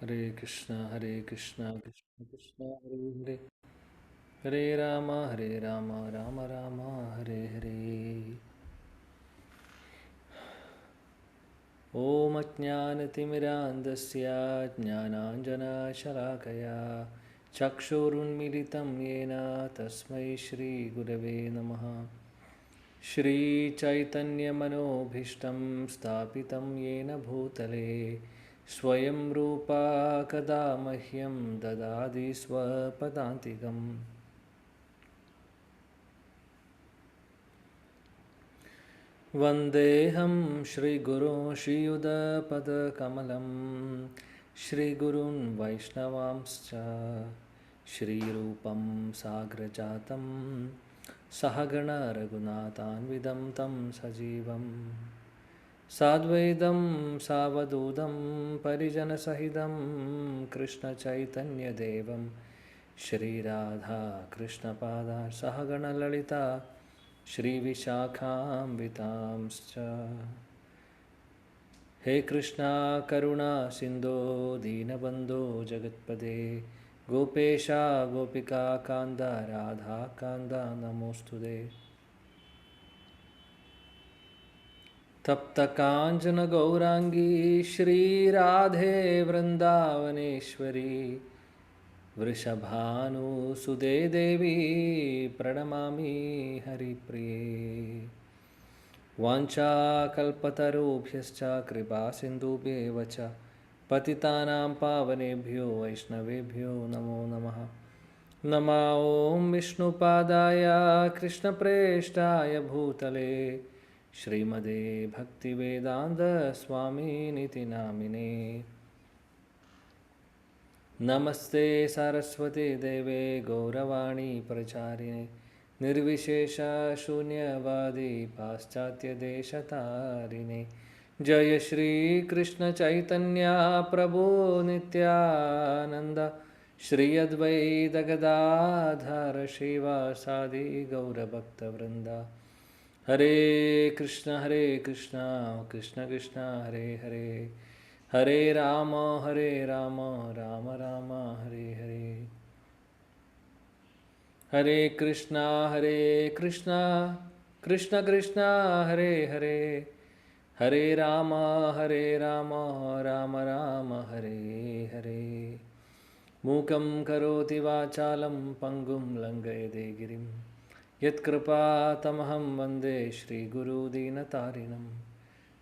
Hare Krishna, Krishna Krishna, Hare Hare, Hare Rama, Rama Rama, Hare Hare. Om Ajnanatimirandasya Jnananjana-shalakaya Chakshurunmilitam Yena Tasmai Shri Gurave Namaha. Shri Chaitanya Manobhishtam Stapitam Yena Bhutale Swayam Rupa Kada Mahyam Dadadi Swapadantikam. Vandeham Shri Guru Shri Yuda Pada Kamalam Shri Gurun Vaishnavamscha Shri Rupam Sagrajatam Sahagana Raghunathan Vidam Tam Sajivam Sadvaidam Savadudam Parijana Sahidam Krishna Chaitanya Devam Shri Radha Krishna Pada Sahagana Lalita Shri Vishakhambitamscha. He Krishna Karuna Sindho Deenabandho Jagatpade Gopesha Gopika Kanda Radha Kanda Namostude. Tapta Kanchana Gaurangi Shri Radhe Vrindavaneshwari Vrishabhanu Sude Devi Pranamami Haripriye. Vancha kalpatarubhyascha kripa sindhubhyeva cha patitanam pavanebhyo vaishnavebhyo namo namaha. Nama Om Vishnupadaya Krishna Preshtaya Bhutale Srimade Bhaktivedanta Swami Niti Namine. Namaste Saraswati Deve Gauravani Pracharine Nirvishesha Shunyavadi Paschatya Deshatarine. Jaya Shri Krishna Chaitanya Prabhu Nityananda Shri Advaita Gadadhara Shiva Sadi Gaura Bhakta Vrinda. Hare Krishna, Krishna Krishna, Hare Hare, Hare Rama, Rama Rama, Hare Hare. Hare Krishna, Krishna Krishna, Hare Hare, Hare Rama, Rama Rama, Hare Hare. Mukam karoti vachalam pangum langayade girim. Yatkripa tamaham vande Shri Guru Dinatarinam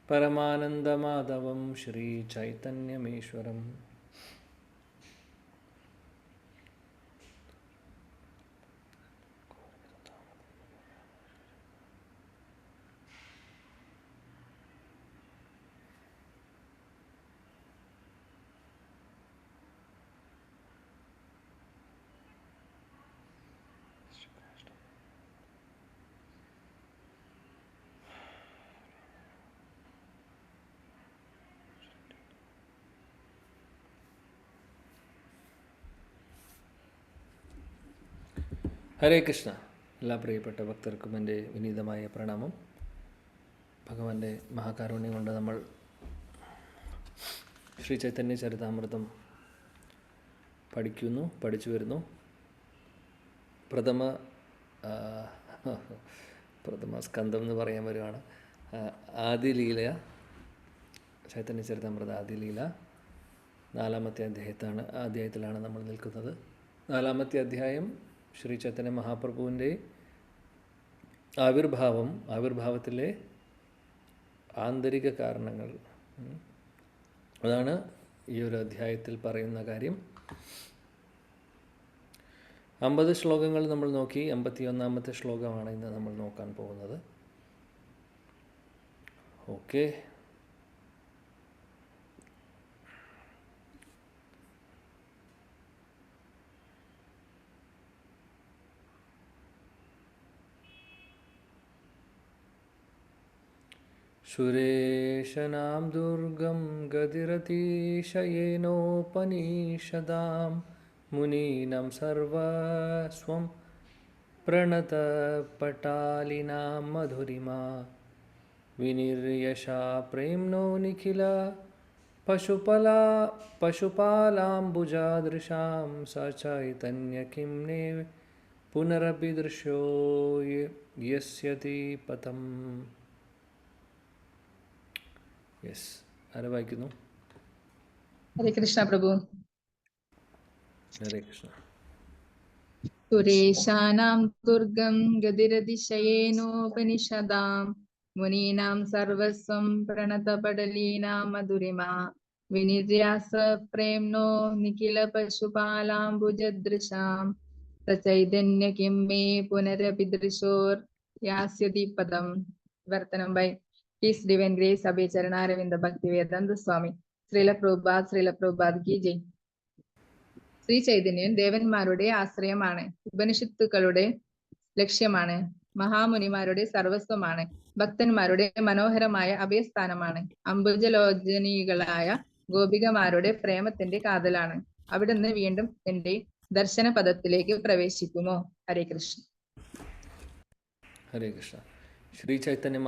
Paramananda Madhavam Shri Chaitanya Meshwaram. ഹരേ കൃഷ്ണ. എല്ലാ പ്രിയപ്പെട്ട ഭക്തർക്കും എൻ്റെ വിനീതമായ പ്രണാമം. ഭഗവാന്റെ മഹാകാരുണ്യം കൊണ്ട് നമ്മൾ ശ്രീ ചൈതന്യ ചരിതാമൃതം പഠിച്ചു വരുന്നു. പ്രഥമ സ്കന്ധം എന്ന് പറയാൻ വരുവാണ്. ആദിലീല, ചൈതന്യ ചരിതാമൃത ആദിലീല 4-ാമത്തെ അധ്യായത്തിലാണ് നമ്മൾ നിൽക്കുന്നത്. 4-ാമത്തെ അധ്യായം ശ്രീ ചൈതന്യ മഹാപ്രഭുവിൻ്റെ ആവിർഭാവത്തിലെ ആന്തരിക കാരണങ്ങൾ, അതാണ് ഈ ഒരു അധ്യായത്തിൽ പറയുന്ന കാര്യം. 50 ശ്ലോകങ്ങൾ നമ്മൾ നോക്കി. 51-ാമത്തെ ശ്ലോകമാണ് ഇന്ന് നമ്മൾ നോക്കാൻ പോകുന്നത്. ഓക്കെ. സുരേശനാം ദുർഗം ഗതിരതിശയേനോപനിഷദാം മുനീനാം സർവസ്വം പ്രണതപട്ടാലിനാം മധുരിമാ വിനിർയശാ പ്രേംനോ നിഖില പശുപാലാംബുജാദൃശാം സ ചൈതന്യ കിം നേ പുനരപി ദൃശ്യോ യസ്യതി പദം. യെസ്, ആരെ വായിക്കുന്നു? ഹരേ കൃഷ്ണ പ്രഭു. ഹരേ കൃഷ്ണ. സുരേശാനാം ദുർഗം ഗതിരതിശയേനോപനിഷദാം മുനീനാം സർവസ്വം പ്രണതപടലീനാം മധുരിമാ വിനിര്യാസ പ്രേംനോ നിഖില പശുപാലാംബുജദൃശാം സചൈതന്യ കിം മേ പുനരപി ദൃശോർ യാസ്യതി പദം. വർത്തനം ബൈ ഹിസ് ഡിവൈൻ ഗ്രേസ് അഭയ ചരണാരവിന്ദ ഭക്തിവേദാന്ത സ്വാമി. ശ്രീല പ്രഭുപാദ് കി ജയ്. ശ്രീ ചൈതന്യൻ ദേവന്മാരുടെ ആശ്രയമാണ്, ഉപനിഷത്തുക്കളുടെ ലക്ഷ്യമാണ്, മഹാമുനിമാരുടെ സർവസ്വമാണ്, ഭക്തന്മാരുടെ മനോഹരമായ അഭയസ്ഥാനമാണ്, അംബുജലോചനീകളായ ഗോപികമാരുടെ പ്രേമത്തിന്റെ കാതലാണ്. അവിടുന്ന് വീണ്ടും എന്റെ ദർശന പദത്തിലേക്ക് പ്രവേശിക്കുമോ? ഹരേ കൃഷ്ണ. ഹരേ കൃഷ്ണ. ശ്രീ ചൈതന്യ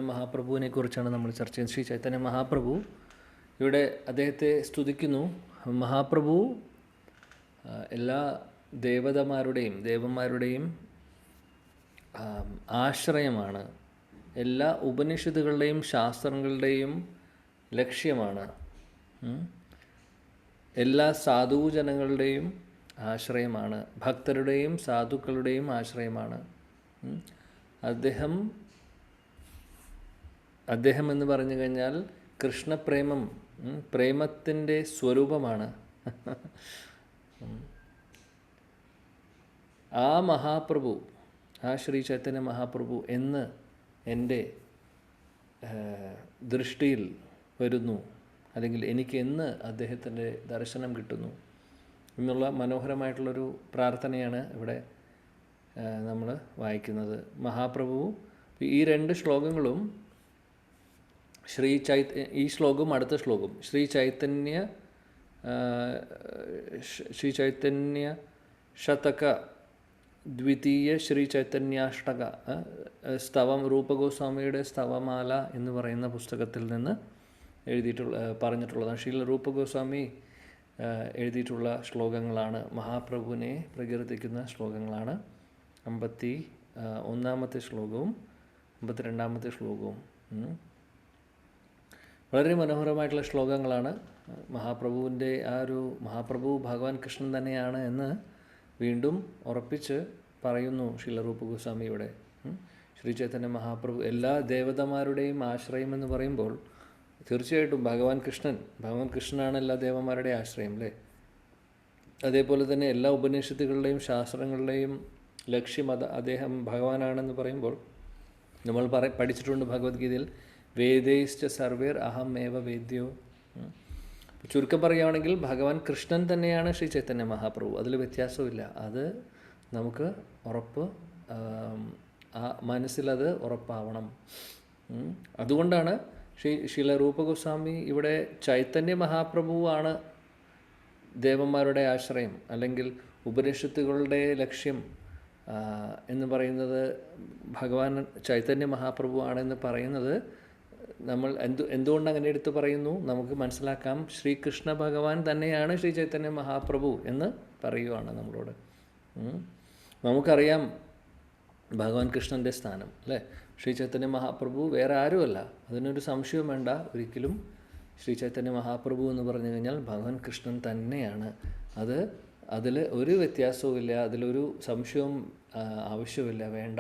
മഹാപ്രഭുവിനെ കുറിച്ചാണ് നമ്മൾ ചർച്ച ചെയ്യുന്നത്. ശ്രീ ചൈതന്യ മഹാപ്രഭു ഇവിടെ അദ്ദേഹത്തെ സ്തുതിക്കുന്നു. മഹാപ്രഭു എല്ലാ ദേവന്മാരുടെയും ആശ്രയമാണ്, എല്ലാ ഉപനിഷത്തുകളുടെയും ശാസ്ത്രങ്ങളുടെയും ലക്ഷ്യമാണ്, എല്ലാ സാധുജനങ്ങളുടെയും ആശ്രയമാണ്, ഭക്തരുടെയും സാധുക്കളുടെയും ആശ്രയമാണ്. അദ്ദേഹം എന്ന് പറഞ്ഞു കഴിഞ്ഞാൽ കൃഷ്ണപ്രേമം, പ്രേമത്തിൻ്റെ സ്വരൂപമാണ്. ആ മഹാപ്രഭു, ആ ശ്രീ ചൈതന്യ മഹാപ്രഭു എന്ന് എൻ്റെ ദൃഷ്ടിയിൽ വരുന്നു, അല്ലെങ്കിൽ എനിക്ക് എന്ന് അദ്ദേഹത്തിൻ്റെ ദർശനം കിട്ടുന്നു എന്നുള്ള മനോഹരമായിട്ടുള്ളൊരു പ്രാർത്ഥനയാണ് ഇവിടെ നമ്മൾ വായിക്കുന്നത്. മഹാപ്രഭു ഈ രണ്ട് ശ്ലോകങ്ങളും ഈ ശ്ലോകവും അടുത്ത ശ്ലോകവും ശ്രീ ചൈതന്യ ശതക ദ്വിതീയ ശ്രീ ചൈതന്യാഷ്ടക സ്തവം, രൂപഗോസ്വാമിയുടെ സ്തവമാല എന്ന് പറയുന്ന പുസ്തകത്തിൽ നിന്ന് പറഞ്ഞിട്ടുള്ളതാണ്. ശ്രീല രൂപഗോസ്വാമി എഴുതിയിട്ടുള്ള ശ്ലോകങ്ങളാണ്, മഹാപ്രഭുവിനെ പ്രകീർത്തിക്കുന്ന ശ്ലോകങ്ങളാണ്. 51-ാമത്തെ ശ്ലോകവും 52-ാമത്തെ ശ്ലോകവും വളരെ മനോഹരമായിട്ടുള്ള ശ്ലോകങ്ങളാണ്. മഹാപ്രഭുവിൻ്റെ മഹാപ്രഭു ഭഗവാൻ കൃഷ്ണൻ തന്നെയാണ് എന്ന് വീണ്ടും ഉറപ്പിച്ച് പറയുന്നു ശ്രീല രൂപഗോസ്വാമിയുടെ. ശ്രീ ചൈതന്യ മഹാപ്രഭു എല്ലാ ദേവതമാരുടെയും ആശ്രയം എന്ന് പറയുമ്പോൾ തീർച്ചയായിട്ടും ഭഗവാൻ കൃഷ്ണനാണ് എല്ലാ ദേവന്മാരുടെയും ആശ്രയം, അല്ലേ? അതേപോലെ തന്നെ എല്ലാ ഉപനിഷത്തുകളുടെയും ശാസ്ത്രങ്ങളുടെയും ലക്ഷ്യം അദ്ദേഹം ഭഗവാനാണെന്ന് പറയുമ്പോൾ നമ്മൾ പഠിച്ചിട്ടുണ്ട് ഭഗവത്ഗീതയിൽ, വേദൈശ്ച സർവേർ അഹം ഏവ വേദ്യോ. ചുരുക്കം പറയുകയാണെങ്കിൽ ഭഗവാൻ കൃഷ്ണൻ തന്നെയാണ് ശ്രീ ചൈതന്യ മഹാപ്രഭു, അതിൽ വ്യത്യാസമില്ല. അത് നമുക്ക് മനസ്സിലത് ഉറപ്പാവണം. അതുകൊണ്ടാണ് ശ്രീല രൂപഗോസ്വാമി ഇവിടെ ചൈതന്യ മഹാപ്രഭുവാണ് ദേവന്മാരുടെ ആശ്രയം, അല്ലെങ്കിൽ ഉപനിഷത്തുകളുടെ ലക്ഷ്യം എന്ന് പറയുന്നത് ഭഗവാൻ ചൈതന്യ മഹാപ്രഭു ആണെന്ന് പറയുന്നത് നമ്മൾ എന്തുകൊണ്ട് അങ്ങനെ എടുത്ത് പറയുന്നു? നമുക്ക് മനസ്സിലാക്കാം, ശ്രീകൃഷ്ണ ഭഗവാൻ തന്നെയാണ് ശ്രീ ചൈതന്യ മഹാപ്രഭു എന്ന് പറയുകയാണ് നമ്മളോട്. നമുക്കറിയാം ഭഗവാൻ കൃഷ്ണൻ്റെ സ്ഥാനം, അല്ലേ? ശ്രീ ചൈതന്യ മഹാപ്രഭു വേറെ ആരുമല്ല, അതിനൊരു സംശയവും വേണ്ട ഒരിക്കലും. ശ്രീ ചൈതന്യ മഹാപ്രഭു എന്ന് പറഞ്ഞു കഴിഞ്ഞാൽ ഭഗവാൻ കൃഷ്ണൻ തന്നെയാണ്. അതിൽ ഒരു വ്യത്യാസവുമില്ല, അതിലൊരു സംശയവും ആവശ്യമില്ല, വേണ്ട.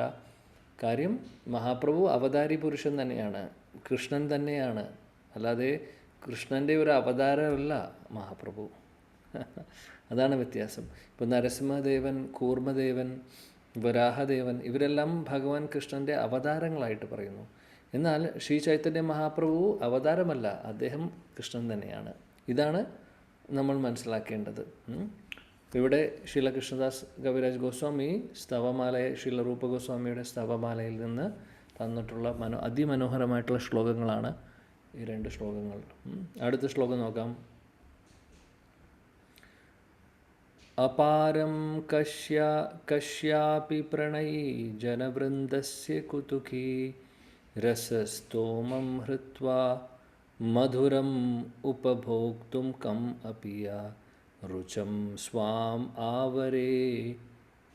കാര്യം മഹാപ്രഭു അവതാരി പുരുഷൻ തന്നെയാണ്, കൃഷ്ണൻ തന്നെയാണ്, അല്ലാതെ കൃഷ്ണൻ്റെ ഒരു അവതാരമല്ല മഹാപ്രഭു. അതാണ് വ്യത്യാസം. ഇപ്പോൾ നരസിംഹദേവൻ, കൂർമ്മദേവൻ, വരാഹദേവൻ ഇവരെല്ലാം ഭഗവാൻ കൃഷ്ണൻ്റെ അവതാരങ്ങളായിട്ട് പറയുന്നു. എന്നാൽ ശ്രീ ചൈതന്യ മഹാപ്രഭു അവതാരമല്ല, അദ്ദേഹം കൃഷ്ണൻ തന്നെയാണ്. ഇതാണ് നമ്മൾ മനസ്സിലാക്കേണ്ടത്. ഇവിടെ ശ്രീല കൃഷ്ണദാസ് കവിരാജ് ഗോസ്വാമി ശ്രീല രൂപ ഗോസ്വാമിയുടെ സ്തവമാലയിൽ നിന്ന് തന്നിട്ടുള്ള അതിമനോഹരമായിട്ടുള്ള ശ്ലോകങ്ങളാണ് ഈ രണ്ട് ശ്ലോകങ്ങൾ. അടുത്ത ശ്ലോകം നോക്കാം. അപാരം കശ്യാപി പ്രണയീ ജനവൃന്ദസ്യ കുതുകീ രസസ്തോമം ഹൃത്വാ मधुरम् उपभोक्तुं कम् अपि या रुचं स्वाम् आवरे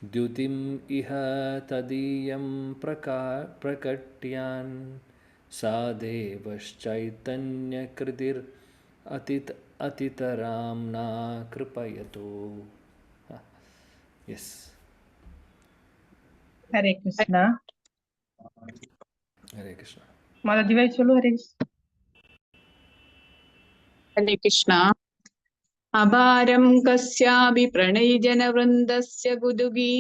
द्युतिम् इह तदीयं प्रकट्यान् सा देवश्चैतन्यकृतिर् अतितरां न कृपयतु. Yes. Hare Krishna. Hare Krishna. Mataji vai chalo Hare Krishna. हरे कृष्णा अभारं कस्यापि प्रणयिजनवृन्दस्य गुदुगी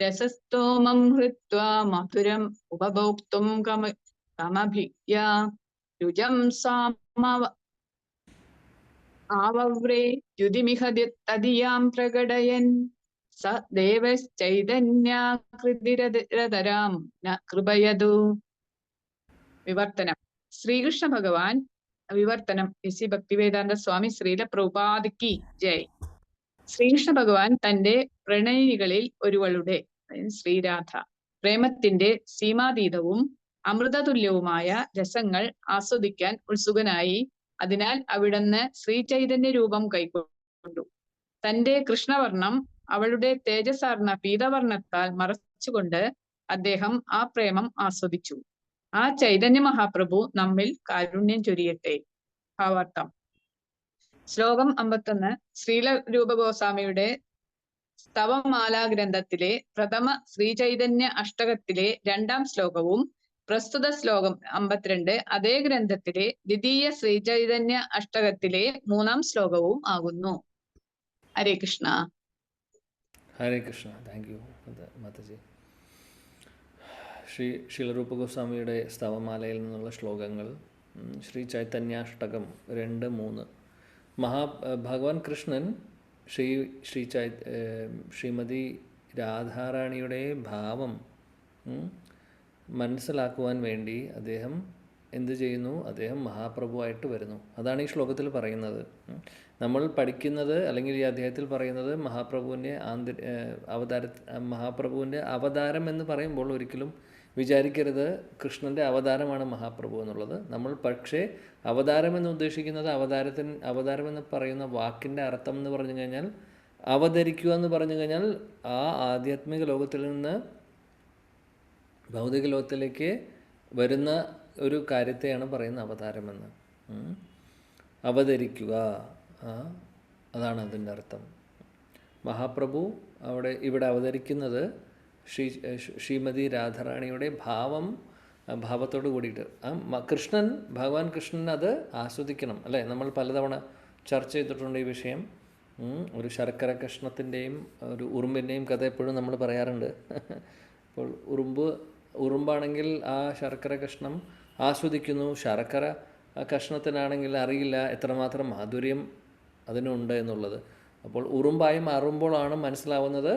रसस्तोमं हृत्वा मधुरम् उपभोक्तुं कमभिज्ञा रुजं सामव आवव्रे युधिमिह तदियां प्रकटयन् स देवश्चैतन्याकृतिरतरां न कृपयतु. വിവർത്തനം. ശ്രീകൃഷ്ണ ഭഗവാൻ വിവർത്തനം എസ് ഭക്തിവേദാന്ത സ്വാമി ശ്രീല പ്രഭുപാദിക്ക് ജയ്. ശ്രീകൃഷ്ണ ഭഗവാൻ തന്റെ പ്രണയിനികളിൽ ഒരുവളുടെ ശ്രീരാധ പ്രേമത്തിന്റെ സീമാതീതവും അമൃതതുല്യവുമായ രസങ്ങൾ ആസ്വദിക്കാൻ ഉത്സുകനായി. അതിനാൽ അവിടുന്ന് ശ്രീചൈതന്യ രൂപം കൈക്കൊണ്ടു. തന്റെ കൃഷ്ണവർണം അവളുടെ തേജസാർന്ന പീതവർണ്ണത്താൽ മറച്ചുകൊണ്ട് അദ്ദേഹം ആ പ്രേമം ആസ്വദിച്ചു. ആ ചൈതന്യ മഹാപ്രഭു നമ്മിൽ കാരുണ്യം ചൊരിയട്ടെ. ഭാവാർത്ഥം. ശ്ലോകം 51 ശ്രീല രൂപഗോസ്വാമിയുടെ സ്തവമാലാ ഗ്രന്ഥത്തിലെ പ്രഥമ ശ്രീചൈതന്യ അഷ്ടകത്തിലെ 2-ാം ശ്ലോകവും പ്രസ്തുത ശ്ലോകം 52 അതേ ഗ്രന്ഥത്തിലെ ദ്വിതീയ ശ്രീചൈതന്യ അഷ്ടകത്തിലെ 3-ാം ശ്ലോകവും ആകുന്നു. ഹരേ കൃഷ്ണ. ഹരേ കൃഷ്ണ. Thank you Mataji. ശീലരൂപ ഗോസ്വാമിയുടെ സ്തവമാലയിൽ നിന്നുള്ള ശ്ലോകങ്ങൾ ശ്രീ ചൈതന്യാഷ്ടകം 2-3. ഭഗവാൻ കൃഷ്ണൻ ശ്രീമതി രാധാറാണിയുടെ ഭാവം മനസ്സിലാക്കുവാൻ വേണ്ടി അദ്ദേഹം എന്ത് ചെയ്യുന്നു? അദ്ദേഹം മഹാപ്രഭുവായിട്ട് വരുന്നു. അതാണ് ഈ ശ്ലോകത്തിൽ പറയുന്നത്. നമ്മൾ പഠിക്കുന്നത് അല്ലെങ്കിൽ ഈ അധ്യായത്തിൽ പറയുന്നത് മഹാപ്രഭുവിൻ്റെ അവതാരം എന്ന് പറയുമ്പോൾ ഒരിക്കലും വിചാരിക്കരുത് കൃഷ്ണൻ്റെ അവതാരമാണ് മഹാപ്രഭു എന്നുള്ളത്. നമ്മൾ പക്ഷേ അവതാരം എന്ന് ഉദ്ദേശിക്കുന്നത് അവതാരം എന്ന് പറയുന്ന വാക്കിൻ്റെ അർത്ഥം എന്ന് പറഞ്ഞു കഴിഞ്ഞാൽ അവതരിക്കുക എന്ന് പറഞ്ഞു കഴിഞ്ഞാൽ ആ ആധ്യാത്മിക ലോകത്തിൽ നിന്ന് ഭൗതിക ലോകത്തിലേക്ക് വരുന്ന ഒരു കാര്യത്തെയാണ് പറയുന്നത് അവതാരമെന്ന്. അവതരിക്കുക, അതാണ് അതിൻ്റെ അർത്ഥം. മഹാപ്രഭു ഇവിടെ അവതരിക്കുന്നത് ശ്രീമതി രാധാറാണിയുടെ ഭാവത്തോട് കൂടിയിട്ട് ഭഗവാൻ കൃഷ്ണൻ അത് ആസ്വദിക്കണം അല്ലേ? നമ്മൾ പലതവണ ചർച്ച ചെയ്തിട്ടുണ്ട് ഈ വിഷയം. ഒരു ശർക്കര കഷ്ണത്തിൻ്റെയും ഒരു ഉറുമ്പിൻ്റെയും കഥ എപ്പോഴും നമ്മൾ പറയാറുണ്ട്. അപ്പോൾ ഉറുമ്പാണെങ്കിൽ ആ ശർക്കര കഷ്ണം ആസ്വദിക്കുന്നു, ശർക്കര കഷ്ണത്തിനാണെങ്കിൽ അറിയില്ല എത്രമാത്രം മാധുര്യം അതിനുണ്ട് എന്നുള്ളത്. അപ്പോൾ ഉറുമ്പായി മാറുമ്പോഴാണ് മനസ്സിലാവുന്നത്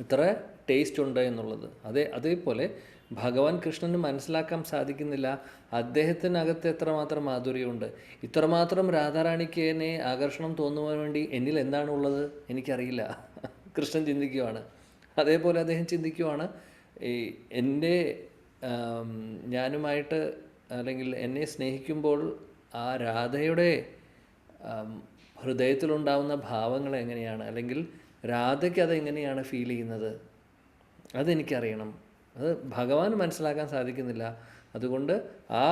ഇത്ര ടേസ്റ്റ് ഉണ്ട് എന്നുള്ളത്. അതേപോലെ ഭഗവാൻ കൃഷ്ണന് മനസ്സിലാക്കാൻ സാധിക്കുന്നില്ല അദ്ദേഹത്തിനകത്ത് എത്രമാത്രം മാധുര്യമുണ്ട്. ഇത്രമാത്രം രാധാറാണിക്ക് എന്നെ ആകർഷണം തോന്നുവാൻ വേണ്ടി എന്നിൽ എന്താണുള്ളത് എനിക്കറിയില്ല. കൃഷ്ണൻ ചിന്തിക്കുവാണ്. അതേപോലെ അദ്ദേഹം ചിന്തിക്കുവാണ്, ഞാനുമായിട്ട് അല്ലെങ്കിൽ എന്നെ സ്നേഹിക്കുമ്പോൾ ആ രാധയുടെ ഹൃദയത്തിലുണ്ടാവുന്ന ഭാവങ്ങൾ എങ്ങനെയാണ്, അല്ലെങ്കിൽ രാധയ്ക്ക് അതെങ്ങനെയാണ് ഫീൽ ചെയ്യുന്നത്, അതെനിക്കറിയണം. അത് ഭഗവാന് മനസ്സിലാക്കാൻ സാധിക്കുന്നില്ല. അതുകൊണ്ട് ആ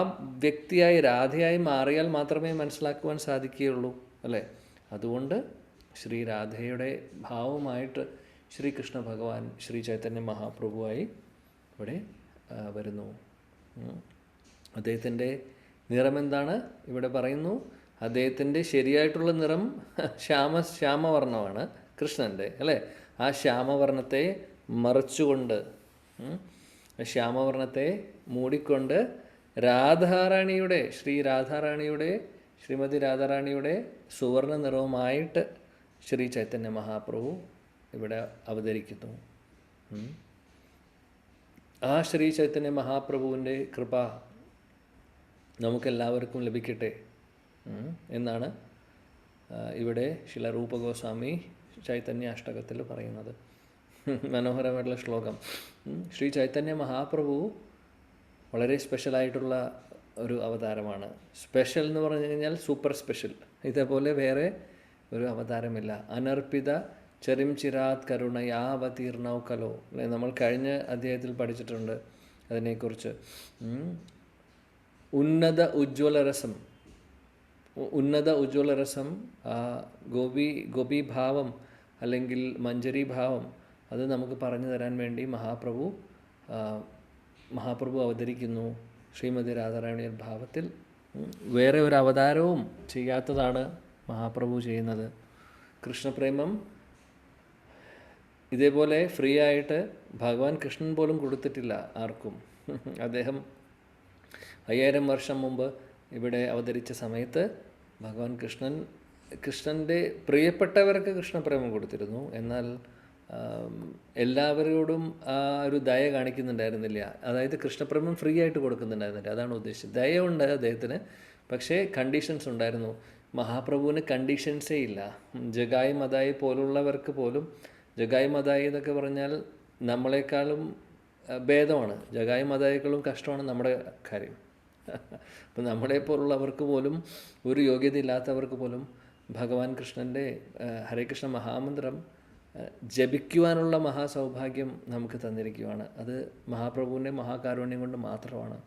വ്യക്തിയായി രാധയായി മാറിയാൽ മാത്രമേ മനസ്സിലാക്കുവാൻ സാധിക്കുകയുള്ളൂ അല്ലേ? അതുകൊണ്ട് ശ്രീ രാധയുടെ ഭാവമായിട്ട് ശ്രീകൃഷ്ണ ഭഗവാൻ ശ്രീ ചൈതന്യ മഹാപ്രഭുവായി ഇവിടെ വരുന്നു. അദ്ദേഹത്തിൻ്റെ നിറമെന്താണ് ഇവിടെ പറയുന്നു? അദ്ദേഹത്തിൻ്റെ ശരിയായിട്ടുള്ള നിറം ശ്യാമവർണ്ണമാണ് കൃഷ്ണൻ്റെ അല്ലേ? ആ ശ്യാമവർണ്ണത്തെ മറച്ചുകൊണ്ട്, ശ്യാമവർണ്ണത്തെ മൂടിക്കൊണ്ട് ശ്രീമതി രാധാറാണിയുടെ സുവർണ്ണ നിറവുമായിട്ട് ശ്രീ ചൈതന്യ മഹാപ്രഭു ഇവിടെ അവതരിക്കുന്നു. ആ ശ്രീ ചൈതന്യ മഹാപ്രഭുവിൻ്റെ കൃപ നമുക്കെല്ലാവർക്കും ലഭിക്കട്ടെ എന്നാണ് ഇവിടെ ശിലരൂപ ഗോസ്വാമി ചൈതന്യ അഷ്ടകത്തിൽ പറയുന്നത്. മനോഹരമായിട്ടുള്ള ശ്ലോകം. ശ്രീ ചൈതന്യ മഹാപ്രഭു വളരെ സ്പെഷ്യലായിട്ടുള്ള ഒരു അവതാരമാണ്. സ്പെഷ്യൽ എന്ന് പറഞ്ഞു കഴിഞ്ഞാൽ സൂപ്പർ സ്പെഷ്യൽ. ഇതേപോലെ വേറെ ഒരു അവതാരമില്ല. അനർപ്പിത ചെറിം ചിരാത് കരുണയാവതീർണൗ കലോ, അല്ലെ? നമ്മൾ കഴിഞ്ഞ അധ്യായത്തിൽ പഠിച്ചിട്ടുണ്ട് അതിനെക്കുറിച്ച്. ഉന്നത ഉജ്ജ്വലരസം, ഉന്നത ഉജ്ജ്വലരസം, ഗോപീഭാവം അല്ലെങ്കിൽ മഞ്ജരി ഭാവം, അത് നമുക്ക് പറഞ്ഞു തരാൻ വേണ്ടി മഹാപ്രഭു അവതരിക്കുന്നു ശ്രീമതി രാധാറാണിയർ ഭാവത്തിൽ. വേറെ ഒരു അവതാരവും ചെയ്യാത്തതാണ് മഹാപ്രഭു ചെയ്യുന്നത്. കൃഷ്ണപ്രേമം ഇതേപോലെ ഫ്രീ ആയിട്ട് ഭഗവാൻ കൃഷ്ണൻ പോലും കൊടുത്തിട്ടില്ല ആർക്കും. അദ്ദേഹം 5000 വർഷം മുമ്പ് ഇവിടെ അവതരിച്ച സമയത്ത് ഭഗവാൻ കൃഷ്ണൻ്റെ പ്രിയപ്പെട്ടവർക്ക് കൃഷ്ണപ്രേമം കൊടുത്തിരുന്നു. എന്നാൽ എല്ലാവരോടും ആ ഒരു ദയ കാണിക്കുന്നുണ്ടായിരുന്നില്ല. അതായത് കൃഷ്ണപ്രേമം ഫ്രീ ആയിട്ട് കൊടുക്കുന്നുണ്ടായിരുന്നില്ല. അതാണ് ഉദ്ദേശിച്ചത്. ദയയുണ്ട് അദ്ദേഹത്തിന്, പക്ഷേ കണ്ടീഷൻസ് ഉണ്ടായിരുന്നു. മഹാപ്രഭുവിന് കണ്ടീഷൻസേ ഇല്ല. ജഗായി മതായി പോലുള്ളവർക്ക് പോലും, ജഗായി മതായി എന്നൊക്കെ പറഞ്ഞാൽ നമ്മളെക്കാളും ഭേദമാണ്. ജഗായി മതായേക്കാളും കഷ്ടമാണ് നമ്മുടെ കാര്യം. അപ്പം നമ്മളെപ്പോലുള്ളവർക്ക് പോലും, ഒരു യോഗ്യത ഇല്ലാത്തവർക്ക് പോലും ഭഗവാൻ കൃഷ്ണൻ്റെ ഹരേ കൃഷ്ണ മഹാമന്ത്രം ജപിക്കുവാനുള്ള മഹാസൗഭാഗ്യം നമുക്ക് തന്നിരിക്കുകയാണ്. അത് മഹാപ്രഭുവിൻ്റെ മഹാകാരുണ്യം കൊണ്ട് മാത്രമാണ്.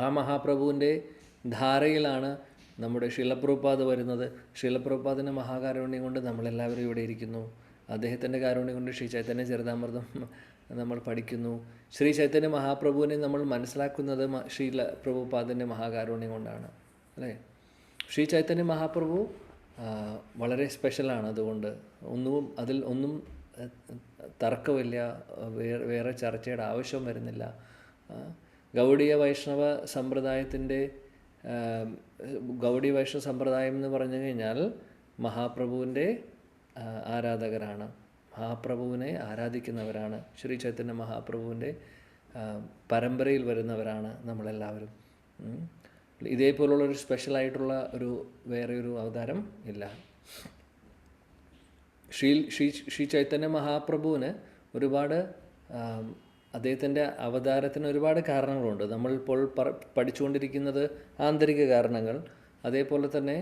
ആ മഹാപ്രഭുവിൻ്റെ ധാരയിലാണ് നമ്മുടെ ശീലപ്രഭുപാദ് വരുന്നത്. ശീലപ്രഭുപാദിൻ്റെ മഹാകാരുണ്യം കൊണ്ട് നമ്മളെല്ലാവരും ഇവിടെ ഇരിക്കുന്നു. അദ്ദേഹത്തിൻ്റെ കാരുണ്യം കൊണ്ട് ശ്രീ ചൈതന്യ ചരിതാമൃതം നമ്മൾ പഠിക്കുന്നു. ശ്രീ ചൈതന്യ മഹാപ്രഭുവിനെ നമ്മൾ മനസ്സിലാക്കുന്നത് ശ്രീല പ്രഭുപാദിൻ്റെ മഹാകാരുണ്യം കൊണ്ടാണ്, അല്ലേ? ശ്രീ ചൈതന്യ മഹാപ്രഭു വളരെ സ്പെഷ്യലാണ്. അതുകൊണ്ട് അതിൽ ഒന്നും തർക്കമില്ല, വേറെ ചർച്ചയുടെ ആവശ്യം വരുന്നില്ല. ഗൗഡീയ വൈഷ്ണവ സമ്പ്രദായം എന്ന് പറഞ്ഞു കഴിഞ്ഞാൽ മഹാപ്രഭുവിൻ്റെ ആരാധകരാണ്, മഹാപ്രഭുവിനെ ആരാധിക്കുന്നവരാണ്. ശ്രീ ചൈതന്യ മഹാപ്രഭുവിൻ്റെ പരമ്പരയിൽ വരുന്നവരാണ് നമ്മളെല്ലാവരും. ഇതേപോലുള്ളൊരു സ്പെഷ്യലായിട്ടുള്ള വേറെ ഒരു അവതാരം ഇല്ല. ശ്രീ ചൈതന്യ മഹാപ്രഭുവിന് ഒരുപാട്, അദ്ദേഹത്തിൻ്റെ അവതാരത്തിന് ഒരുപാട് കാരണങ്ങളുണ്ട്. നമ്മളിപ്പോൾ പഠിച്ചുകൊണ്ടിരിക്കുന്നത് ആന്തരിക കാരണങ്ങൾ. അതേപോലെ തന്നെ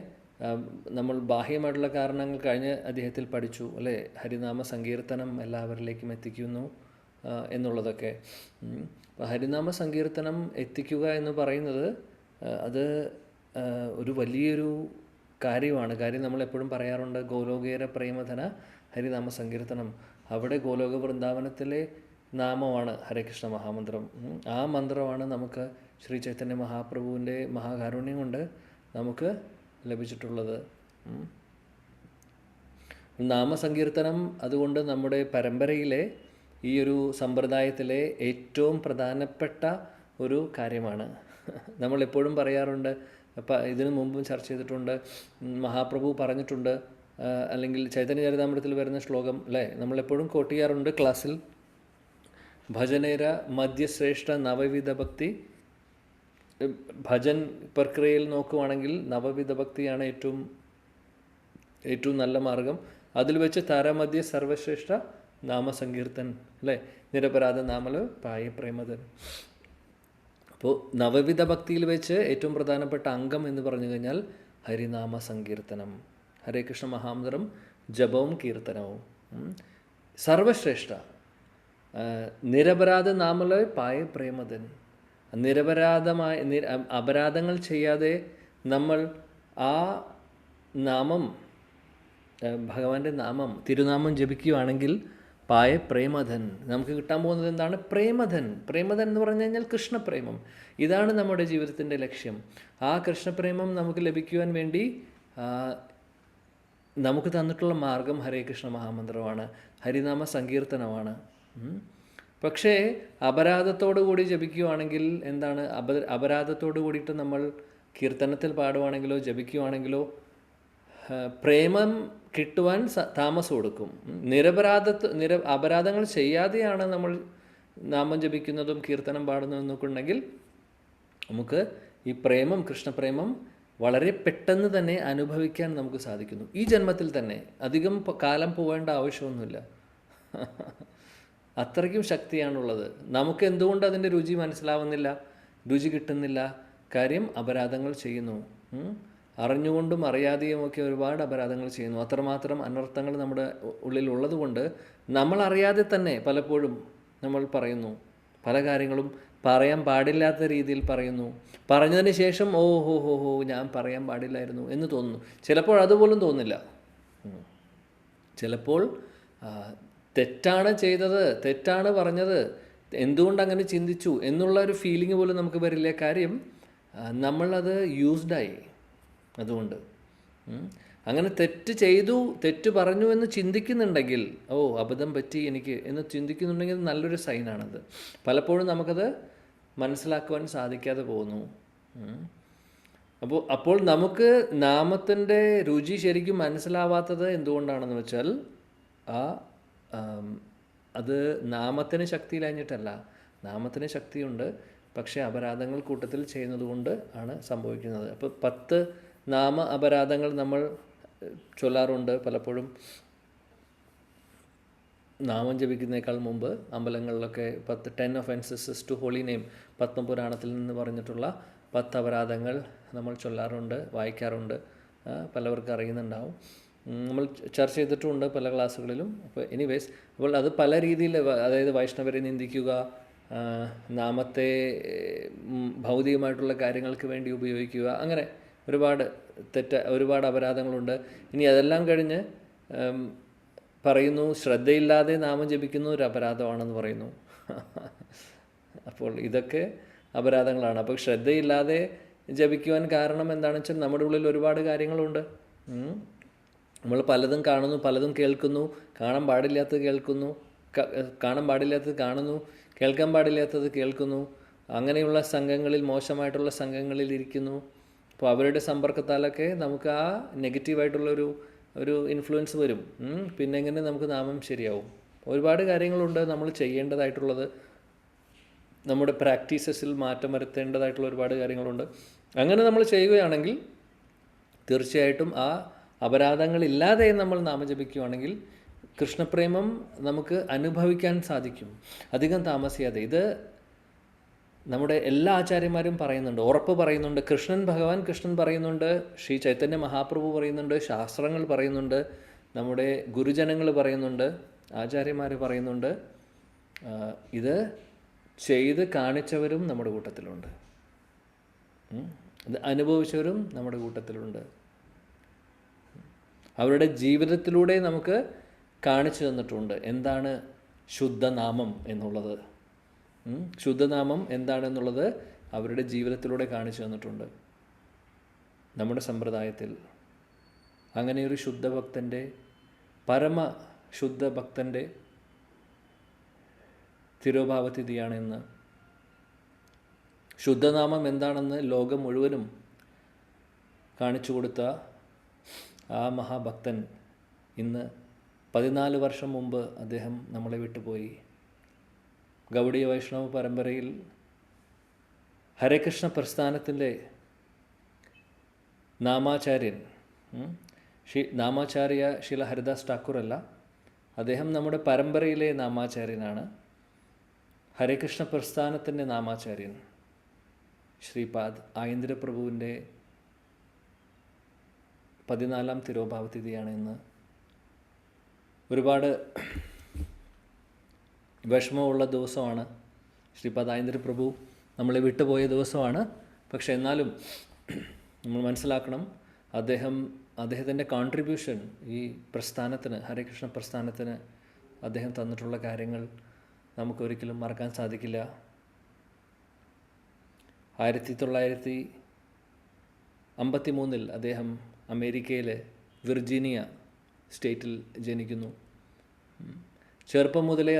നമ്മൾ ബാഹ്യമായിട്ടുള്ള കാരണങ്ങൾ കഴിഞ്ഞ അദ്ദേഹത്തിൽ പഠിച്ചു, അല്ലേ? ഹരിനാമ സങ്കീർത്തനം എല്ലാവരിലേക്കും എത്തിക്കുന്നു എന്നുള്ളതൊക്കെ. അപ്പോൾ ഹരിനാമ സങ്കീർത്തനം എത്തിക്കുക എന്ന് പറയുന്നത് അത് ഒരു വലിയൊരു കാര്യമാണ്. കാര്യം നമ്മളെപ്പോഴും പറയാറുണ്ട്, ഗോലോകേര പ്രേമധന ഹരിനാമ സങ്കീർത്തനം. അവിടെ ഗോലോക വൃന്ദാവനത്തിലെ നാമമാണ് ഹരേകൃഷ്ണ മഹാമന്ത്രം. ആ മന്ത്രമാണ് നമുക്ക് ശ്രീ ചൈതന്യ മഹാപ്രഭുവിൻ്റെ മഹാകാരുണ്യം കൊണ്ട് നമുക്ക് ലഭിച്ചിട്ടുള്ളത്. നാമസങ്കീർത്തനം അതുകൊണ്ട് നമ്മുടെ പരമ്പരയിലെ ഈ ഒരു സമ്പ്രദായത്തിലെ ഏറ്റവും പ്രധാനപ്പെട്ട ഒരു കാര്യമാണ്. നമ്മളെപ്പോഴും പറയാറുണ്ട്, ഇതിനു മുമ്പും ചർച്ച ചെയ്തിട്ടുണ്ട്, മഹാപ്രഭു പറഞ്ഞിട്ടുണ്ട്, അല്ലെങ്കിൽ ചൈതന്യ ചരിതാമൃതത്തിൽ വരുന്ന ശ്ലോകം, അല്ലേ? നമ്മളെപ്പോഴും കോട്ട് ചെയ്യാറുണ്ട് ക്ലാസ്സിൽ. ഭജനേര മധ്യശ്രേഷ്ഠ നവവിധ ഭക്തി. ഭജൻ പ്രക്രിയയിൽ നോക്കുവാണെങ്കിൽ നവവിധ ഭക്തിയാണ് ഏറ്റവും നല്ല മാർഗം. അതിൽ വെച്ച് താരമധ്യ സർവശ്രേഷ്ഠ നാമസങ്കീർത്തൻ, അല്ലേ? നിരപരാധ നാമല് പായ പ്രേമതൻ. അപ്പോൾ നവവിധ ഭക്തിയിൽ വെച്ച് ഏറ്റവും പ്രധാനപ്പെട്ട അംഗം എന്ന് പറഞ്ഞു കഴിഞ്ഞാൽ ഹരിനാമ സങ്കീർത്തനം, ഹരേ കൃഷ്ണ മഹാമന്ത്രം ജപവും കീർത്തനവും. സർവശ്രേഷ്ഠ നിരപരാധ നാമല് പായ പ്രേമതൻ. അപരാധങ്ങൾ ചെയ്യാതെ നമ്മൾ ആ നാമം, ഭഗവാന്റെ നാമം, തിരുനാമം ജപിക്കുകയാണെങ്കിൽ പായ പ്രേമധൻ, നമുക്ക് കിട്ടാൻ പോകുന്നത് എന്താണ്? പ്രേമധൻ. പ്രേമധൻ എന്ന് പറഞ്ഞു കഴിഞ്ഞാൽ കൃഷ്ണപ്രേമം. ഇതാണ് നമ്മുടെ ജീവിതത്തിൻ്റെ ലക്ഷ്യം. ആ കൃഷ്ണപ്രേമം നമുക്ക് ലഭിക്കുവാൻ വേണ്ടി നമുക്ക് തന്നിട്ടുള്ള മാർഗം ഹരേ കൃഷ്ണ മഹാമന്ത്രമാണ്, ഹരിനാമ സങ്കീർത്തനമാണ്. പക്ഷേ അപരാധത്തോടു കൂടി ജപിക്കുകയാണെങ്കിൽ എന്താണ്? അപരാധത്തോടു കൂടിയിട്ട് നമ്മൾ കീർത്തനത്തിൽ പാടുവാണെങ്കിലോ ജപിക്കുകയാണെങ്കിലോ പ്രേമം കിട്ടുവാൻ താമസം കൊടുക്കും. അപരാധങ്ങൾ ചെയ്യാതെയാണ് നമ്മൾ നാമം ജപിക്കുന്നതും കീർത്തനം പാടുന്നതും എന്നൊക്കെ ഉണ്ടെങ്കിൽ നമുക്ക് ഈ പ്രേമം, കൃഷ്ണപ്രേമം വളരെ പെട്ടെന്ന് തന്നെ അനുഭവിക്കാൻ നമുക്ക് സാധിക്കുന്നു. ഈ ജന്മത്തിൽ തന്നെ, അധികം കാലം പോവേണ്ട ആവശ്യമൊന്നുമില്ല. അത്രയ്ക്കും ശക്തിയാണുള്ളത്. നമുക്ക് എന്തുകൊണ്ട് അതിൻ്റെ രുചി മനസ്സിലാവുന്നില്ല? രുചി കിട്ടുന്നില്ല. കാര്യം അപരാധങ്ങൾ ചെയ്യുന്നു. അറിഞ്ഞുകൊണ്ടും അറിയാതെയുമൊക്കെ ഒരുപാട് അപരാധങ്ങൾ ചെയ്യുന്നു. അത്രമാത്രം അനർത്ഥങ്ങൾ നമ്മുടെ ഉള്ളിൽ ഉള്ളതുകൊണ്ട് നമ്മളറിയാതെ തന്നെ പലപ്പോഴും നമ്മൾ പറയുന്നു. പല കാര്യങ്ങളും പറയാൻ പാടില്ലാത്ത രീതിയിൽ പറയുന്നു. പറഞ്ഞതിന് ശേഷം ഓ ഹോ ഹോ ഹോ ഞാൻ പറയാൻ പാടില്ലായിരുന്നു എന്ന് തോന്നുന്നു. ചിലപ്പോൾ അതുപോലും തോന്നില്ല. ചിലപ്പോൾ തെറ്റാണ് ചെയ്തത്, തെറ്റാണ് പറഞ്ഞത്, എന്തുകൊണ്ട് അങ്ങനെ ചിന്തിച്ചു എന്നുള്ള ഒരു ഫീലിംഗ് പോലും നമുക്ക് വരില്ല. കാര്യം നമ്മളത് യൂസ്ഡായി. അതുകൊണ്ട് അങ്ങനെ തെറ്റ് ചെയ്തു, തെറ്റ് പറഞ്ഞു എന്ന് ചിന്തിക്കുന്നുണ്ടെങ്കിൽ, ഓ അബദ്ധം പറ്റി എനിക്ക് എന്ന് ചിന്തിക്കുന്നുണ്ടെങ്കിൽ നല്ലൊരു സൈനാണത്. പലപ്പോഴും നമുക്കത് മനസ്സിലാക്കുവാൻ സാധിക്കാതെ പോകുന്നു. അപ്പോൾ നമുക്ക് നാമത്തിൻ്റെ രുചി ശരിക്കും മനസ്സിലാവാത്തത് എന്തുകൊണ്ടാണെന്ന് വെച്ചാൽ അത് നാമത്തിന് ശക്തിയില്ലാഞ്ഞിട്ടല്ല. നാമത്തിന് ശക്തിയുണ്ട്, പക്ഷേ അപരാധങ്ങൾ കൂട്ടത്തിൽ ചെയ്യുന്നത് കൊണ്ട് ആണ് സംഭവിക്കുന്നത്. അപ്പോൾ 10 നാമ അപരാധങ്ങൾ നമ്മൾ ചൊല്ലാറുണ്ട് പലപ്പോഴും. നാമം ജപിക്കുന്നതിനേക്കാൾ മുമ്പ് അമ്പലങ്ങളിലൊക്കെ 10 ഒഫെൻസസ് ടു ഹോളി നെയിം, പത്മപുരാണത്തിൽ നിന്ന് പറഞ്ഞിട്ടുള്ള 10 അപരാധങ്ങൾ നമ്മൾ ചൊല്ലാറുണ്ട്, വായിക്കാറുണ്ട്. പലവർക്കും അറിയുന്നുണ്ടാവും. നമ്മൾ ചർച്ച ചെയ്തിട്ടുമുണ്ട് പല ക്ലാസ്സുകളിലും. അപ്പോൾ എനിവേസ്, അപ്പോൾ അത് പല രീതിയിൽ, അതായത് വൈഷ്ണവരെ നിന്ദിക്കുക, നാമത്തെ ഭൗതികമായിട്ടുള്ള കാര്യങ്ങൾക്ക് വേണ്ടി ഉപയോഗിക്കുക, അങ്ങനെ ഒരുപാട് അപരാധങ്ങളുണ്ട്. ഇനി അതെല്ലാം കഴിഞ്ഞ് പറയുന്നു ശ്രദ്ധയില്ലാതെ നാമം ജപിക്കുന്ന ഒരു അപരാധമാണെന്ന് പറയുന്നു. അപ്പോൾ ഇതൊക്കെ അപരാധങ്ങളാണ്. അപ്പോൾ ശ്രദ്ധയില്ലാതെ ജപിക്കുവാൻ കാരണം എന്താണെന്ന് വെച്ചാൽ നമ്മുടെ ഉള്ളിൽ ഒരുപാട് കാര്യങ്ങളുണ്ട്. നമ്മൾ പലതും കാണുന്നു, പലതും കേൾക്കുന്നു. കാണാൻ പാടില്ലാത്തത് കേൾക്കുന്നു, കാണാൻ പാടില്ലാത്തത് കാണുന്നു, കേൾക്കാൻ പാടില്ലാത്തത് കേൾക്കുന്നു. അങ്ങനെയുള്ള സംഘങ്ങളിൽ, മോശമായിട്ടുള്ള സംഘങ്ങളിൽ ഇരിക്കുന്നു. അപ്പോൾ അവരുടെ സമ്പർക്കത്താലൊക്കെ നമുക്ക് ആ നെഗറ്റീവായിട്ടുള്ളൊരു ഇൻഫ്ലുവൻസ് വരും. പിന്നെ എങ്ങനെ നമുക്ക് നാമം ശരിയാവും? ഒരുപാട് കാര്യങ്ങളുണ്ട് നമ്മൾ ചെയ്യേണ്ടതായിട്ടുള്ളത്. നമ്മുടെ പ്രാക്ടീസസിൽ മാറ്റം വരുത്തേണ്ടതായിട്ടുള്ള ഒരുപാട് കാര്യങ്ങളുണ്ട്. അങ്ങനെ നമ്മൾ ചെയ്യുകയാണെങ്കിൽ തീർച്ചയായിട്ടും ആ അപരാധങ്ങളില്ലാതെ നമ്മൾ നാമജപിക്കുകയാണെങ്കിൽ കൃഷ്ണപ്രേമം നമുക്ക് അനുഭവിക്കാൻ സാധിക്കും അധികം താമസിയാതെ. ഇത് നമ്മുടെ എല്ലാ ആചാര്യന്മാരും പറയുന്നുണ്ട്, ഉറപ്പ് പറയുന്നുണ്ട്. ഭഗവാൻ കൃഷ്ണൻ പറയുന്നുണ്ട്, ശ്രീ ചൈതന്യ മഹാപ്രഭു പറയുന്നുണ്ട്, ശാസ്ത്രങ്ങൾ പറയുന്നുണ്ട്, നമ്മുടെ ഗുരുജനങ്ങൾ പറയുന്നുണ്ട്, ആചാര്യന്മാർ പറയുന്നുണ്ട്. ഇത് ചെയ്ത് കാണിച്ചവരും നമ്മുടെ കൂട്ടത്തിലുണ്ട്, ഇത് അനുഭവിച്ചവരും നമ്മുടെ കൂട്ടത്തിലുണ്ട്. അവരുടെ ജീവിതത്തിലൂടെ നമുക്ക് കാണിച്ചു തന്നിട്ടുണ്ട് എന്താണ് ശുദ്ധനാമം എന്നുള്ളത്. ശുദ്ധനാമം എന്താണെന്നുള്ളത് അവരുടെ ജീവിതത്തിലൂടെ കാണിച്ചു തന്നിട്ടുണ്ട്. നമ്മുടെ സമ്പ്രദായത്തിൽ അങ്ങനെയൊരു ശുദ്ധഭക്തൻ്റെ, പരമശുദ്ധഭക്തൻ്റെ തിരോഭാവതിഥിയാണ് ഇന്ന്. ശുദ്ധനാമം എന്താണെന്ന് ലോകം മുഴുവനും കാണിച്ചു കൊടുത്ത ആ മഹാഭക്തൻ ഇന്ന് 14 വർഷം മുമ്പ് അദ്ദേഹം നമ്മളെ വിട്ടുപോയി. ഗൗഡീയ വൈഷ്ണവ പരമ്പരയിൽ ഹരേകൃഷ്ണ പ്രസ്ഥാനത്തിൻ്റെ നാമാചാര്യൻ, നാമാചാര്യ ശീല ഹരിദാസ് ഠാക്കൂർ അല്ല, അദ്ദേഹം നമ്മുടെ പരമ്പരയിലെ നാമാചാര്യനാണ്. ഹരേകൃഷ്ണ പ്രസ്ഥാനത്തിൻ്റെ നാമാചാര്യൻ ശ്രീപാദ് ആയന്ദ്രപ്രഭുവിൻ്റെ 14ാം തിരോഭാവതിഥിയാണ് ഇന്ന്. ഒരുപാട് വിഷമമുള്ള ദിവസമാണ്. ശ്രീപാദ് ആയന്ദ്രപ്രഭു നമ്മളെ വിട്ടുപോയ ദിവസമാണ്. പക്ഷെ എന്നാലും നമ്മൾ മനസ്സിലാക്കണം, അദ്ദേഹത്തിൻ്റെ കോൺട്രിബ്യൂഷൻ ഈ പ്രസ്ഥാനത്തിന്, ഹരേകൃഷ്ണ പ്രസ്ഥാനത്തിന് അദ്ദേഹം തന്നിട്ടുള്ള കാര്യങ്ങൾ നമുക്കൊരിക്കലും മറക്കാൻ സാധിക്കില്ല. 1953 അദ്ദേഹം അമേരിക്കയിലെ വിർജീനിയ സ്റ്റേറ്റിൽ ജനിക്കുന്നു. ചെറുപ്പം മുതലേ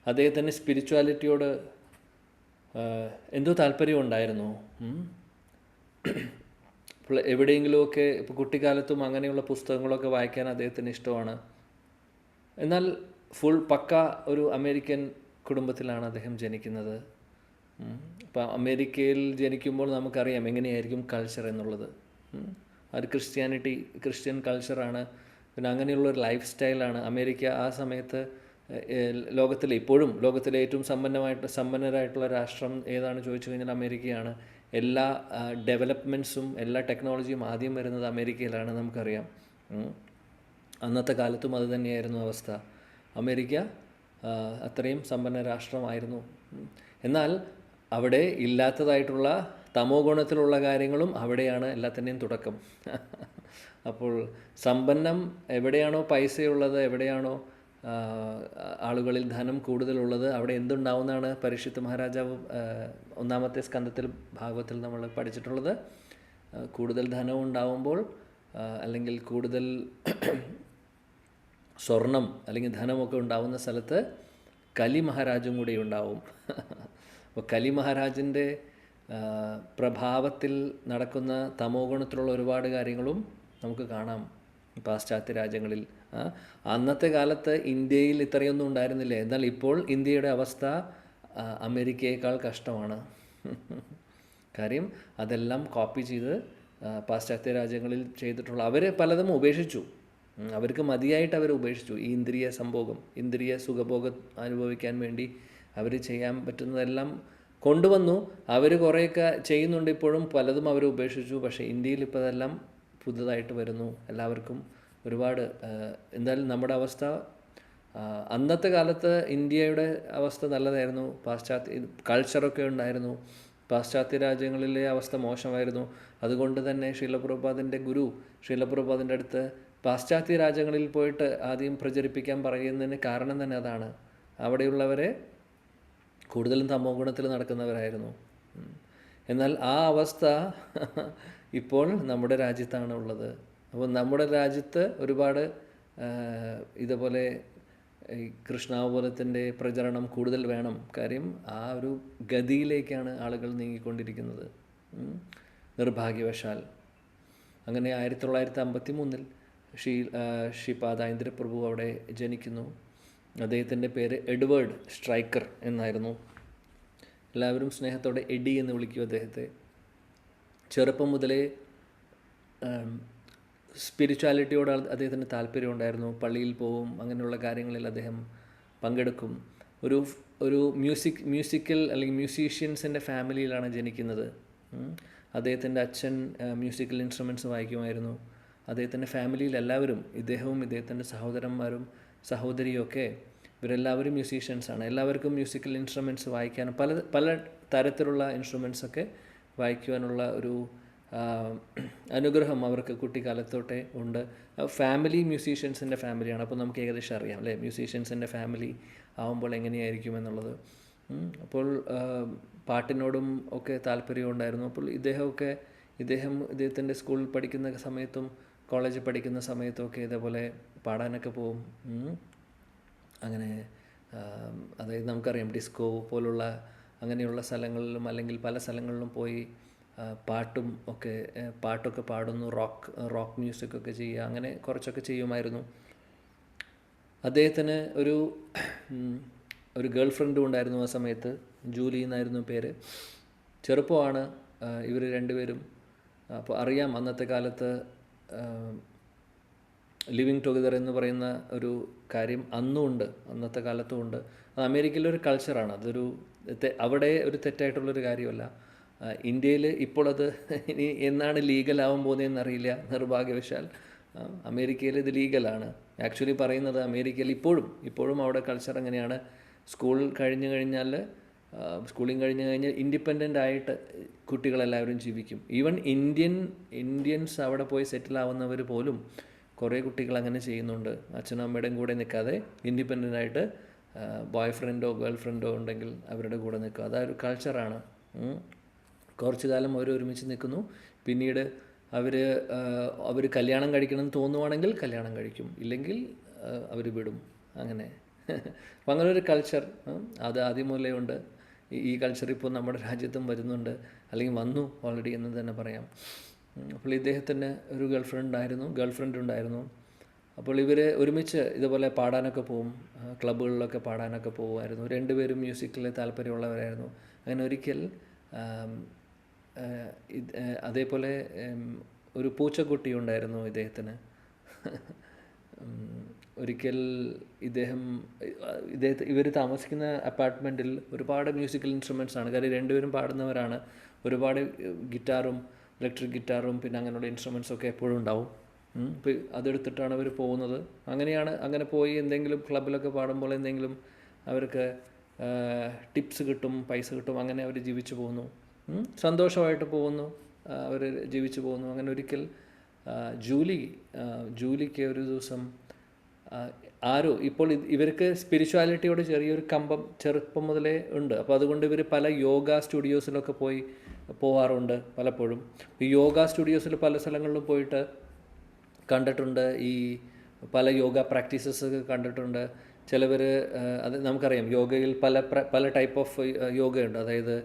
അദ്ദേഹത്തിന് സ്പിരിച്വാലിറ്റിയോട് എന്തോ താല്പര്യമുണ്ടായിരുന്നു. എവിടെയെങ്കിലുമൊക്കെ ഇപ്പോൾ കുട്ടിക്കാലത്തും അങ്ങനെയുള്ള പുസ്തകങ്ങളൊക്കെ വായിക്കാൻ അദ്ദേഹത്തിന് ഇഷ്ടമാണ്. എന്നാൽ പക്ക ഒരു അമേരിക്കൻ കുടുംബത്തിലാണ് അദ്ദേഹം ജനിക്കുന്നത്. അപ്പോൾ അമേരിക്കയിൽ ജനിക്കുമ്പോൾ നമുക്കറിയാം എങ്ങനെയായിരിക്കും കൾച്ചർ എന്നുള്ളത്. അത് ക്രിസ്ത്യൻ കൾച്ചറാണ്. പിന്നെ അങ്ങനെയുള്ളൊരു ലൈഫ് സ്റ്റൈലാണ്. അമേരിക്ക ആ സമയത്ത് ലോകത്തിലെ ഏറ്റവും സമ്പന്നരായിട്ടുള്ള രാഷ്ട്രം ഏതാണ് ചോദിച്ചു കഴിഞ്ഞാൽ അമേരിക്കയാണ്. എല്ലാ ഡെവലപ്മെൻറ്റ്സും എല്ലാ ടെക്നോളജിയും ആദ്യം വരുന്നത് അമേരിക്കയിലാണ്, നമുക്കറിയാം. അന്നത്തെ കാലത്തും അത് തന്നെയായിരുന്നു അവസ്ഥ. അമേരിക്ക അത്രയും സമ്പന്ന രാഷ്ട്രമായിരുന്നു. എന്നാൽ അവിടെ ഇല്ലാത്തതായിട്ടുള്ള തമോ ഗുണത്തിലുള്ള കാര്യങ്ങളും അവിടെയാണ് എല്ലാത്തിൻ്റെയും തുടക്കം. അപ്പോൾ സമ്പന്നം എവിടെയാണോ പൈസയുള്ളത്, എവിടെയാണോ ആളുകളിൽ ധനം കൂടുതലുള്ളത്, അവിടെ എന്തുണ്ടാവുന്നതാണ് പരീക്ഷിത്ത് മഹാരാജാവ് 1-ാമത്തെ സ്കന്ധത്തിൽ ഭാഗവത്തിൽ നമ്മൾ പഠിച്ചിട്ടുള്ളത്. കൂടുതൽ ധനം ഉണ്ടാവുമ്പോൾ അല്ലെങ്കിൽ കൂടുതൽ സ്വർണം അല്ലെങ്കിൽ ധനമൊക്കെ ഉണ്ടാവുന്ന സ്ഥലത്ത് കലി മഹാരാജും കൂടി ഉണ്ടാവും. അപ്പോൾ കലി മഹാരാജിൻ്റെ പ്രഭാവത്തിൽ നടക്കുന്ന തമോ ഗുണത്തിലുള്ള ഒരുപാട് കാര്യങ്ങളും നമുക്ക് കാണാം പാശ്ചാത്യ രാജ്യങ്ങളിൽ. അന്നത്തെ കാലത്ത് ഇന്ത്യയിൽ ഇത്രയൊന്നും ഉണ്ടായിരുന്നില്ല. എന്നാൽ ഇപ്പോൾ ഇന്ത്യയുടെ അവസ്ഥ അമേരിക്കയേക്കാൾ കഷ്ടമാണ്. കാര്യം അതെല്ലാം കോപ്പി ചെയ്ത് പാശ്ചാത്യ രാജ്യങ്ങളിൽ ചെയ്തിട്ടുള്ള അവർ പലതും ഉപേക്ഷിച്ചു. അവർക്ക് മതിയായിട്ട് അവർ ഉപേക്ഷിച്ചു. ഈ ഇന്ദ്രിയ സുഖഭോഗം അനുഭവിക്കാൻ വേണ്ടി അവർ ചെയ്യാൻ പറ്റുന്നതെല്ലാം കൊണ്ടുവന്നു. അവർ കുറേയൊക്കെ ചെയ്യുന്നുണ്ട് ഇപ്പോഴും, പലതും അവർ ഉപേക്ഷിച്ചു. പക്ഷേ ഇന്ത്യയിൽ ഇപ്പോൾ അതെല്ലാം പുതുതായിട്ട് വരുന്നു. എല്ലാവർക്കും ഒരുപാട് എന്തായാലും നമ്മുടെ അവസ്ഥ അന്നത്തെ കാലത്ത് ഇന്ത്യയുടെ അവസ്ഥ നല്ലതായിരുന്നു. കൾച്ചറൊക്കെ ഉണ്ടായിരുന്നു. പാശ്ചാത്യ രാജ്യങ്ങളിലെ അവസ്ഥ മോശമായിരുന്നു. അതുകൊണ്ട് തന്നെ ശീലപ്രഭുപാദിൻ്റെ ഗുരു ശീലപ്രഭുപാദിൻ്റെ അടുത്ത് പാശ്ചാത്യ രാജ്യങ്ങളിൽ പോയിട്ട് ആദ്യം പ്രചരിപ്പിക്കാൻ പറയുന്നതിന് കാരണം തന്നെ അതാണ്. അവിടെയുള്ളവരെ കൂടുതലും തമോ ഗുണത്തിൽ നടക്കുന്നവരായിരുന്നു. എന്നാൽ ആ അവസ്ഥ ഇപ്പോൾ നമ്മുടെ രാജ്യത്താണ് ഉള്ളത്. അപ്പോൾ നമ്മുടെ രാജ്യത്ത് ഒരുപാട് ഇതുപോലെ ഈ കൃഷ്ണാവബോധത്തിൻ്റെ പ്രചരണം കൂടുതൽ വേണം. കാര്യം ആ ഒരു ഗതിയിലേക്കാണ് ആളുകൾ നീങ്ങിക്കൊണ്ടിരിക്കുന്നത്, നിർഭാഗ്യവശാൽ. അങ്ങനെ 1953 ശ്രീപാദായിന്ദ്ര പ്രഭു അവിടെ ജനിക്കുന്നു. അദ്ദേഹത്തിൻ്റെ പേര് എഡ്വേർഡ് സ്ട്രൈക്കർ എന്നായിരുന്നു. എല്ലാവരും സ്നേഹത്തോടെ എഡി എന്ന് വിളിക്കും അദ്ദേഹത്തെ. ചെറുപ്പം മുതലേ സ്പിരിച്വാലിറ്റിയോട് അദ്ദേഹത്തിന് താല്പര്യമുണ്ടായിരുന്നു. പള്ളിയിൽ പോവും, അങ്ങനെയുള്ള കാര്യങ്ങളിൽ അദ്ദേഹം പങ്കെടുക്കും. ഒരു മ്യൂസിക്കൽ അല്ലെങ്കിൽ മ്യൂസീഷ്യൻസിൻ്റെ ഫാമിലിയിലാണ് ജനിക്കുന്നത്. അദ്ദേഹത്തിൻ്റെ അച്ഛൻ മ്യൂസിക്കൽ ഇൻസ്ട്രുമെൻറ്റ്സ് വായിക്കുമായിരുന്നു. അദ്ദേഹത്തിൻ്റെ ഫാമിലിയിൽ എല്ലാവരും, ഇദ്ദേഹവും ഇദ്ദേഹത്തിൻ്റെ സഹോദരന്മാരും സഹോദരിയൊക്കെ ഇവരെല്ലാവരും മ്യൂസീഷ്യൻസാണ്. എല്ലാവർക്കും മ്യൂസിക്കൽ ഇൻസ്ട്രുമെൻറ്റ്സ് വായിക്കാനും പല തരത്തിലുള്ള ഇൻസ്ട്രുമെൻറ്റ്സൊക്കെ വായിക്കുവാനുള്ള ഒരു അനുഗ്രഹം അവർക്ക് കുട്ടിക്കാലത്തോട്ടേ ഉണ്ട്. ഫാമിലി മ്യൂസീഷ്യൻസിൻ്റെ ഫാമിലിയാണ്. അപ്പോൾ നമുക്ക് ഏകദേശം അറിയാം അല്ലേ, മ്യൂസീഷ്യൻസിൻ്റെ ഫാമിലി ആവുമ്പോൾ എങ്ങനെയായിരിക്കും എന്നുള്ളത്. അപ്പോൾ പാട്ടിനോടും ഒക്കെ താല്പര്യമുണ്ടായിരുന്നു. അപ്പോൾ ഇദ്ദേഹത്തിൻ്റെ സ്കൂളിൽ പഠിക്കുന്ന സമയത്തും കോളേജിൽ പഠിക്കുന്ന സമയത്തുമൊക്കെ ഇതേപോലെ പാടാനൊക്കെ പോവും. അങ്ങനെ അതായത് നമുക്കറിയാം ഡിസ്കോ പോലുള്ള അങ്ങനെയുള്ള സ്ഥലങ്ങളിലും അല്ലെങ്കിൽ പല സ്ഥലങ്ങളിലും പോയി പാട്ടൊക്കെ പാടുന്നു, റോക്ക് മ്യൂസിക്കൊക്കെ ചെയ്യുക, അങ്ങനെ കുറച്ചൊക്കെ ചെയ്യുമായിരുന്നു. അദ്ദേഹത്തിന് ഒരു ഗേൾ ഫ്രണ്ടും ഉണ്ടായിരുന്നു ആ സമയത്ത്. ജൂലി എന്നായിരുന്നു പേര്. ചെറുപ്പമാണ് ഇവർ രണ്ടുപേരും. അപ്പോൾ അറിയാം അന്നത്തെ കാലത്ത് ലിവിങ് ടുഗദർ എന്ന് പറയുന്ന ഒരു കാര്യം അന്നും ഉണ്ട്, അന്നത്തെ കാലത്തും ഉണ്ട്. അത് അമേരിക്കയിലൊരു കൾച്ചറാണ്. അവിടെ ഒരു തെറ്റായിട്ടുള്ളൊരു കാര്യമല്ല. ഇന്ത്യയിൽ ഇപ്പോൾ അത് ഇനി എന്നാണ് ലീഗലാവാൻ പോകുന്നതെന്ന് അറിയില്ല, നിർഭാഗ്യവശാൽ. അമേരിക്കയിൽ ഇത് ലീഗലാണ്. ആക്ച്വലി പറയുന്നത് അമേരിക്കയിൽ ഇപ്പോഴും അവിടെ കൾച്ചർ എങ്ങനെയാണ്, സ്കൂളിങ് കഴിഞ്ഞ് കഴിഞ്ഞാൽ ഇൻഡിപെൻഡൻ്റ് ആയിട്ട് കുട്ടികളെല്ലാവരും ജീവിക്കും. ഈവൻ ഇന്ത്യൻസ് അവിടെ പോയി സെറ്റിലാവുന്നവർ പോലും കുറേ കുട്ടികൾ അങ്ങനെ ചെയ്യുന്നുണ്ട്. അച്ഛനും അമ്മയുടെയും കൂടെ നിൽക്കാതെ ഇൻഡിപെൻഡൻ്റ് ആയിട്ട് ബോയ് ഫ്രണ്ടോ ഗേൾ ഫ്രണ്ടോ ഉണ്ടെങ്കിൽ അവരുടെ കൂടെ നിൽക്കുക. അതൊരു കൾച്ചറാണ്. കുറച്ചു കാലം അവർ ഒരുമിച്ച് നിൽക്കുന്നു. പിന്നീട് അവർ കല്യാണം കഴിക്കണമെന്ന് തോന്നുവാണെങ്കിൽ കല്യാണം കഴിക്കും, ഇല്ലെങ്കിൽ അവർ വിടും. അങ്ങനെ അപ്പം അങ്ങനെ ഒരു കൾച്ചർ അത് ആദ്യം മുതലേ ഉണ്ട്. ഈ കൾച്ചർ ഇപ്പോൾ നമ്മുടെ രാജ്യത്തും വരുന്നുണ്ട്, അല്ലെങ്കിൽ വന്നു ഓൾറെഡി എന്ന് തന്നെ പറയാം. അപ്പോൾ ഇദ്ദേഹത്തിന് ഒരു ഗേൾ ഫ്രണ്ട് ഉണ്ടായിരുന്നു. അപ്പോൾ ഇവർ ഒരുമിച്ച് ഇതുപോലെ പാടാനൊക്കെ പോവും, ക്ലബ്ബുകളിലൊക്കെ പാടാനൊക്കെ പോകുമായിരുന്നു. രണ്ടുപേരും മ്യൂസിക്കിൽ താല്പര്യമുള്ളവരായിരുന്നു. അങ്ങനെ ഒരിക്കൽ അതേപോലെ ഒരു പൂച്ചക്കുട്ടി ഉണ്ടായിരുന്നു ഇദ്ദേഹത്തിന്. ഒരിക്കൽ ഇവർ താമസിക്കുന്ന അപ്പാർട്ട്മെൻറ്റിൽ ഒരുപാട് മ്യൂസിക്കൽ ഇൻസ്ട്രുമെൻറ്റ്സ് ആണ്. കാര്യം രണ്ടുപേരും പാടുന്നവരാണ്. ഒരുപാട് ഗിറ്റാറും ഇലക്ട്രിക് ഗിറ്റാറും പിന്നെ അങ്ങനെയുള്ള ഇൻസ്ട്രുമെൻറ്റ്സൊക്കെ എപ്പോഴും ഉണ്ടാവും. അപ്പോൾ അതെടുത്തിട്ടാണ് അവർ പോകുന്നത്. അങ്ങനെ പോയി എന്തെങ്കിലും ക്ലബിലൊക്കെ പാടുമ്പോൾ എന്തെങ്കിലും അവർക്ക് ടിപ്സ് കിട്ടും, പൈസ കിട്ടും. അങ്ങനെ അവർ ജീവിച്ചു പോകുന്നു, സന്തോഷമായിട്ട് പോകുന്നു, അവർ ജീവിച്ചു പോകുന്നു. അങ്ങനെ ഒരിക്കൽ ജൂലിക്ക് ഒരു ദിവസം ആരോ ഇപ്പോൾ ഇവർക്ക് സ്പിരിച്വാലിറ്റിയോട് ചെറിയൊരു കമ്പം ചെറുപ്പം മുതലേ ഉണ്ട്. അപ്പോൾ അതുകൊണ്ട് ഇവർ പല യോഗ സ്റ്റുഡിയോസിലൊക്കെ പോവാറുണ്ട് പലപ്പോഴും. ഈ യോഗ സ്റ്റുഡിയോസിൽ പല സ്ഥലങ്ങളിലും പോയിട്ട് കണ്ടിട്ടുണ്ട്. ഈ പല യോഗ പ്രാക്ടീസസ് കണ്ടിട്ടുണ്ട്. ചിലവർ അത് നമുക്കറിയാം, യോഗയിൽ പല ടൈപ്പ് ഓഫ് യോഗയുണ്ട്. അതായത്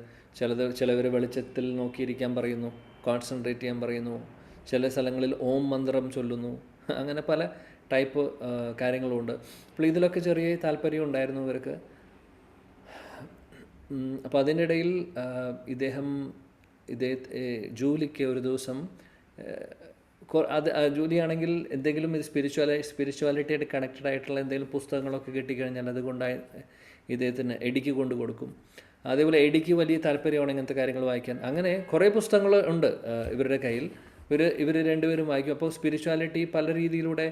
ചിലവർ വെളിച്ചത്തിൽ നോക്കിയിരിക്കാൻ പറയുന്നു, കോൺസെൻട്രേറ്റ് ചെയ്യാൻ പറയുന്നു. ചില സ്ഥലങ്ങളിൽ ഓം മന്ത്രം ചൊല്ലുന്നു. അങ്ങനെ പല ടൈപ്പ് കാര്യങ്ങളുമുണ്ട്. അപ്പോൾ ഇതിലൊക്കെ ചെറിയ താല്പര്യം ഉണ്ടായിരുന്നു ഇവർക്ക്. അപ്പോൾ അതിൻ്റെ ഇടയിൽ ജൂലിക്ക് ഒരു ദിവസം ജൂലിയാണെങ്കിൽ എന്തെങ്കിലും ഇത് സ്പിരിച്വാലിറ്റിയായിട്ട് കണക്റ്റഡ് ആയിട്ടുള്ള എന്തെങ്കിലും പുസ്തകങ്ങളൊക്കെ കിട്ടിക്കഴിഞ്ഞാൽ അതുകൊണ്ടായി ഇദ്ദേഹത്തിന് എഡിക്ക് കൊണ്ട് കൊടുക്കും. അതേപോലെ എഡിക്ക് വലിയ താല്പര്യമാണ് ഇങ്ങനത്തെ കാര്യങ്ങൾ വായിക്കാൻ. അങ്ങനെ കുറേ പുസ്തകങ്ങൾ ഉണ്ട് ഇവരുടെ കയ്യിൽ. ഇവർ രണ്ടുപേരും വായിക്കും. അപ്പോൾ സ്പിരിച്വാലിറ്റി പല രീതിയിലൂടെ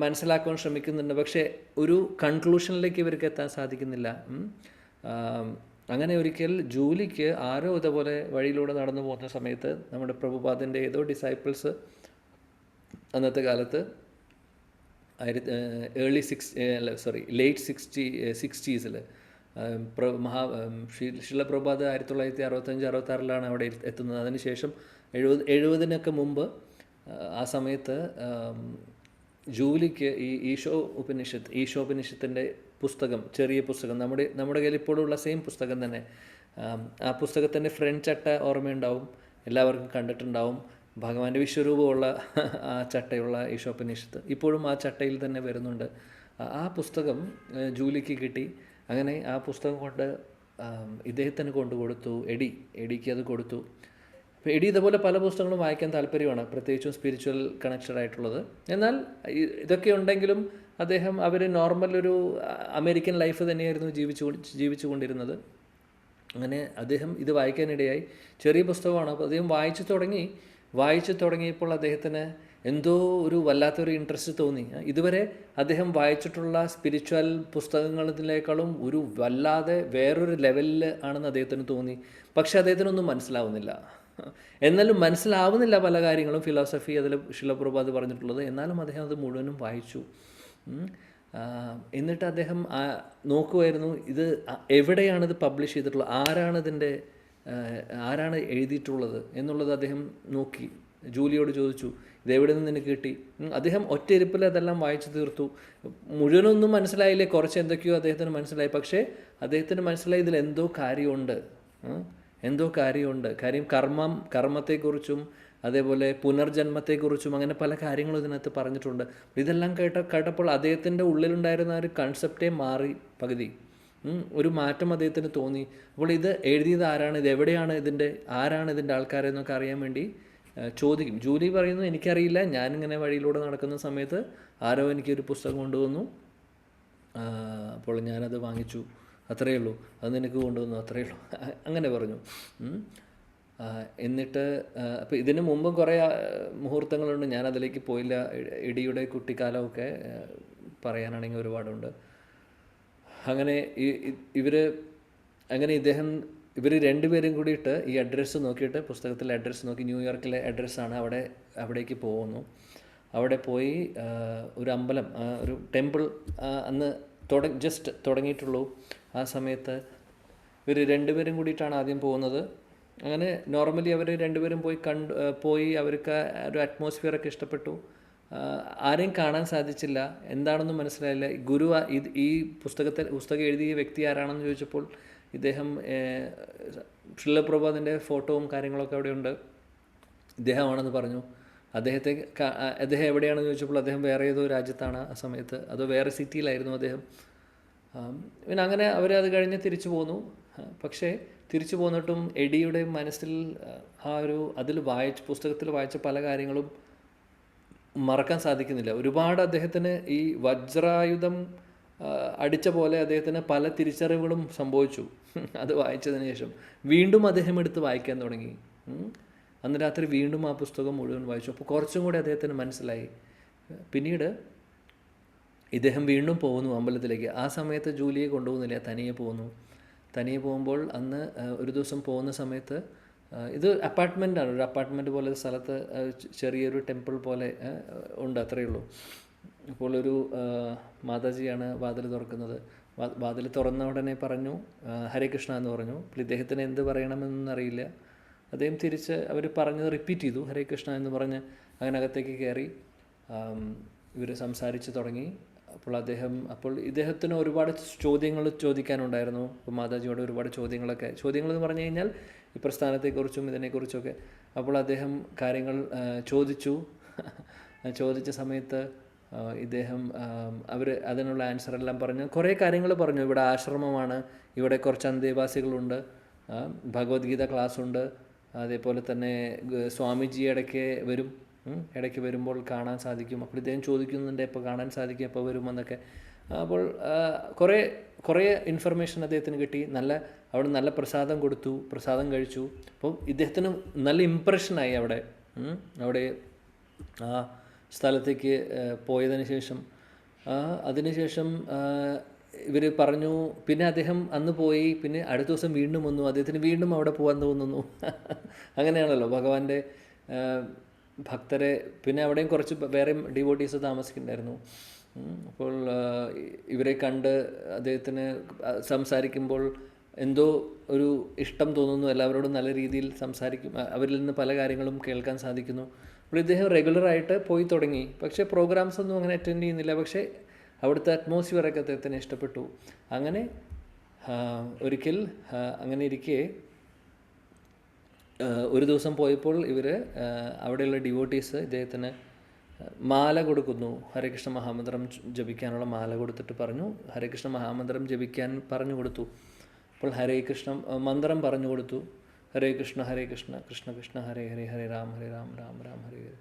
മനസ്സിലാക്കാൻ ശ്രമിക്കുന്നുണ്ട്. പക്ഷേ ഒരു കൺക്ലൂഷനിലേക്ക് ഇവർക്ക് എത്താൻ സാധിക്കുന്നില്ല. അങ്ങനെ ഒരിക്കൽ ജൂലിക്ക് ആരോ ഇതുപോലെ വഴിയിലൂടെ നടന്നു പോകുന്ന സമയത്ത് നമ്മുടെ പ്രഭുപാദിൻ്റെ ഏതോ ഡിസൈപ്പിൾസ് അന്നത്തെ കാലത്ത് ലേറ്റ് 60s ശില പ്രഭുപാദ് 1965-66 അവിടെ എത്തുന്നത്. അതിനുശേഷം 70-നൊക്കെ മുമ്പ് ആ സമയത്ത് ജൂലിക്ക് ഈ ഈശോപനിഷത്തിൻ്റെ പുസ്തകം, ചെറിയ പുസ്തകം, നമ്മുടെ കയ്യിൽ ഇപ്പോഴുള്ള സെയിം പുസ്തകം തന്നെ, ആ പുസ്തകത്തിൻ്റെ ഫ്രണ്ട് ചട്ട ഓർമ്മയുണ്ടാവും, എല്ലാവർക്കും കണ്ടിട്ടുണ്ടാവും. ഭഗവാന്റെ വിശ്വരൂപമുള്ള ആ ചട്ടയുള്ള ഈശോപനിഷത്ത് ഇപ്പോഴും ആ ചട്ടയിൽ തന്നെ വരുന്നുണ്ട്. ആ പുസ്തകം ജൂലിക്ക് കിട്ടി. അങ്ങനെ ആ പുസ്തകം കൊണ്ട് ഇദ്ദേഹത്തിന് കൊടുത്തു. എഡിക്ക് അത് കൊടുത്തു. അപ്പോൾ എഡി ഇതുപോലെ പല പുസ്തകങ്ങളും വായിക്കാൻ താല്പര്യമാണ്, പ്രത്യേകിച്ചും സ്പിരിച്വൽ കണക്റ്റഡ് ആയിട്ടുള്ളത്. എന്നാൽ ഇതൊക്കെ ഉണ്ടെങ്കിലും അവർ നോർമൽ ഒരു അമേരിക്കൻ ലൈഫ് തന്നെയായിരുന്നു ജീവിച്ചു കൊണ്ടിരുന്നത്. അങ്ങനെ അദ്ദേഹം ഇത് വായിക്കാനിടയായി. ചെറിയ പുസ്തകമാണ്. അപ്പോൾ അദ്ദേഹം വായിച്ചു തുടങ്ങിയപ്പോൾ അദ്ദേഹത്തിന് എന്തോ ഒരു വല്ലാത്തൊരു ഇൻട്രസ്റ്റ് തോന്നി. ഇതുവരെ അദ്ദേഹം വായിച്ചിട്ടുള്ള സ്പിരിച്വൽ പുസ്തകങ്ങളിലേക്കാളും ഒരു വല്ലാതെ വേറൊരു ലെവലിൽ ആണെന്ന് അദ്ദേഹത്തിന് തോന്നി. പക്ഷെ അദ്ദേഹത്തിനൊന്നും മനസ്സിലാവുന്നില്ല. പല കാര്യങ്ങളും, ഫിലോസഫി അതിൽ ശിലപ്രഭാത് പറഞ്ഞിട്ടുള്ളത്. എന്നാലും അദ്ദേഹം അത് മുഴുവനും വായിച്ചു. എന്നിട്ട് അദ്ദേഹം നോക്കുമായിരുന്നു, ഇത് എവിടെയാണിത് പബ്ലിഷ് ചെയ്തിട്ടുള്ളത്, ആരാണ് എഴുതിയിട്ടുള്ളത് എന്നുള്ളത് അദ്ദേഹം നോക്കി. ജൂലിയോട് ചോദിച്ചു, ഇതെവിടെ നിന്ന് നിനക്ക് കിട്ടി? അദ്ദേഹം ഒറ്റയിരുപ്പിൽ അതെല്ലാം വായിച്ചു തീർത്തു. മുഴുവനൊന്നും മനസ്സിലായില്ലേ, കുറച്ച് എന്തൊക്കെയോ അദ്ദേഹത്തിന് മനസ്സിലായി. പക്ഷേ അദ്ദേഹത്തിന് മനസ്സിലായി ഇതിൽ എന്തോ കാര്യമുണ്ട്. കാര്യം കർമ്മത്തെക്കുറിച്ചും അതേപോലെ പുനർജന്മത്തെക്കുറിച്ചും അങ്ങനെ പല കാര്യങ്ങളും ഇതിനകത്ത് പറഞ്ഞിട്ടുണ്ട്. ഇതെല്ലാം കേട്ടപ്പോൾ അദ്ദേഹത്തിൻ്റെ ഉള്ളിലുണ്ടായിരുന്ന ഒരു കൺസെപ്റ്റേ മാറി പകുതി. ഒരു മാറ്റം അദ്ദേഹത്തിന് തോന്നി. അപ്പോൾ ഇത് എഴുതിയത് ആരാണ്, ഇത് എവിടെയാണ്, ആരാണ് ഇതിൻ്റെ ആൾക്കാരെന്നൊക്കെ അറിയാൻ വേണ്ടി ചോദിക്കും. ജൂലി പറയുന്നു, എനിക്കറിയില്ല, ഞാനിങ്ങനെ വഴിയിലൂടെ നടക്കുന്ന സമയത്ത് ആരോ എനിക്കൊരു പുസ്തകം കൊണ്ടുവന്നു, അപ്പോൾ ഞാനത് വാങ്ങിച്ചു, അത്രയേ ഉള്ളൂ, അത് നിനക്ക് കൊണ്ടുവന്നു, അത്രയേ ഉള്ളൂ, അങ്ങനെ പറഞ്ഞു. എന്നിട്ട് അപ്പോൾ ഇതിന് മുമ്പും കുറേ മുഹൂർത്തങ്ങളുണ്ട്, ഞാനതിലേക്ക് പോയില്ല. എഡിയുടെ കുട്ടിക്കാലമൊക്കെ പറയാനാണെങ്കിൽ ഒരുപാടുണ്ട്. അങ്ങനെ ഇവർ രണ്ടുപേരും കൂടിയിട്ട് ഈ അഡ്രസ്സ് നോക്കിയിട്ട്, പുസ്തകത്തിലെ അഡ്രസ്സ് നോക്കി, ന്യൂയോർക്കിലെ അഡ്രസ്സാണ്, അവിടേക്ക് പോകുന്നു. അവിടെ പോയി ഒരു അമ്പലം, ഒരു ടെമ്പിൾ അന്ന് ജസ്റ്റ് തുടങ്ങിയിട്ടുള്ളൂ. ആ സമയത്ത് ഇവർ രണ്ടുപേരും കൂടിയിട്ടാണ് ആദ്യം പോകുന്നത്. അങ്ങനെ നോർമലി അവർ രണ്ടുപേരും പോയി അവർക്ക് ഒരു അറ്റ്മോസ്ഫിയറൊക്കെ ഇഷ്ടപ്പെട്ടു. ആരെയും കാണാൻ സാധിച്ചില്ല, എന്താണെന്നും മനസ്സിലായില്ല. ഈ പുസ്തകം എഴുതിയ വ്യക്തി ആരാണെന്ന് ചോദിച്ചപ്പോൾ ഇദ്ദേഹം ശിലപ്രഭാതിൻ്റെ ഫോട്ടോവും കാര്യങ്ങളൊക്കെ അവിടെയുണ്ട്, ഇദ്ദേഹമാണെന്ന് പറഞ്ഞു. അദ്ദേഹം എവിടെയാണെന്ന് ചോദിച്ചപ്പോൾ അദ്ദേഹം വേറെ ഏതോ രാജ്യത്താണ് ആ സമയത്ത്, അതോ വേറെ സിറ്റിയിലായിരുന്നു അദ്ദേഹം. പിന്നെ അങ്ങനെ അവരത് കഴിഞ്ഞ് തിരിച്ചു പോന്നു. പക്ഷേ തിരിച്ചു പോന്നിട്ടും എഡിയുടെ മനസ്സിൽ പുസ്തകത്തിൽ വായിച്ച പല കാര്യങ്ങളും മറക്കാൻ സാധിക്കുന്നില്ല. ഒരുപാട് അദ്ദേഹത്തിന് ഈ വജ്രായുധം അടിച്ച പോലെ അദ്ദേഹത്തിന് പല തിരിച്ചറിവുകളും സംഭവിച്ചു. അത് വായിച്ചതിന് ശേഷം വീണ്ടും അദ്ദേഹം എടുത്ത് വായിക്കാൻ തുടങ്ങി. അന്ന് രാത്രി വീണ്ടും ആ പുസ്തകം മുഴുവൻ വായിച്ചു. അപ്പോൾ കുറച്ചും കൂടി അദ്ദേഹത്തിന് മനസ്സിലായി. പിന്നീട് ഇദ്ദേഹം വീണ്ടും പോകുന്നു അമ്പലത്തിലേക്ക്. ആ സമയത്ത് ജൂലിയെ കൊണ്ടുപോകുന്നില്ല, തനിയെ പോകുന്നു. തനിയെ പോകുമ്പോൾ അന്ന് ഒരു ദിവസം പോകുന്ന സമയത്ത് ഇത് അപ്പാർട്ട്മെൻറ്റാണ്, ഒരു അപ്പാർട്ട്മെൻറ്റ് പോലെ സ്ഥലത്ത് ചെറിയൊരു ടെമ്പിൾ പോലെ ഉണ്ട്, അത്രയേ ഉള്ളൂ. അപ്പോൾ ഒരു മാതാജിയാണ് വാതിൽ തുറക്കുന്നത്. വാതിൽ തുറന്ന ഉടനെ പറഞ്ഞു ഹരേ കൃഷ്ണ എന്ന് പറഞ്ഞു. അപ്പോൾ ഇദ്ദേഹത്തിന് എന്ത് പറയണമെന്നറിയില്ല. അദ്ദേഹം തിരിച്ച് അവർ പറഞ്ഞത് റിപ്പീറ്റ് ചെയ്തു, ഹരേ കൃഷ്ണ എന്ന് പറഞ്ഞ് അങ്ങനെ അകത്തേക്ക് കയറി. ഇവർ സംസാരിച്ച് തുടങ്ങി. അപ്പോൾ ഇദ്ദേഹത്തിന് ഒരുപാട് ചോദ്യങ്ങൾ ചോദിക്കാനുണ്ടായിരുന്നു. അപ്പോൾ മാതാജിയോട് ഒരുപാട് ചോദ്യങ്ങളെന്ന് പറഞ്ഞു കഴിഞ്ഞാൽ ഈ പ്രസ്ഥാനത്തെക്കുറിച്ചും ഇതിനെക്കുറിച്ചൊക്കെ. അപ്പോൾ അദ്ദേഹം കാര്യങ്ങൾ ചോദിച്ച സമയത്ത് ഇദ്ദേഹം അവർ അതിനുള്ള ആൻസറെല്ലാം പറഞ്ഞു. കുറേ കാര്യങ്ങൾ പറഞ്ഞു. ഇവിടെ ആശ്രമമാണ്, ഇവിടെ കുറച്ച് അന്തേവാസികളുണ്ട്, ഭഗവത്ഗീത ക്ലാസ്സുണ്ട്, അതേപോലെ തന്നെ സ്വാമിജി ഇടയ്ക്ക് വരുമ്പോൾ കാണാൻ സാധിക്കും. അപ്പോൾ ഇദ്ദേഹം ചോദിക്കുന്നുണ്ട് എപ്പോൾ കാണാൻ സാധിക്കും, എപ്പോൾ വരുമെന്നൊക്കെ. അപ്പോൾ കുറേ ഇൻഫർമേഷൻ അദ്ദേഹത്തിന് കിട്ടി. അവിടെ നല്ല പ്രസാദം കഴിച്ചു. അപ്പോൾ ഇദ്ദേഹത്തിന് നല്ല ഇമ്പ്രഷനായി അവിടെ ആ സ്ഥലത്തേക്ക് പോയതിന് ശേഷം. അതിനുശേഷം ഇവർ പറഞ്ഞു, പിന്നെ അദ്ദേഹം അന്ന് പോയി, പിന്നെ അടുത്ത ദിവസം വീണ്ടും വന്നു. അദ്ദേഹത്തിന് വീണ്ടും അവിടെ പോകാൻ തോന്നുന്നു. അങ്ങനെയാണല്ലോ ഭഗവാന്റെ ഭക്തരെ. പിന്നെ അവിടെയും കുറച്ച് വേറെ ഡിവോട്ടീസ് താമസിക്കുന്നുണ്ടായിരുന്നു. അപ്പോൾ ഇവരെ കണ്ട് അദ്ദേഹത്തിന് സംസാരിക്കുമ്പോൾ എന്തോ ഒരു ഇഷ്ടം തോന്നുന്നു. എല്ലാവരോടും നല്ല രീതിയിൽ സംസാരിക്കും. അവരിൽ നിന്ന് പല കാര്യങ്ങളും കേൾക്കാൻ സാധിക്കുന്നു. അപ്പോൾ ഇദ്ദേഹം റെഗുലറായിട്ട് പോയി തുടങ്ങി. പക്ഷേ പ്രോഗ്രാംസ് ഒന്നും അങ്ങനെ അറ്റൻഡ് ചെയ്യുന്നില്ല. പക്ഷേ അവിടുത്തെ അറ്റ്മോസ്ഫിയറൊക്കെ അദ്ദേഹത്തിന് ഇഷ്ടപ്പെട്ടു. അങ്ങനെ ഒരിക്കൽ അങ്ങനെ ഇരിക്കെ ഒരു ദിവസം പോയപ്പോൾ അവിടെയുള്ള ഡിവോട്ടീസ് ഇദ്ദേഹത്തിന് മാല കൊടുക്കുന്നു. ഹരേകൃഷ്ണ മഹാമന്ത്രം ജപിക്കാനുള്ള മാല കൊടുത്തിട്ട് പറഞ്ഞു, ഹരേകൃഷ്ണ മഹാമന്ത്രം ജപിക്കാൻ പറഞ്ഞു കൊടുത്തു. അപ്പോൾ മന്ത്രം പറഞ്ഞു കൊടുത്തു. ഹരേ കൃഷ്ണ കൃഷ്ണ കൃഷ്ണ ഹരേ ഹരേ, ഹരേ രാം രാം രാം ഹരേ ഹരേ.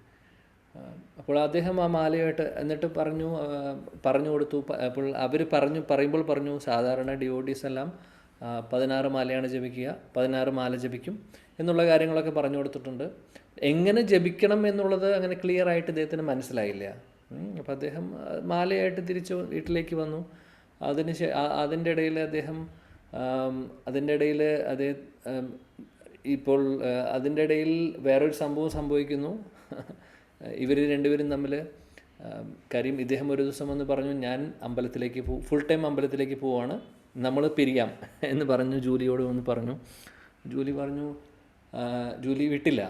അപ്പോൾ അദ്ദേഹം ആ മാലയായിട്ട് എന്നിട്ട് പറഞ്ഞു കൊടുത്തു. അപ്പോൾ അവർ പറയുമ്പോൾ പറഞ്ഞു, സാധാരണ ഡിവോട്ടീസ് എല്ലാം 16 മാലയാണ് ജപിക്കുക, 16 മാല ജപിക്കും എന്നുള്ള കാര്യങ്ങളൊക്കെ പറഞ്ഞു കൊടുത്തിട്ടുണ്ട്. എങ്ങനെ ജപിക്കണം എന്നുള്ളത് അങ്ങനെ ക്ലിയർ ആയിട്ട് ഇദ്ദേഹത്തിന് മനസ്സിലായില്ല. അപ്പോൾ അദ്ദേഹം മാലയായിട്ട് തിരിച്ച് വീട്ടിലേക്ക് വന്നു. അതിൻ്റെ ഇടയിൽ അതിൻ്റെ ഇടയിൽ വേറൊരു സംഭവം സംഭവിക്കുന്നു. ഇവർ രണ്ടുപേരും തമ്മിൽ കാര്യം ഇദ്ദേഹം ഒരു ദിവസം വന്ന് പറഞ്ഞു, ഞാൻ അമ്പലത്തിലേക്ക് ഫുൾ ടൈം അമ്പലത്തിലേക്ക് പോവാണ്, നമ്മൾ പിരിയാം എന്ന് പറഞ്ഞു. ജൂലിയോട് വന്ന് പറഞ്ഞു. ജൂലി വിട്ടില്ല.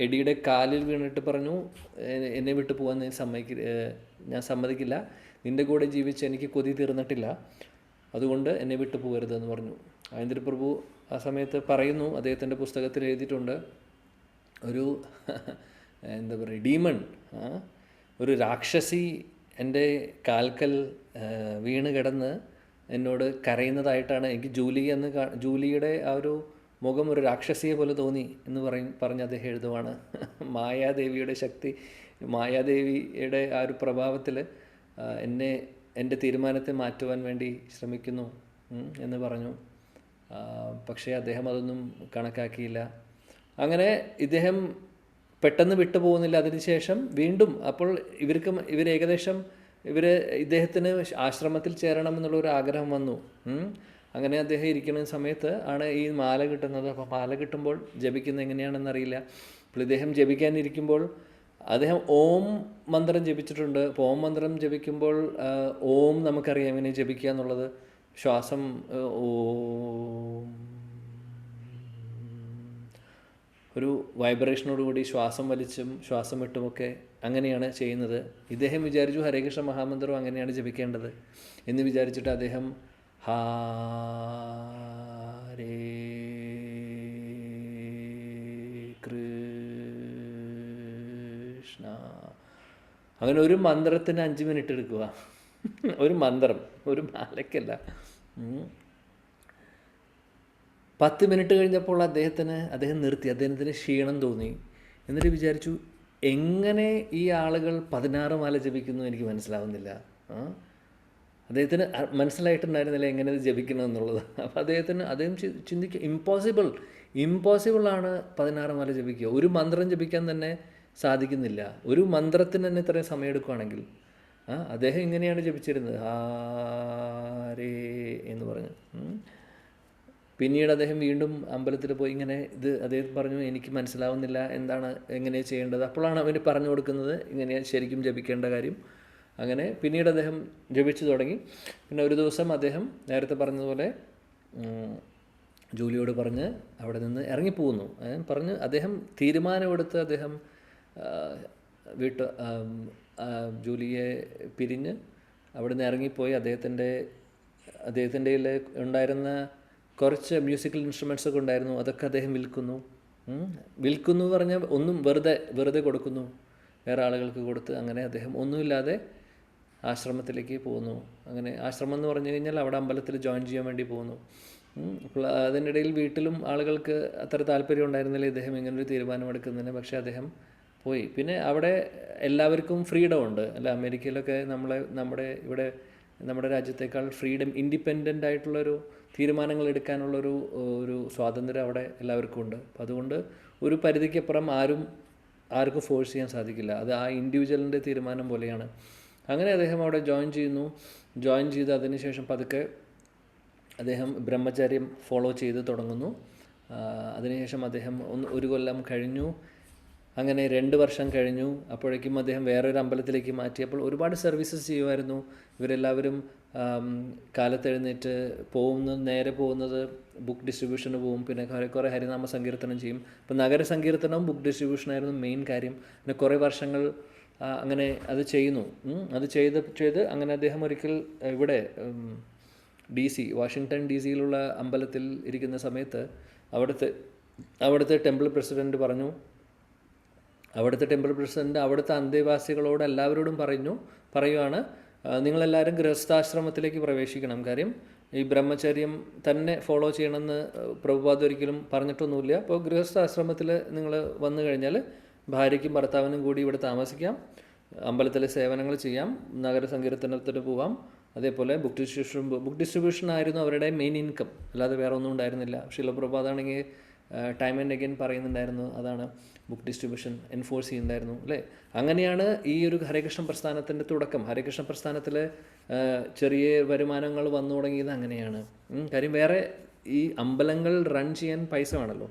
എഡിയുടെ കാലിൽ വീണിട്ട് പറഞ്ഞു, എന്നെ വിട്ടു പോകാൻ ഞാൻ സമ്മതിക്കില്ല, നിൻ്റെ കൂടെ ജീവിച്ച് എനിക്ക് കൊതി തീർന്നിട്ടില്ല, അതുകൊണ്ട് എന്നെ വിട്ടു പോകരുതെന്ന് പറഞ്ഞു. ആയന്തിരി പ്രഭു ആ സമയത്ത് പറയുന്നു, അദ്ദേഹത്തിൻ്റെ പുസ്തകത്തിൽ എഴുതിയിട്ടുണ്ട്, ഒരു എന്താ പറയുക, ഡീമൺ, ഒരു രാക്ഷസി എൻ്റെ കാൽക്കൽ വീണ് കിടന്ന് എന്നോട് കരയുന്നതായിട്ടാണ് എനിക്ക് ജൂലിയുടെ ആ ഒരു മുഖം ഒരു രാക്ഷസിയെ പോലെ തോന്നി എന്ന് പറഞ്ഞ് അദ്ദേഹം എഴുതുവാണ്. മായാദേവിയുടെ ശക്തി, മായാദേവിയുടെ ആ ഒരു പ്രഭാവത്തിൽ എൻ്റെ തീരുമാനത്തെ മാറ്റുവാൻ വേണ്ടി ശ്രമിക്കുന്നു എന്ന് പറഞ്ഞു. പക്ഷേ അദ്ദേഹം അതൊന്നും കണക്കാക്കിയില്ല. അങ്ങനെ ഇദ്ദേഹം പെട്ടെന്ന് വിട്ടുപോകുന്നില്ല. അതിനുശേഷം വീണ്ടും അപ്പോൾ ഇദ്ദേഹത്തിന് ആശ്രമത്തിൽ ചേരണം എന്നുള്ളൊരു ആഗ്രഹം വന്നു. അങ്ങനെ അദ്ദേഹം ഇരിക്കുന്ന സമയത്ത് ആണ് ഈ മാല കിട്ടുന്നത്. അപ്പോൾ മാല കിട്ടുമ്പോൾ ജപിക്കുന്നത് എങ്ങനെയാണെന്നറിയില്ല. അപ്പോൾ ഇദ്ദേഹം ജപിക്കാനിരിക്കുമ്പോൾ അദ്ദേഹം ഓം മന്ത്രം ജപിച്ചിട്ടുണ്ട്. അപ്പോൾ ഓം മന്ത്രം ജപിക്കുമ്പോൾ ഓം നമുക്കറിയാം എങ്ങനെ ജപിക്കുക എന്നുള്ളത്. ശ്വാസം ഓം, ഒരു വൈബ്രേഷനോടുകൂടി ശ്വാസം വലിച്ചും ശ്വാസം വിട്ടുമൊക്കെ അങ്ങനെയാണ് ചെയ്യുന്നത്. ഇദ്ദേഹം വിചാരിച്ചു ഹരേകൃഷ്ണ മഹാമന്ത്രം അങ്ങനെയാണ് ജപിക്കേണ്ടത് എന്ന് വിചാരിച്ചിട്ട് അദ്ദേഹം ഹരേ കൃഷ്ണ അങ്ങനെ ഒരു മന്ത്രത്തിന് 5 മിനിറ്റ് എടുക്കുക. ഒരു മന്ത്രം, ഒരു മാലയ്ക്കല്ല. 10 മിനിറ്റ് കഴിഞ്ഞപ്പോൾ അദ്ദേഹം നിർത്തി. അദ്ദേഹത്തിന് ക്ഷീണം തോന്നി. എന്നിട്ട് വിചാരിച്ചു, എങ്ങനെ ഈ ആളുകൾ 16 മാല ജപിക്കുന്നു എനിക്ക് മനസ്സിലാവുന്നില്ല. അദ്ദേഹത്തിന് മനസ്സിലായിട്ടുണ്ടായിരുന്നില്ല എങ്ങനെ ഇത് ജപിക്കണം എന്നുള്ളത്. അപ്പോൾ അദ്ദേഹം ചിന്തിക്കുക ഇമ്പോസിബിളാണ് 16 മാല ജപിക്കുക. ഒരു മന്ത്രം ജപിക്കാൻ തന്നെ സാധിക്കുന്നില്ല. ഒരു മന്ത്രത്തിന് തന്നെ ഇത്രയും സമയം എടുക്കുകയാണെങ്കിൽ അദ്ദേഹം ഇങ്ങനെയാണ് ജപിച്ചിരുന്നത്, ഹാരേ എന്ന് പറഞ്ഞ്. പിന്നീട് അദ്ദേഹം വീണ്ടും അമ്പലത്തിൽ പോയി ഇങ്ങനെ അദ്ദേഹം പറഞ്ഞു, എനിക്ക് മനസ്സിലാവുന്നില്ല എന്താണ് എങ്ങനെ ചെയ്യേണ്ടത്. അപ്പോഴാണ് അവന് പറഞ്ഞു കൊടുക്കുന്നത് ഇങ്ങനെയാണ് ശരിക്കും ജപിക്കേണ്ട കാര്യം. അങ്ങനെ പിന്നീട് അദ്ദേഹം ജപിച്ചു തുടങ്ങി. പിന്നെ ഒരു ദിവസം അദ്ദേഹം നേരത്തെ പറഞ്ഞതുപോലെ ജൂലിയോട് പറഞ്ഞ് അവിടെ നിന്ന് ഇറങ്ങിപ്പോകുന്നു. പറഞ്ഞ് അദ്ദേഹം തീരുമാനമെടുത്ത് അദ്ദേഹം ജൂലിയെ പിരിഞ്ഞ് അവിടെ നിന്ന് ഇറങ്ങിപ്പോയി. അദ്ദേഹത്തിൻ്റെ ഉണ്ടായിരുന്ന കുറച്ച് മ്യൂസിക്കൽ ഇൻസ്ട്രുമെൻറ്റ്സ് ഒക്കെ ഉണ്ടായിരുന്നു, അതൊക്കെ അദ്ദേഹം വിൽക്കുന്നു പറഞ്ഞാൽ ഒന്നും വെറുതെ കൊടുക്കുന്നു, വേറെ ആളുകൾക്ക് കൊടുത്ത്. അങ്ങനെ അദ്ദേഹം ഒന്നുമില്ലാതെ ആശ്രമത്തിലേക്ക് പോകുന്നു. അങ്ങനെ ആശ്രമം എന്ന് പറഞ്ഞു കഴിഞ്ഞാൽ അവിടെ അമ്പലത്തിൽ ജോയിൻ ചെയ്യാൻ വേണ്ടി പോകുന്നു. അപ്പോൾ അതിനിടയിൽ വീട്ടിലും ആളുകൾക്ക് അത്ര താല്പര്യം ഉണ്ടായിരുന്നില്ല ഇദ്ദേഹം ഇങ്ങനൊരു തീരുമാനമെടുക്കുന്നതിന്. പക്ഷേ അദ്ദേഹം പോയി. പിന്നെ അവിടെ എല്ലാവർക്കും ഫ്രീഡം ഉണ്ട് അല്ല, അമേരിക്കയിലൊക്കെ നമ്മുടെ രാജ്യത്തേക്കാൾ ഫ്രീഡം, ഇൻഡിപെൻഡൻ്റ് ആയിട്ടുള്ളൊരു തീരുമാനങ്ങൾ എടുക്കാനുള്ളൊരു സ്വാതന്ത്ര്യം അവിടെ എല്ലാവർക്കും ഉണ്ട്. അപ്പം അതുകൊണ്ട് ഒരു പരിധിക്കപ്പുറം ആർക്കും ഫോഴ്സ് ചെയ്യാൻ സാധിക്കില്ല. അത് ആ ഇൻഡിവിജ്വലിൻ്റെ തീരുമാനം പോലെയാണ്. അങ്ങനെ അദ്ദേഹം അവിടെ ജോയിൻ ചെയ്ത് അതിനുശേഷം പതുക്കെ അദ്ദേഹം ബ്രഹ്മചര്യം ഫോളോ ചെയ്ത് തുടങ്ങുന്നു. അതിനുശേഷം അദ്ദേഹം ഒരു കൊല്ലം കഴിഞ്ഞു. അങ്ങനെ 2 വർഷം കഴിഞ്ഞു. അപ്പോഴേക്കും അദ്ദേഹം വേറൊരു അമ്പലത്തിലേക്ക് മാറ്റിയപ്പോൾ ഒരുപാട് സർവീസസ് ചെയ്യുമായിരുന്നു. ഇവരെല്ലാവരും കാലത്തെഴുന്നേറ്റ് നേരെ പോകുന്നത് ബുക്ക് ഡിസ്ട്രിബ്യൂഷന് പോകും. പിന്നെ കുറേ ഹരിനാമ സങ്കീർത്തനം ചെയ്യും. അപ്പോൾ നഗര സങ്കീർത്തനവും ബുക്ക് ഡിസ്ട്രിബ്യൂഷനായിരുന്നു മെയിൻ കാര്യം. പിന്നെ കുറേ വർഷങ്ങൾ അങ്ങനെ അത് ചെയ്യുന്നു. അത് ചെയ്ത് അങ്ങനെ അദ്ദേഹം ഒരിക്കൽ ഇവിടെ വാഷിങ്ടൺ DC-യിലുള്ള അമ്പലത്തിൽ ഇരിക്കുന്ന സമയത്ത് അവിടുത്തെ ടെമ്പിൾ പ്രസിഡൻറ്റ് അവിടുത്തെ അന്തേവാസികളോട് എല്ലാവരോടും പറയുവാണ്, നിങ്ങളെല്ലാവരും ഗൃഹസ്ഥാശ്രമത്തിലേക്ക് പ്രവേശിക്കണം. കാര്യം ഈ ബ്രഹ്മചര്യം തന്നെ ഫോളോ ചെയ്യണമെന്ന് പ്രഭുപാദ് ഒരിക്കലും പറഞ്ഞിട്ടൊന്നുമില്ല. അപ്പോൾ ഗൃഹസ്ഥാശ്രമത്തിൽ നിങ്ങൾ വന്നു കഴിഞ്ഞാൽ ഭാര്യയ്ക്കും ഭർത്താവിനും കൂടി ഇവിടെ താമസിക്കാം, അമ്പലത്തിലെ സേവനങ്ങൾ ചെയ്യാം, നഗര സങ്കീർത്തനത്തിന് പോവാം. അതേപോലെ ബുക്ക് ഡിസ്ട്രിബ്യൂഷൻ ആയിരുന്നു അവരുടെ മെയിൻ ഇൻകം, അല്ലാതെ വേറെ ഒന്നും ഉണ്ടായിരുന്നില്ല. ശീല പ്രഭുപാദാണെങ്കിൽ ടൈം ആൻഡ് അഗൈൻ പറയുന്നുണ്ടായിരുന്നു, അതാണ് ബുക്ക് ഡിസ്ട്രിബ്യൂഷൻ എൻഫോഴ്സ് ചെയ്യുന്നുണ്ടായിരുന്നു അല്ലേ. അങ്ങനെയാണ് ഈ ഒരു ഹരേകൃഷ്ണ പ്രസ്ഥാനത്തിൻ്റെ തുടക്കം. ഹരേകൃഷ്ണ പ്രസ്ഥാനത്തിൽ ചെറിയ വരുമാനങ്ങൾ വന്നു തുടങ്ങിയത് അങ്ങനെയാണ്. കാര്യം വേറെ ഈ അമ്പലങ്ങൾ റൺ ചെയ്യാൻ പൈസ വേണമല്ലോ.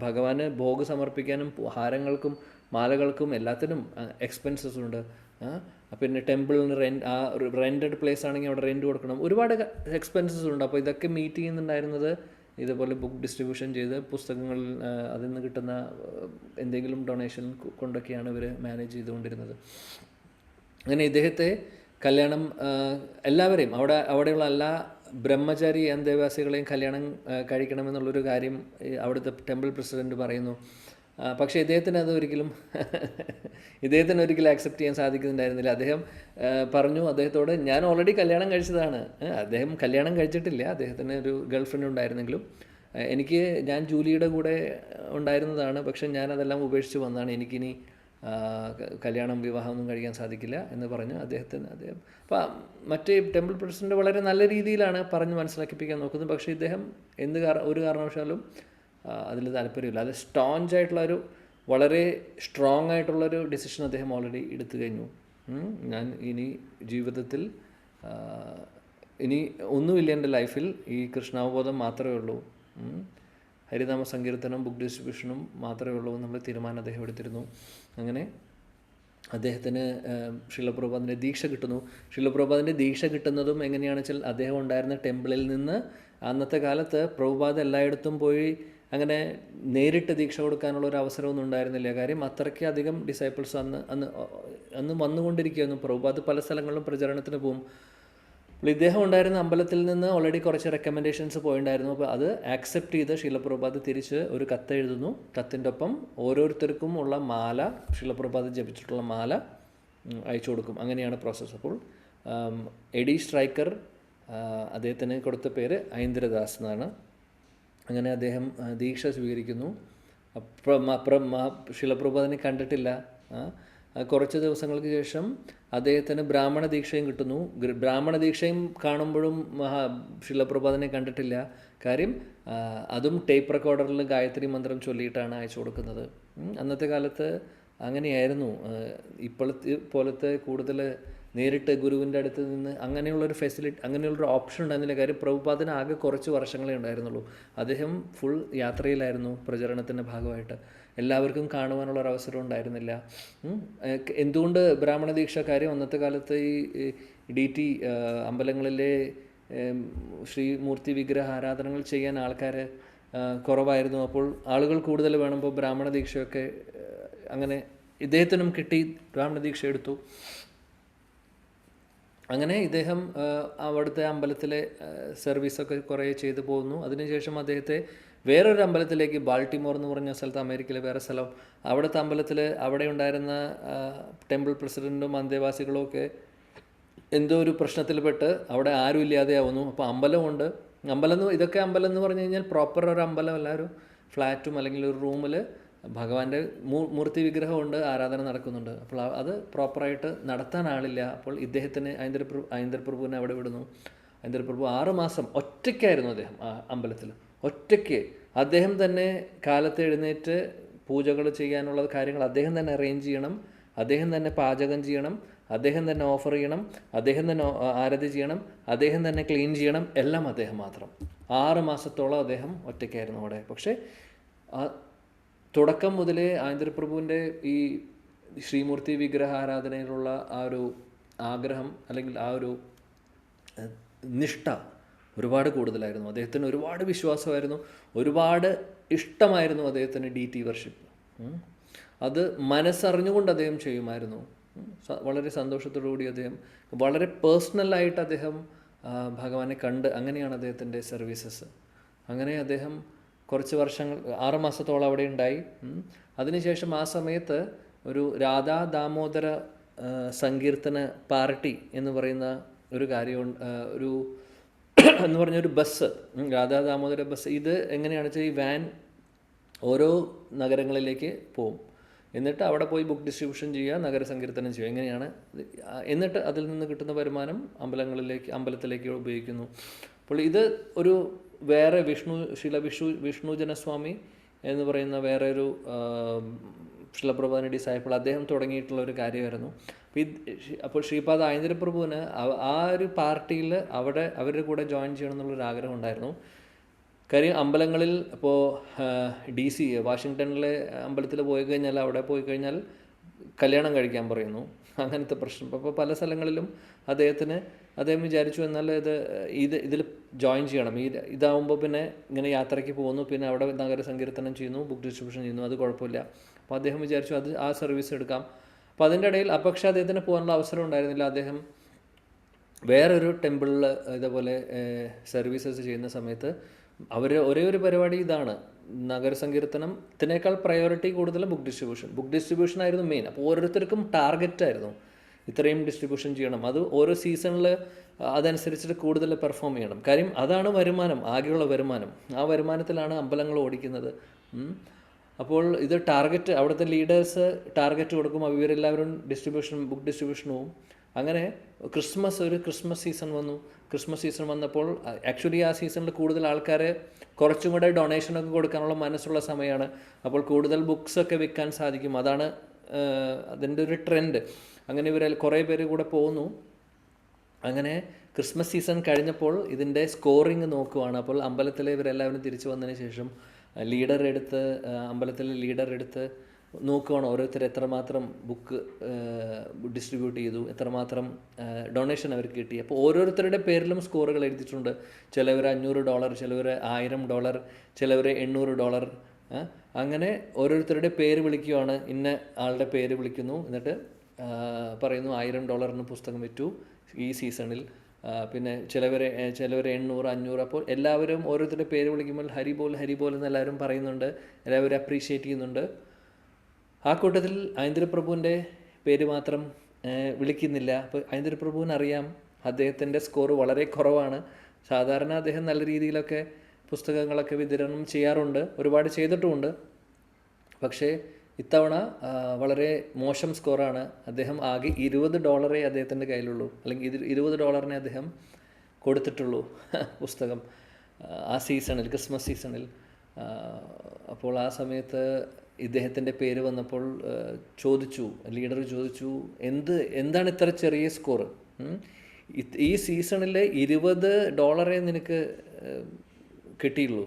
ഭഗവാന് ഭോഗ് സമർപ്പിക്കാനും ഹാരങ്ങൾക്കും മാലകൾക്കും എല്ലാത്തിനും എക്സ്പെൻസസ് ഉണ്ട്. പിന്നെ ടെമ്പിളിന് റെൻറ്റഡ് പ്ലേസ് ആണെങ്കിൽ അവിടെ റെൻറ്റ് കൊടുക്കണം, ഒരുപാട് എക്സ്പെൻസസ് ഉണ്ട്. അപ്പോൾ ഇതൊക്കെ മീറ്റ് ചെയ്യുന്നുണ്ടായിരുന്നത് ഇതുപോലെ ബുക്ക് ഡിസ്ട്രിബ്യൂഷൻ ചെയ്ത് പുസ്തകങ്ങൾ അതിൽ നിന്ന് കിട്ടുന്ന എന്തെങ്കിലും ഡൊണേഷൻ കൊണ്ടൊക്കെയാണ് ഇവർ മാനേജ് ചെയ്തുകൊണ്ടിരുന്നത്. അങ്ങനെ ഇദ്ദേഹത്തെ കല്യാണം എല്ലാവരെയും അവിടെയുള്ള എല്ലാ ബ്രഹ്മചാരി അന്തേവാസികളെയും കല്യാണം കഴിക്കണമെന്നുള്ളൊരു കാര്യം അവിടുത്തെ ടെമ്പിൾ പ്രസിഡൻറ്റ് പറയുന്നു. പക്ഷേ ഇദ്ദേഹത്തിന് ഒരിക്കലും ആക്സെപ്റ്റ് ചെയ്യാൻ സാധിക്കുന്നുണ്ടായിരുന്നില്ല. അദ്ദേഹം പറഞ്ഞു അദ്ദേഹത്തോട്, ഞാൻ ഓൾറെഡി കല്യാണം കഴിച്ചതാണ്. അദ്ദേഹം കല്യാണം കഴിച്ചിട്ടില്ല, അദ്ദേഹത്തിന് ഒരു ഗേൾ ഫ്രണ്ട് ഉണ്ടായിരുന്നെങ്കിലും ഞാൻ ജൂലിയുടെ കൂടെ ഉണ്ടായിരുന്നതാണ്. പക്ഷെ ഞാനതെല്ലാം ഉപേക്ഷിച്ച് വന്നതാണ്, എനിക്കിനി വിവാഹമൊന്നും കഴിക്കാൻ സാധിക്കില്ല എന്ന് പറഞ്ഞു അദ്ദേഹം. അപ്പോൾ മറ്റേ ടെമ്പിൾ പ്രസിഡന്റ് വളരെ നല്ല രീതിയിലാണ് പറഞ്ഞ് മനസ്സിലാക്കിപ്പിക്കാൻ നോക്കുന്നത്. പക്ഷേ ഇദ്ദേഹം ഒരു കാരണവശാലും അതിൽ താല്പര്യമില്ല. അത് സ്റ്റോഞ്ചായിട്ടുള്ളൊരു വളരെ സ്ട്രോങ് ആയിട്ടുള്ളൊരു ഡിസിഷൻ അദ്ദേഹം ഓൾറെഡി എടുത്തു കഴിഞ്ഞു. ഞാൻ ഇനി ജീവിതത്തിൽ ഇനി ഒന്നുമില്ല എൻ്റെ ലൈഫിൽ, ഈ കൃഷ്ണാവബോധം മാത്രമേ ഉള്ളൂ, ഹരിനാമ സങ്കീർത്തനം ബുക്ക് ഡിസ്ട്രിബ്യൂഷനും മാത്രമേ ഉള്ളൂ എന്നുള്ള തീരുമാനം അദ്ദേഹം എടുത്തിരുന്നു. അങ്ങനെ അദ്ദേഹത്തിന് ശിലപ്രഭുപാദിൻ്റെ ദീക്ഷ കിട്ടുന്നു. ശിലപ്രഭുപാദിൻ്റെ ദീക്ഷ കിട്ടുന്നതും എങ്ങനെയാണെന്ന് വെച്ചാൽ, അദ്ദേഹം ഉണ്ടായിരുന്ന ടെമ്പിളിൽ നിന്ന് അന്നത്തെ കാലത്ത് പ്രഭുപാദ് എല്ലായിടത്തും പോയി അങ്ങനെ നേരിട്ട് ദീക്ഷ കൊടുക്കാനുള്ള ഒരു അവസരമൊന്നും ഉണ്ടായിരുന്നില്ല. കാര്യം അത്രയ്ക്ക് അധികം ഡിസൈപ്പിൾസ് അന്ന് വന്നുകൊണ്ടിരിക്കുകയായിരുന്നു. പ്രഭുപാദ് പല സ്ഥലങ്ങളിലും പ്രചരണത്തിന് പോകും. ഇദ്ദേഹം ഉണ്ടായിരുന്ന അമ്പലത്തിൽ നിന്ന് ഓൾറെഡി കുറച്ച് റെക്കമെൻഡേഷൻസ് പോയിട്ടുണ്ടായിരുന്നു. അപ്പോൾ അത് ആക്സെപ്റ്റ് ചെയ്ത് ശീലപ്രഭുപാദ് തിരിച്ച് ഒരു കത്ത് എഴുതുന്നു. കത്തിൻ്റെ ഒപ്പം ഓരോരുത്തർക്കും ഉള്ള മാല, ശീലപ്രഭുപാദ് ജപിച്ചിട്ടുള്ള മാല അയച്ചു കൊടുക്കും. അങ്ങനെയാണ് പ്രോസസ്സ്. അപ്പോൾ എഡി സ്ട്രൈക്കർ അദ്ദേഹത്തിന് കൊടുത്ത പേര് ഐന്ദ്രദാസ് എന്നാണ്. അങ്ങനെ അദ്ദേഹം ദീക്ഷ സ്വീകരിക്കുന്നു. ശിലപ്രഭുപാദിനെ കണ്ടിട്ടില്ല, കുറച്ച് ദിവസങ്ങൾക്ക് ശേഷം അദ്ദേഹത്തിന് ബ്രാഹ്മണ ദീക്ഷയും കിട്ടുന്നു. ബ്രാഹ്മണ ദീക്ഷയും കാണുമ്പോഴും ശിലപ്രഭാതനെ കണ്ടിട്ടില്ല. കാര്യം അതും ടേപ്പ് റെക്കോർഡറിൽ ഗായത്രി മന്ത്രം ചൊല്ലിയിട്ടാണ് അയച്ചു കൊടുക്കുന്നത്. അന്നത്തെ കാലത്ത് അങ്ങനെയായിരുന്നു. ഇപ്പോഴത്തെ പോലത്തെ കൂടുതൽ നേരിട്ട് ഗുരുവിൻ്റെ അടുത്ത് നിന്ന് അങ്ങനെയുള്ളൊരു ഫെസിലിറ്റി, അങ്ങനെയുള്ളൊരു ഓപ്ഷൻ ഉണ്ടായിരുന്നില്ല. കാര്യം പ്രഭുപാദിന് ആകെ കുറച്ച് വർഷങ്ങളേ ഉണ്ടായിരുന്നുള്ളൂ. അദ്ദേഹം ഫുൾ യാത്രയിലായിരുന്നു പ്രചരണത്തിൻ്റെ ഭാഗമായിട്ട്. എല്ലാവർക്കും കാണുവാനുള്ളൊരു അവസരം ഉണ്ടായിരുന്നില്ല. എന്തുകൊണ്ട് ബ്രാഹ്മണ ദീക്ഷ? കാര്യം അന്നത്തെ കാലത്ത് ഈ DT അമ്പലങ്ങളിലെ ശ്രീമൂർത്തി വിഗ്രഹ ആരാധനകൾ ചെയ്യാൻ ആൾക്കാർ കുറവായിരുന്നു. അപ്പോൾ ആളുകൾ കൂടുതൽ വേണമ്പോൾ ബ്രാഹ്മണ ദീക്ഷയൊക്കെ അങ്ങനെ ഇദ്ദേഹത്തിനും കിട്ടി. ബ്രാഹ്മണ ദീക്ഷ എടുത്തു. അങ്ങനെ ഇദ്ദേഹം അവിടുത്തെ അമ്പലത്തിലെ സർവീസൊക്കെ കുറേ ചെയ്തു പോകുന്നു. അതിനുശേഷം അദ്ദേഹത്തെ വേറൊരു അമ്പലത്തിലേക്ക്, ബാൾട്ടിമോർ എന്ന് പറഞ്ഞ സ്ഥലത്ത്, അമേരിക്കയിലെ വേറെ സ്ഥലം, അവിടുത്തെ അമ്പലത്തിൽ അവിടെ ഉണ്ടായിരുന്ന ടെമ്പിൾ പ്രസിഡൻറ്റും അന്തേവാസികളും ഒക്കെ എന്തോ ഒരു പ്രശ്നത്തിൽപ്പെട്ട് അവിടെ ആരും ഇല്ലാതെയാവുന്നു. അപ്പോൾ അമ്പലമുണ്ട്. ഇതൊക്കെ അമ്പലം എന്ന് പറഞ്ഞു കഴിഞ്ഞാൽ പ്രോപ്പർ ഒരു അമ്പലമല്ല, ഒരു ഫ്ലാറ്റും അല്ലെങ്കിൽ ഒരു റൂമിൽ ഭഗവാന്റെ മൂർത്തി വിഗ്രഹമുണ്ട്, ആരാധന നടക്കുന്നുണ്ട്. അപ്പോൾ അത് പ്രോപ്പറായിട്ട് നടത്താൻ ആളില്ല. അപ്പോൾ ഇദ്ദേഹത്തിന് ഐന്ദ്രപ്രഭുവിനെ അവിടെ വിടുന്നു. ഐന്ദ്രപ്രഭു 6 മാസം ഒറ്റയ്ക്കായിരുന്നു അദ്ദേഹം ആ അമ്പലത്തിൽ. ഒറ്റയ്ക്ക് അദ്ദേഹം തന്നെ കാലത്ത് എഴുന്നേറ്റ് പൂജകൾ ചെയ്യാനുള്ള കാര്യങ്ങൾ അദ്ദേഹം തന്നെ അറേഞ്ച് ചെയ്യണം, അദ്ദേഹം തന്നെ പാചകം ചെയ്യണം, അദ്ദേഹം തന്നെ ഓഫർ ചെയ്യണം, അദ്ദേഹം തന്നെ ആരതി ചെയ്യണം, അദ്ദേഹം തന്നെ ക്ലീൻ ചെയ്യണം, എല്ലാം അദ്ദേഹം മാത്രം. 6 മാസത്തോളം അദ്ദേഹം ഒറ്റയ്ക്കായിരുന്നു അവിടെ. പക്ഷേ തുടക്കം മുതലേ ഐന്ദ്രപ്രഭുവിൻ്റെ ഈ ശ്രീമൂർത്തി വിഗ്രഹ ആരാധനയിലുള്ള ആ ഒരു ആഗ്രഹം അല്ലെങ്കിൽ ആ ഒരു നിഷ്ഠ ഒരുപാട് കൂടുതലായിരുന്നു. അദ്ദേഹത്തിന് ഒരുപാട് വിശ്വാസമായിരുന്നു, ഒരുപാട് ഇഷ്ടമായിരുന്നു അദ്ദേഹത്തിന് DT വർഷിപ്പ്. അത് മനസ്സറിഞ്ഞുകൊണ്ട് അദ്ദേഹം ചെയ്യുമായിരുന്നു. വളരെ സന്തോഷത്തോടുകൂടി അദ്ദേഹം വളരെ പേഴ്സണലായിട്ട് അദ്ദേഹം ഭഗവാനെ കണ്ട്, അങ്ങനെയാണ് അദ്ദേഹത്തിൻ്റെ സർവീസസ്. അങ്ങനെ അദ്ദേഹം കുറച്ച് വർഷങ്ങൾ 6 മാസത്തോളം അവിടെ ഉണ്ടായി. അതിനുശേഷം ആ സമയത്ത് ഒരു രാധാ ദാമോദര സങ്കീർത്തന പാർട്ടി എന്ന് പറയുന്ന ഒരു കാര്യം, ഒരു എന്ന് പറഞ്ഞൊരു ബസ്, രാധാ ദാമോദര ബസ്. ഇത് എങ്ങനെയാണെന്ന് വെച്ചാൽ ഈ വാൻ ഓരോ നഗരങ്ങളിലേക്ക് പോവും. എന്നിട്ട് അവിടെ പോയി ബുക്ക് ഡിസ്ട്രിബ്യൂഷൻ ചെയ്യുക, നഗര സങ്കീർത്തനം ചെയ്യുക. എങ്ങനെയാണ്? എന്നിട്ട് അതിൽ നിന്ന് കിട്ടുന്ന വരുമാനം അമ്പലത്തിലേക്ക് ഉപയോഗിക്കുന്നു. അപ്പോൾ ഇത് ഒരു വേറെ വിഷ്ണുജനസ്വാമി എന്ന് പറയുന്ന വേറെ ഒരു ശിലപ്രഭുവിൻ്റെ ഡിസൈപ്പിൾ, അദ്ദേഹം തുടങ്ങിയിട്ടുള്ള ഒരു കാര്യമായിരുന്നു. അപ്പോൾ ശ്രീപാദ ഐന്ദ്രപ്രഭുവിന് ആ ഒരു പാർട്ടിയിൽ അവരുടെ കൂടെ ജോയിൻ ചെയ്യണം എന്നുള്ളൊരു ആഗ്രഹം ഉണ്ടായിരുന്നു. കാര്യം അമ്പലങ്ങളിൽ ഇപ്പോൾ DC വാഷിങ്ടണിലെ അമ്പലത്തിൽ പോയി കഴിഞ്ഞാൽ, അവിടെ പോയി കഴിഞ്ഞാൽ കല്യാണം കഴിക്കാൻ പറയുന്നു, അങ്ങനത്തെ പ്രശ്നം. അപ്പോൾ പല സ്ഥലങ്ങളിലും അദ്ദേഹം വിചാരിച്ചു എന്നാൽ ഇതിൽ ജോയിൻ ചെയ്യണം, ഇതാവുമ്പോൾ പിന്നെ ഇങ്ങനെ യാത്രയ്ക്ക് പോകുന്നു, പിന്നെ അവിടെ നഗര സങ്കീർത്തനം ചെയ്യുന്നു, ബുക്ക് ഡിസ്ട്രിബ്യൂഷൻ ചെയ്യുന്നു, അത് കുഴപ്പമില്ല. അപ്പോൾ അദ്ദേഹം വിചാരിച്ചു ആ സർവീസ് എടുക്കാം. അപ്പോൾ അതിൻ്റെ ഇടയിൽ പക്ഷേ അദ്ദേഹത്തിന് പോകാനുള്ള അവസരം ഉണ്ടായിരുന്നില്ല. അദ്ദേഹം വേറൊരു ടെമ്പിളിൽ ഇതേപോലെ സർവീസസ് ചെയ്യുന്ന സമയത്ത് ഒരേ ഒരു പരിപാടി ഇതാണ്, നഗര സങ്കീർത്തനത്തിനേക്കാൾ പ്രയോറിറ്റി കൂടുതൽ ബുക്ക് ഡിസ്ട്രിബ്യൂഷൻ ആയിരുന്നു മെയിൻ. അപ്പോൾ ഓരോരുത്തർക്കും ടാർഗറ്റായിരുന്നു, ഇത്രയും ഡിസ്ട്രിബ്യൂഷൻ ചെയ്യണം, അത് ഓരോ സീസണിൽ അതനുസരിച്ചിട്ട് കൂടുതൽ പെർഫോം ചെയ്യണം. കാര്യം അതാണ് വരുമാനം, ആകെയുള്ള വരുമാനം. ആ വരുമാനത്തിലാണ് അമ്പലങ്ങൾ ഓടിക്കുന്നത്. അപ്പോൾ ഇത് ടാർഗറ്റ്, അവിടുത്തെ ലീഡേഴ്സ് ടാർഗറ്റ് കൊടുക്കും, ഇവരെല്ലാവരും ബുക്ക് ഡിസ്ട്രിബ്യൂഷൻ പോവും. അങ്ങനെ ക്രിസ്മസ് സീസൺ വന്നു. ക്രിസ്മസ് സീസൺ വന്നപ്പോൾ ആക്ച്വലി ആ സീസണിൽ കൂടുതൽ ആൾക്കാർ കുറച്ചും കൂടെ ഡൊണേഷനൊക്കെ കൊടുക്കാനുള്ള മനസ്സുള്ള സമയമാണ്. അപ്പോൾ കൂടുതൽ ബുക്സൊക്കെ വിൽക്കാൻ സാധിക്കും. അതാണ് അതിൻ്റെ ഒരു ട്രെൻഡ്. അങ്ങനെ കുറേ പേര് കൂടെ പോകുന്നു. അങ്ങനെ ക്രിസ്മസ് സീസൺ കഴിഞ്ഞപ്പോൾ ഇതിൻ്റെ സ്കോറിങ് നോക്കുവാണ്. അപ്പോൾ അമ്പലത്തിലെ ഇവരെല്ലാവരും തിരിച്ചു വന്നതിന് ശേഷം അമ്പലത്തിലെ ലീഡർ എടുത്ത് നോക്കുവാണ് ഓരോരുത്തർ എത്രമാത്രം ബുക്ക് ഡിസ്ട്രിബ്യൂട്ട് ചെയ്തു, എത്രമാത്രം ഡൊണേഷൻ അവർക്ക് കിട്ടി. അപ്പോൾ ഓരോരുത്തരുടെ പേരിലും സ്കോറുകൾ എഴുതിയിട്ടുണ്ട്. ചിലവർ $500, ചിലവർ $1000, ചിലവർ $800. അങ്ങനെ ഓരോരുത്തരുടെ പേര് വിളിക്കുകയാണ്. ഇന്ന ആളുടെ പേര് വിളിക്കുന്നു, എന്നിട്ട് പറയുന്നു $1000 പുസ്തകം വിറ്റു ഈ സീസണിൽ. പിന്നെ ചിലവർ 800, 500. അപ്പോൾ എല്ലാവരും ഓരോരുത്തരുടെ പേര് വിളിക്കുമ്പോൾ ഹരിബോൽ എന്ന് എല്ലാവരും പറയുന്നുണ്ട്, എല്ലാവരും അപ്രീഷിയേറ്റ് ചെയ്യുന്നുണ്ട്. ആ കൂട്ടത്തിൽ ഐന്ദ്രപ്രഭുവിൻ്റെ പേര് മാത്രം വിളിക്കുന്നില്ല. അപ്പോൾ ഐന്ദ്രപ്രഭുവിനറിയാം അദ്ദേഹത്തിൻ്റെ സ്കോർ വളരെ കുറവാണ്. സാധാരണ അദ്ദേഹം നല്ല രീതിയിലൊക്കെ പുസ്തകങ്ങളൊക്കെ വിതരണം ചെയ്യാറുണ്ട്, ഒരുപാട് ചെയ്തിട്ടുമുണ്ട്. പക്ഷേ ഇത്തവണ വളരെ മോശം സ്കോറാണ്. അദ്ദേഹം ആകെ $20 അദ്ദേഹത്തിൻ്റെ കയ്യിലുള്ളൂ, അല്ലെങ്കിൽ $20 അദ്ദേഹം കൊടുത്തിട്ടുള്ളൂ പുസ്തകം ആ സീസണിൽ, ക്രിസ്മസ് സീസണിൽ. അപ്പോൾ ആ സമയത്ത് ഇദ്ദേഹത്തിൻ്റെ പേര് വന്നപ്പോൾ ലീഡർ ചോദിച്ചു, എന്താണ് ഇത്ര ചെറിയ സ്കോർ? ഈ സീസണിൽ $20 നിനക്ക് കിട്ടിയുള്ളൂ,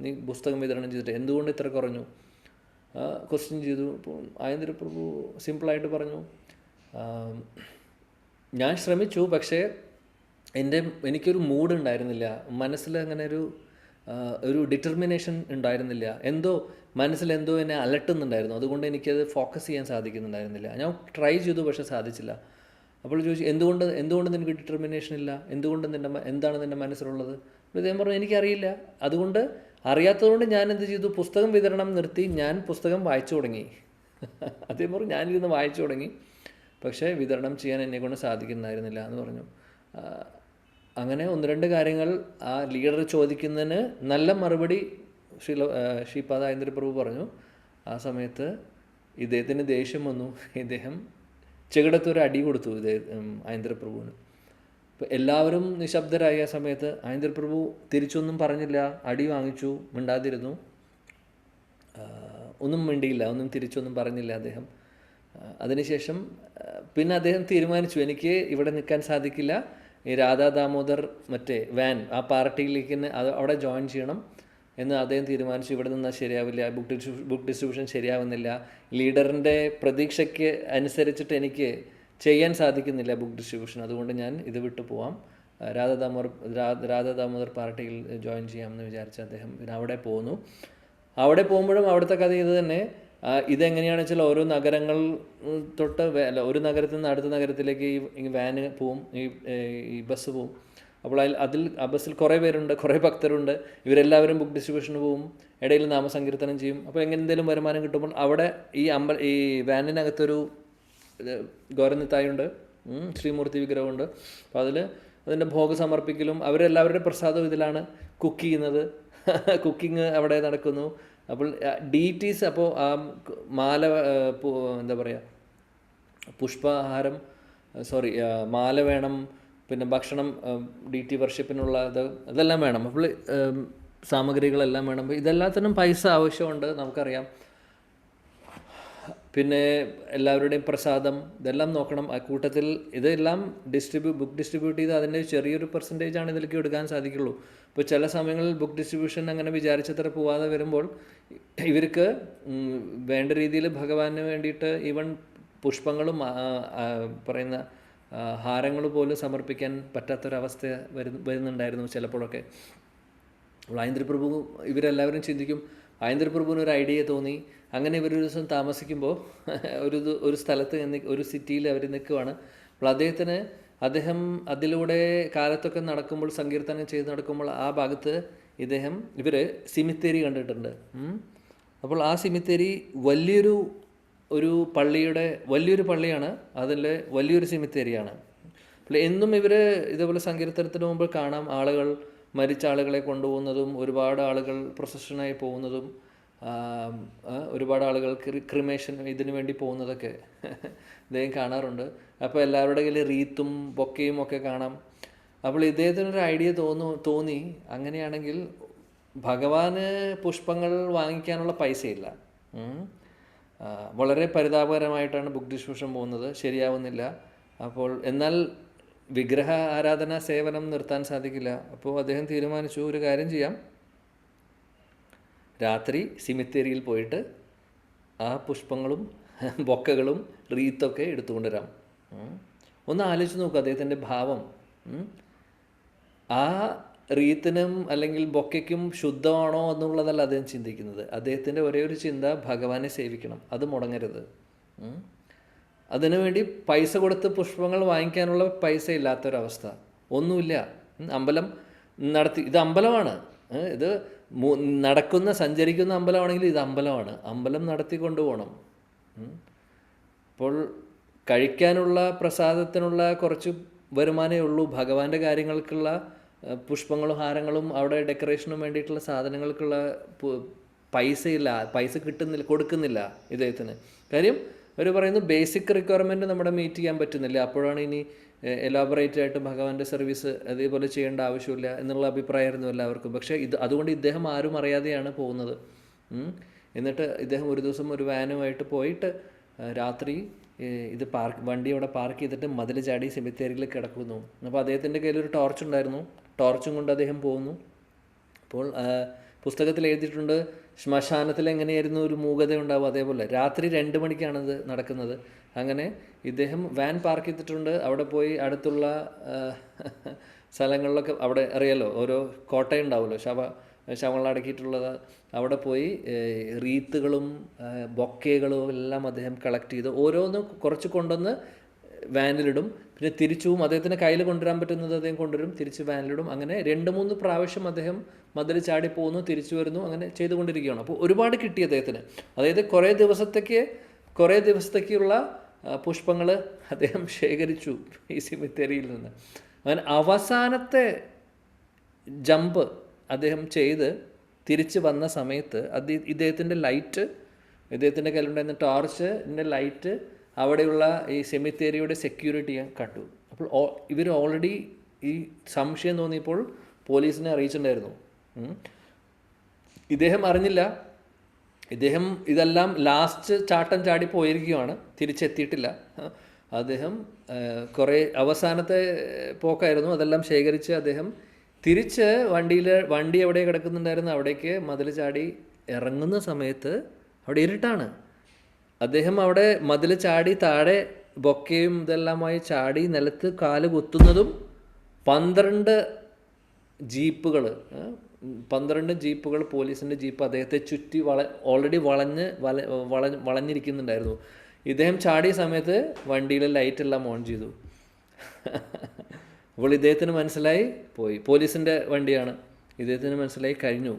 നീ പുസ്തകം വിതരണം ചെയ്തിട്ട് എന്തുകൊണ്ട് ഇത്ര കുറഞ്ഞു? ക്വസ്റ്റ്യൻ ചെയ്തു. അപ്പോൾ ആയന്തര പ്രഭു സിമ്പിളായിട്ട് പറഞ്ഞു, ഞാൻ ശ്രമിച്ചു, പക്ഷേ എനിക്കൊരു മൂഡ് ഉണ്ടായിരുന്നില്ല, മനസ്സിൽ അങ്ങനെ ഒരു ഡിറ്റർമിനേഷൻ ഉണ്ടായിരുന്നില്ല, മനസ്സിലെന്തോ എന്നെ അലട്ടുന്നുണ്ടായിരുന്നു, അതുകൊണ്ട് എനിക്കത് ഫോക്കസ് ചെയ്യാൻ സാധിക്കുന്നുണ്ടായിരുന്നില്ല. ഞാൻ ട്രൈ ചെയ്തു, പക്ഷെ സാധിച്ചില്ല. അപ്പോൾ ചോദിച്ചു, എന്തുകൊണ്ട് നിനക്ക് ഡിറ്റർമിനേഷൻ ഇല്ല? എന്താണ് നിൻ്റെ മനസ്സിലുള്ളത്? അദ്ദേഹം പറഞ്ഞു, എനിക്കറിയില്ല, അറിയാത്തതുകൊണ്ട് ഞാൻ എന്ത് ചെയ്തു, പുസ്തകം വിതരണം നിർത്തി, ഞാൻ പുസ്തകം വായിച്ചു തുടങ്ങി. അദ്ദേഹം പറഞ്ഞു, ഞാനിരുന്ന് വായിച്ചു തുടങ്ങി, പക്ഷേ വിതരണം ചെയ്യാൻ എന്നെക്കൊണ്ട് സാധിക്കുന്നുണ്ടായിരുന്നില്ല എന്ന് പറഞ്ഞു. അങ്ങനെ 1-2 കാര്യങ്ങൾ ആ ലീഡർ ചോദിക്കുന്നതിന് നല്ല മറുപടി ശ്രീപാദ ആയന്തര പ്രഭു പറഞ്ഞു. ആ സമയത്ത് ഇദ്ദേഹത്തിന് ദേഷ്യം വന്നു. ഇദ്ദേഹം ചെകിടത്തൊരു അടി കൊടുത്തു ആയന്തര പ്രഭുവിന്. അപ്പോൾ എല്ലാവരും നിശബ്ദരായ സമയത്ത് ആയന്തര പ്രഭു തിരിച്ചൊന്നും പറഞ്ഞില്ല, അടി വാങ്ങിച്ചു, മിണ്ടാതിരുന്നു, ഒന്നും മിണ്ടിയില്ല, ഒന്നും തിരിച്ചൊന്നും പറഞ്ഞില്ല അദ്ദേഹം. അതിനുശേഷം പിന്നെ അദ്ദേഹം തീരുമാനിച്ചു, എനിക്ക് ഇവിടെ നിൽക്കാൻ സാധിക്കില്ല, ഈ രാധാ ദാമോദർ വാൻ ആ പാർട്ടിയിലേക്ക് അവിടെ ജോയിൻ ചെയ്യണം എന്ന് അദ്ദേഹം തീരുമാനിച്ചു. ഇവിടെ നിന്നാൽ ശരിയാവില്ല, ബുക്ക് ഡിസ്ട്രിബ്യൂഷൻ ശരിയാവുന്നില്ല, ലീഡറിൻ്റെ പ്രതീക്ഷയ്ക്ക് അനുസരിച്ചിട്ട് എനിക്ക് ചെയ്യാൻ സാധിക്കുന്നില്ല ബുക്ക് ഡിസ്ട്രിബ്യൂഷൻ, അതുകൊണ്ട് ഞാൻ ഇത് വിട്ടു പോവാം, രാധാ ദാമോദർ പാർട്ടിയിൽ ജോയിൻ ചെയ്യാമെന്ന് വിചാരിച്ച് അദ്ദേഹം പിന്നെ അവിടെ പോന്നു. അവിടെ പോകുമ്പോഴും അവിടുത്തെ കഥ ഇത് തന്നെ. ഇതെങ്ങനെയാണെന്ന് വെച്ചാൽ ഓരോ നഗരങ്ങൾ തൊട്ട് ഒരു നഗരത്തിൽ നിന്ന് അടുത്ത നഗരത്തിലേക്ക് ഈ വാന് പോവും, ഈ ബസ് പോവും. അപ്പോൾ ആ ബസ്സിൽ കുറേ പേരുണ്ട്, കുറേ ഭക്തരുണ്ട്, ഇവരെല്ലാവരും ബുക്ക് ഡിസ്ട്രിബ്യൂഷന് പോവും, ഇടയിൽ നാമസങ്കീർത്തനം ചെയ്യും. അപ്പോൾ എന്തെങ്കിലും വരുമാനം കിട്ടുമ്പോൾ അവിടെ ഈ വാനിനകത്തൊരു ഗോരനിത്തായുണ്ട്, ശ്രീമൂർത്തി വിഗ്രഹമുണ്ട്. അപ്പോൾ അതിൻ്റെ ഭോഗ സമർപ്പിക്കലും അവരെല്ലാവരുടെ പ്രസാദവും ഇതിലാണ്. കുക്ക് ചെയ്യുന്നത്, കുക്കിംഗ് അവിടെ നടക്കുന്നു. അപ്പോൾ ഡീറ്റീസ്, അപ്പോൾ ആ മാല, എന്താ പറയുക, മാല വേണം, പിന്നെ ഭക്ഷണം, DT വർഷിപ്പിനുള്ള അതെല്ലാം വേണം. അപ്പോൾ സാമഗ്രികളെല്ലാം വേണം. അപ്പോൾ ഇതെല്ലാത്തിനും പൈസ ആവശ്യമുണ്ട്, നമുക്കറിയാം. പിന്നെ എല്ലാവരുടെയും പ്രസാദം ഇതെല്ലാം നോക്കണം. ആ കൂട്ടത്തിൽ ഇതെല്ലാം ബുക്ക് ഡിസ്ട്രിബ്യൂട്ട് ചെയ്ത് അതിൻ്റെ ചെറിയൊരു പെർസെൻറ്റേജാണ് ഇതിലേക്ക് എടുക്കാൻ സാധിക്കുള്ളൂ. ഇപ്പോൾ ചില സമയങ്ങളിൽ ബുക്ക് ഡിസ്ട്രിബ്യൂഷൻ അങ്ങനെ വിചാരിച്ചത്ര പോവാതെ വരുമ്പോൾ ഇവർക്ക് വേണ്ട രീതിയിൽ ഭഗവാന് വേണ്ടിയിട്ട് ഈവൻ പുഷ്പങ്ങളും പറയുന്ന ഹാരങ്ങൾ പോലും സമർപ്പിക്കാൻ പറ്റാത്തൊരവസ്ഥ വരുന്നുണ്ടായിരുന്നു ചിലപ്പോഴൊക്കെ. അപ്പോൾ ആയന്തര പ്രഭു ഇവരെല്ലാവരും ചിന്തിക്കും, ആയന്തര പ്രഭുവിന് ഒരു ഐഡിയ തോന്നി. അങ്ങനെ ഇവരൊരു ദിവസം താമസിക്കുമ്പോൾ ഒരു സ്ഥലത്ത് ഒരു സിറ്റിയിൽ അവർ നിൽക്കുവാണ്. അപ്പോൾ അദ്ദേഹം അതിലൂടെ കാലത്തൊക്കെ നടക്കുമ്പോൾ, സങ്കീർത്തനം ചെയ്ത് നടക്കുമ്പോൾ ആ ഭാഗത്ത് ഇവർ സിമിത്തേരി കണ്ടിട്ടുണ്ട്. അപ്പോൾ ആ സിമിത്തേരി വലിയൊരു പള്ളിയാണ്, അതിൽ വലിയൊരു സിമിത്തേരിയാണ്. അപ്പോൾ എന്നും ഇതേപോലെ സങ്കീർത്തനത്തിന് മുമ്പ് കാണാം മരിച്ച ആളുകളെ കൊണ്ടുപോകുന്നതും, ഒരുപാട് ആളുകൾ പ്രൊസഷനായി പോകുന്നതും, ഒരുപാട് ആളുകൾ ക്രിമേഷൻ ഇതിനു വേണ്ടി പോകുന്നതൊക്കെ ഇദ്ദേഹം കാണാറുണ്ട്. അപ്പോൾ എല്ലാവരുടെ കയ്യിൽ റീത്തും ബൊക്കയും ഒക്കെ കാണാം. അപ്പോൾ ഇദ്ദേഹത്തിനൊരു ഐഡിയ തോന്നി, അങ്ങനെയാണെങ്കിൽ ഭഗവാന് പുഷ്പങ്ങൾ വാങ്ങിക്കാനുള്ള പൈസയില്ല, വളരെ പരിതാപകരമായിട്ടാണ് ബുക്ക് ഡിസ്ട്രിബ്യൂഷൻ പോകുന്നത്, ശരിയാവുന്നില്ല. എന്നാൽ വിഗ്രഹ ആരാധന സേവനം നിർത്താൻ സാധിക്കില്ല. അപ്പോൾ അദ്ദേഹം തീരുമാനിച്ചു, ഒരു കാര്യം ചെയ്യാം, രാത്രി സിമിത്തേരിയിൽ പോയിട്ട് ആ പുഷ്പങ്ങളും ബൊക്കകളും റീത്തൊക്കെ എടുത്തുകൊണ്ടുവരാം. ഒന്ന് ആലോചിച്ച് നോക്കുക അദ്ദേഹത്തിൻ്റെ ഭാവം. ആ റീത്തിനും അല്ലെങ്കിൽ ബൊക്കയ്ക്കും ശുദ്ധമാണോ എന്നുള്ളതല്ല അദ്ദേഹം ചിന്തിക്കുന്നത്. അദ്ദേഹത്തിൻ്റെ ഒരേ ഒരു ചിന്ത, ഭഗവാനെ സേവിക്കണം, അത് മുടങ്ങരുത്. അതിനുവേണ്ടി പൈസ കൊടുത്ത് പുഷ്പങ്ങൾ വാങ്ങിക്കാനുള്ള പൈസ ഇല്ലാത്തൊരവസ്ഥ, ഒന്നുമില്ല. അമ്പലം നടത്തി, ഇത് അമ്പലമാണ്, ഇത് സഞ്ചരിക്കുന്ന അമ്പലമാണെങ്കിൽ ഇത് അമ്പലമാണ്, അമ്പലം നടത്തി കൊണ്ടുപോകണം. അപ്പോൾ കഴിക്കാനുള്ള പ്രസാദത്തിനുള്ള കുറച്ച് വരുമാനമേ ഉള്ളൂ. ഭഗവാന്റെ കാര്യങ്ങൾക്കുള്ള പുഷ്പങ്ങളും ഹാരങ്ങളും അവിടെ ഡെക്കറേഷനും വേണ്ടിയിട്ടുള്ള സാധനങ്ങൾക്കുള്ള പൈസ കൊടുക്കുന്നില്ല ഇദ്ദേഹത്തിന്. കാര്യം അവർ പറയുന്നു ബേസിക് റിക്വയർമെൻറ്റ് നമ്മുടെ മീറ്റ് ചെയ്യാൻ പറ്റുന്നില്ല, അപ്പോഴാണ് ഇനി എലാബറേറ്റ് ആയിട്ട് ഭഗവാന്റെ സർവീസ് അതേപോലെ ചെയ്യേണ്ട ആവശ്യമില്ല എന്നുള്ള അഭിപ്രായമായിരുന്നു എല്ലാവർക്കും. പക്ഷേ അതുകൊണ്ട് ഇദ്ദേഹം ആരും അറിയാതെയാണ് പോകുന്നത്. എന്നിട്ട് ഇദ്ദേഹം ഒരു ദിവസം ഒരു വാനുമായിട്ട് പോയിട്ട് രാത്രി വണ്ടി അവിടെ പാർക്ക് ചെയ്തിട്ട് മതിൽ ചാടി സെമിത്തേരിയിൽ കിടക്കുന്നു. അപ്പോൾ അദ്ദേഹത്തിൻ്റെ കയ്യിലൊരു ടോർച്ച് ഉണ്ടായിരുന്നു. ടോർച്ചും കൊണ്ട് അദ്ദേഹം പോകുന്നു. അപ്പോൾ പുസ്തകത്തിൽ എഴുതിയിട്ടുണ്ട്, ശ്മശാനത്തിൽ എങ്ങനെയായിരുന്നു ഒരു മൂകത ഉണ്ടാവും അതേപോലെ രാത്രി 2 മണിക്കാണിത് നടക്കുന്നത്. അങ്ങനെ ഇദ്ദേഹം വാൻ പാർക്ക് ചെയ്തിട്ടുണ്ട്. അവിടെ പോയി അടുത്തുള്ള സ്ഥലങ്ങളിലൊക്കെ, അവിടെ അറിയാലോ ഓരോ കോട്ടയുണ്ടാവുമല്ലോ ശവങ്ങളടക്കിയിട്ടുള്ളത്, അവിടെ പോയി റീത്തുകളും ബൊക്കേകളും എല്ലാം അദ്ദേഹം കളക്ട് ചെയ്ത് ഓരോന്നും കുറച്ച് കൊണ്ടുവന്ന് വാനിലിടും. പിന്നെ തിരിച്ചും അദ്ദേഹത്തിന് കയ്യിൽ കൊണ്ടുവരാൻ പറ്റുന്നത് അദ്ദേഹം കൊണ്ടുവരും, തിരിച്ച് വാനിലിടും. അങ്ങനെ 2-3 പ്രാവശ്യം അദ്ദേഹം മതിൽ ചാടി പോകുന്നു, തിരിച്ചു വരുന്നു, അങ്ങനെ ചെയ്തുകൊണ്ടിരിക്കുകയാണ്. അപ്പോൾ ഒരുപാട് കിട്ടി അദ്ദേഹത്തിന്. അതായത് കുറേ ദിവസത്തേക്കുള്ള പുഷ്പങ്ങൾ അദ്ദേഹം ശേഖരിച്ചു ഈ സെമിത്തേരിയിൽ നിന്ന്. അങ്ങനെ അവസാനത്തെ ജമ്പ് അദ്ദേഹം ചെയ്ത് തിരിച്ച് വന്ന സമയത്ത് ഇദ്ദേഹത്തിൻ്റെ കയ്യിലുണ്ടായിരുന്ന ടോർച്ചിൻ്റെ ലൈറ്റ് അവിടെയുള്ള ഈ സെമിത്തേരിയുടെ സെക്യൂരിറ്റി കണ്ടു. അപ്പോൾ ഇവർ ഓൾറെഡി ഈ സംശയം തോന്നിയപ്പോൾ പോലീസിനെ അറിയിച്ചിട്ടുണ്ടായിരുന്നു. ഇദ്ദേഹം അറിഞ്ഞില്ല. ഇദ്ദേഹം ഇതെല്ലാം ലാസ്റ്റ് ചാട്ടം ചാടി പോയിരിക്കുകയാണ്, തിരിച്ചെത്തിയിട്ടില്ല. അദ്ദേഹം കുറേ അവസാനത്തെ പോക്കായിരുന്നു. അതെല്ലാം ശേഖരിച്ച് അദ്ദേഹം തിരിച്ച് വണ്ടി എവിടെ കിടക്കുന്നുണ്ടായിരുന്നു അവിടേക്ക് മതിൽ ചാടി ഇറങ്ങുന്ന സമയത്ത് അവിടെ ഇരുട്ടാണ്. അദ്ദേഹം അവിടെ മതിൽ ചാടി താഴെ ബൊക്കയും ഇതെല്ലാമായി ചാടി നിലത്ത് കാല് കുത്തുന്നതും 12 ജീപ്പുകൾ പോലീസിൻ്റെ ജീപ്പ് അദ്ദേഹത്തെ ചുറ്റി ഓൾറെഡി വളഞ്ഞിരിക്കുന്നുണ്ടായിരുന്നു. ഇദ്ദേഹം ചാടിയ സമയത്ത് വണ്ടിയിലെ ലൈറ്റെല്ലാം ഓൺ ചെയ്തു. അപ്പോൾ ഇദ്ദേഹത്തിന് മനസ്സിലായി പോയി, പോലീസിൻ്റെ വണ്ടിയാണ്. ഇദ്ദേഹത്തിന് മനസ്സിലായി കഴിഞ്ഞു,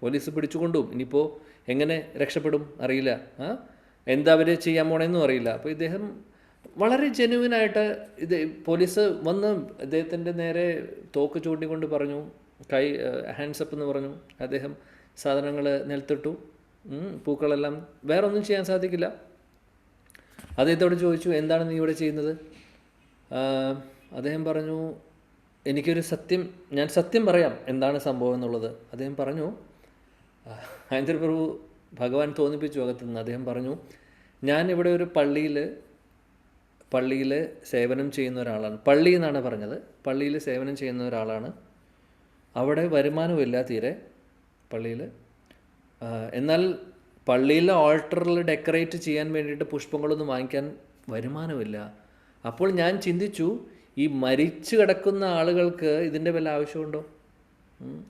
പോലീസ് പിടിച്ചുകൊണ്ടും ഇനിയിപ്പോൾ എങ്ങനെ രക്ഷപ്പെടും അറിയില്ല, എന്താ അവർ ചെയ്യാൻ പോണെന്നും അറിയില്ല. അപ്പോൾ ഇദ്ദേഹം വളരെ ജെന്യുവിനായിട്ട് പോലീസ് വന്ന് ഇദ്ദേഹത്തിൻ്റെ നേരെ തോക്ക് ചൂണ്ടിക്കൊണ്ട് പറഞ്ഞു, ഹാൻഡ്സപ്പ് എന്ന് പറഞ്ഞു. അദ്ദേഹം സാധനങ്ങൾ നിലത്തിട്ടു, പൂക്കളെല്ലാം, വേറെ ഒന്നും ചെയ്യാൻ സാധിക്കില്ല. അദ്ദേഹത്തോട് ചോദിച്ചു, എന്താണ് നീ ഇവിടെ ചെയ്യുന്നത്? അദ്ദേഹം പറഞ്ഞു, ഞാൻ സത്യം പറയാം എന്താണ് സംഭവം എന്നുള്ളത്. അദ്ദേഹം പറഞ്ഞു, ഹരീന്ദ്ര പ്രഭു ഭഗവാൻ തോന്നിപ്പിച്ചു അകത്തുനിന്ന്. അദ്ദേഹം പറഞ്ഞു, ഞാൻ ഇവിടെ ഒരു പള്ളിയിൽ സേവനം ചെയ്യുന്ന ഒരാളാണ്. പള്ളി എന്നാണ് പറഞ്ഞത്. പള്ളിയിൽ സേവനം ചെയ്യുന്ന ഒരാളാണ്. അവിടെ വരുമാനമില്ല തീരെ പള്ളിയിൽ. എന്നാൽ പള്ളിയിലെ ഓൾട്ടറിൽ ഡെക്കറേറ്റ് ചെയ്യാൻ വേണ്ടിയിട്ട് പുഷ്പങ്ങളൊന്നും വാങ്ങിക്കാൻ വരുമാനമില്ല. അപ്പോൾ ഞാൻ ചിന്തിച്ചു, ഈ മരിച്ചു കിടക്കുന്ന ആളുകൾക്ക് ഇതിൻ്റെ വല്ല ആവശ്യമുണ്ടോ?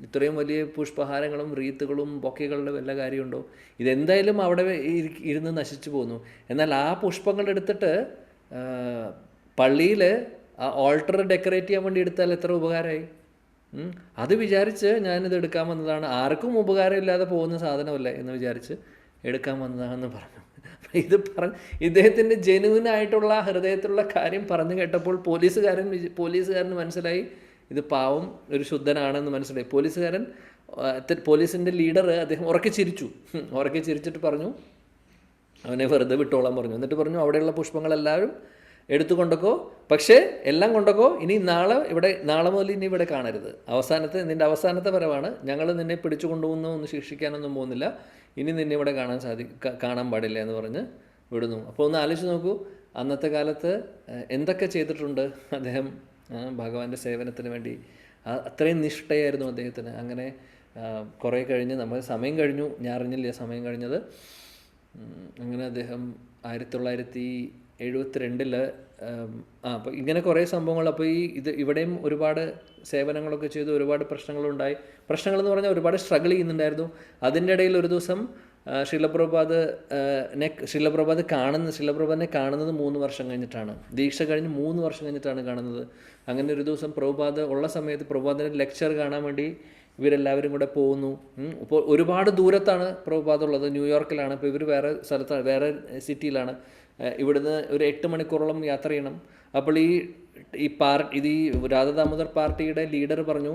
ഇത്രയും വലിയ പുഷ്പഹാരങ്ങളും റീത്തുകളും ബൊക്കകളുടെ വല്ല കാര്യമുണ്ടോ? ഇതെന്തായാലും അവിടെ ഇരുന്ന് നശിച്ചു പോകുന്നു. എന്നാൽ ആ പുഷ്പങ്ങൾ എടുത്തിട്ട് പള്ളിയിൽ ആ ഓൾട്ടർ ഡെക്കറേറ്റ് ചെയ്യാൻ വേണ്ടി എടുത്താൽ എത്ര ഉപകാരമായി. അത് വിചാരിച്ച് ഞാനിത് എടുക്കാൻ വന്നതാണ്. ആർക്കും ഉപകാരമില്ലാതെ പോകുന്ന സാധനമല്ലേ എന്ന് വിചാരിച്ച് എടുക്കാൻ വന്നതാണെന്ന് പറഞ്ഞു. ഇദ്ദേഹത്തിൻ്റെ ജെനുവിനായിട്ടുള്ള ഹൃദയത്തിലുള്ള കാര്യം പറഞ്ഞു കേട്ടപ്പോൾ പോലീസുകാരന് മനസ്സിലായി ഇത് പാവം ഒരു ശുദ്ധനാണെന്ന് മനസ്സിലായി. പോലീസിൻ്റെ ലീഡർ അദ്ദേഹം ഉറക്കെ ചിരിച്ചിട്ട് പറഞ്ഞു, അവനെ വെറുതെ വിട്ടോളാൻ പറഞ്ഞു. എന്നിട്ട് പറഞ്ഞു, അവിടെയുള്ള പുഷ്പങ്ങളെല്ലാവരും എടുത്തു കൊണ്ടൊക്കോ, പക്ഷേ എല്ലാം കൊണ്ടൊക്കോ, ഇനി നാളെ മുതൽ ഇനി ഇവിടെ കാണരുത്. നിൻ്റെ അവസാനത്തെ വരവാണ്. ഞങ്ങൾ നിന്നെ പിടിച്ചു കൊണ്ടുപോകുന്ന ശിക്ഷിക്കാനൊന്നും പോകുന്നില്ല. ഇനി നിന്നെ ഇവിടെ കാണാൻ പാടില്ല എന്ന് പറഞ്ഞ് വിടുന്നു. അപ്പോൾ ഒന്ന് ആലോചിച്ച് നോക്കൂ, അന്നത്തെ കാലത്ത് എന്തൊക്കെ ചെയ്തിട്ടുണ്ട് അദ്ദേഹം ഭഗവാന്റെ സേവനത്തിന് വേണ്ടി. അത്രയും നിഷ്ഠയായിരുന്നു അദ്ദേഹത്തിന്. അങ്ങനെ കുറേ കഴിഞ്ഞ് സമയം കഴിഞ്ഞു, ഞാൻ അറിഞ്ഞില്ല സമയം കഴിഞ്ഞത്. അങ്ങനെ അദ്ദേഹം 1972 അപ്പോൾ ഇങ്ങനെ കുറേ സംഭവങ്ങൾ. അപ്പോൾ ഇവിടെയും ഒരുപാട് സേവനങ്ങളൊക്കെ ചെയ്തു, ഒരുപാട് പ്രശ്നങ്ങളുണ്ടായി. പ്രശ്നങ്ങളെന്ന് പറഞ്ഞാൽ ഒരുപാട് സ്ട്രഗിൾ ചെയ്യുന്നുണ്ടായിരുന്നു. അതിൻ്റെ ഇടയിൽ ഒരു ദിവസം ശിലപ്രഭാതിനെ കാണുന്നത് 3 വർഷം കഴിഞ്ഞിട്ടാണ്. ദീക്ഷ കഴിഞ്ഞ് 3 വർഷം കഴിഞ്ഞിട്ടാണ് കാണുന്നത്. അങ്ങനെ ഒരു ദിവസം പ്രഭുപാദ് ഉള്ള സമയത്ത് പ്രഭുപാദിൻ്റെ ലെക്ചർ കാണാൻ വേണ്ടി ഇവരെല്ലാവരും കൂടെ പോകുന്നു. ഇപ്പോൾ ഒരുപാട് ദൂരത്താണ് പ്രഭുപാദ് ഉള്ളത്, ന്യൂയോർക്കിലാണ്. ഇപ്പോൾ ഇവർ വേറെ സ്ഥലത്താണ്, വേറെ സിറ്റിയിലാണ്. ഇവിടുന്ന് ഒരു 8 മണിക്കൂറോളം യാത്ര ചെയ്യണം. അപ്പോൾ ഈ രാധാ ദാമോദർ പാർട്ടിയുടെ ലീഡർ പറഞ്ഞു,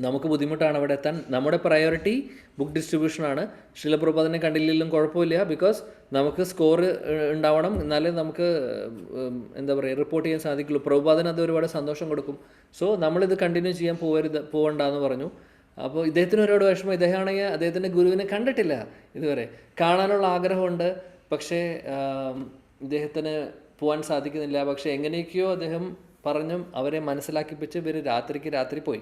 നമുക്ക് ബുദ്ധിമുട്ടാണ് അവിടെ എത്താൻ. നമ്മുടെ പ്രയോറിറ്റി ബുക്ക് ഡിസ്ട്രിബ്യൂഷനാണ്. ശ്രീല പ്രഭുപാദിനെ കണ്ടില്ലെങ്കിലും കുഴപ്പമില്ല, ബിക്കോസ് നമുക്ക് സ്കോർ ഉണ്ടാവണം, എന്നാലേ നമുക്ക് എന്താ പറയുക റിപ്പോർട്ട് ചെയ്യാൻ സാധിക്കുള്ളൂ. പ്രഭുപാദിന് അത് ഒരുപാട് സന്തോഷം കൊടുക്കും. സോ നമ്മളിത് കണ്ടിന്യൂ ചെയ്യാൻ പോകണ്ടെന്ന് പറഞ്ഞു. അപ്പോൾ ഇദ്ദേഹത്തിന് ഒരുപാട് വിഷമം. ഇദ്ദേഹമാണെങ്കിൽ അദ്ദേഹത്തിൻ്റെ ഗുരുവിനെ കണ്ടിട്ടില്ല ഇതുവരെ. കാണാനുള്ള ആഗ്രഹമുണ്ട്, പക്ഷേ ഇദ്ദേഹത്തിന് പോകാൻ സാധിക്കുന്നില്ല. പക്ഷേ എങ്ങനെയൊക്കെയോ അദ്ദേഹം പറഞ്ഞും അവരെ മനസ്സിലാക്കിപ്പിച്ച് ഇവർ രാത്രി പോയി.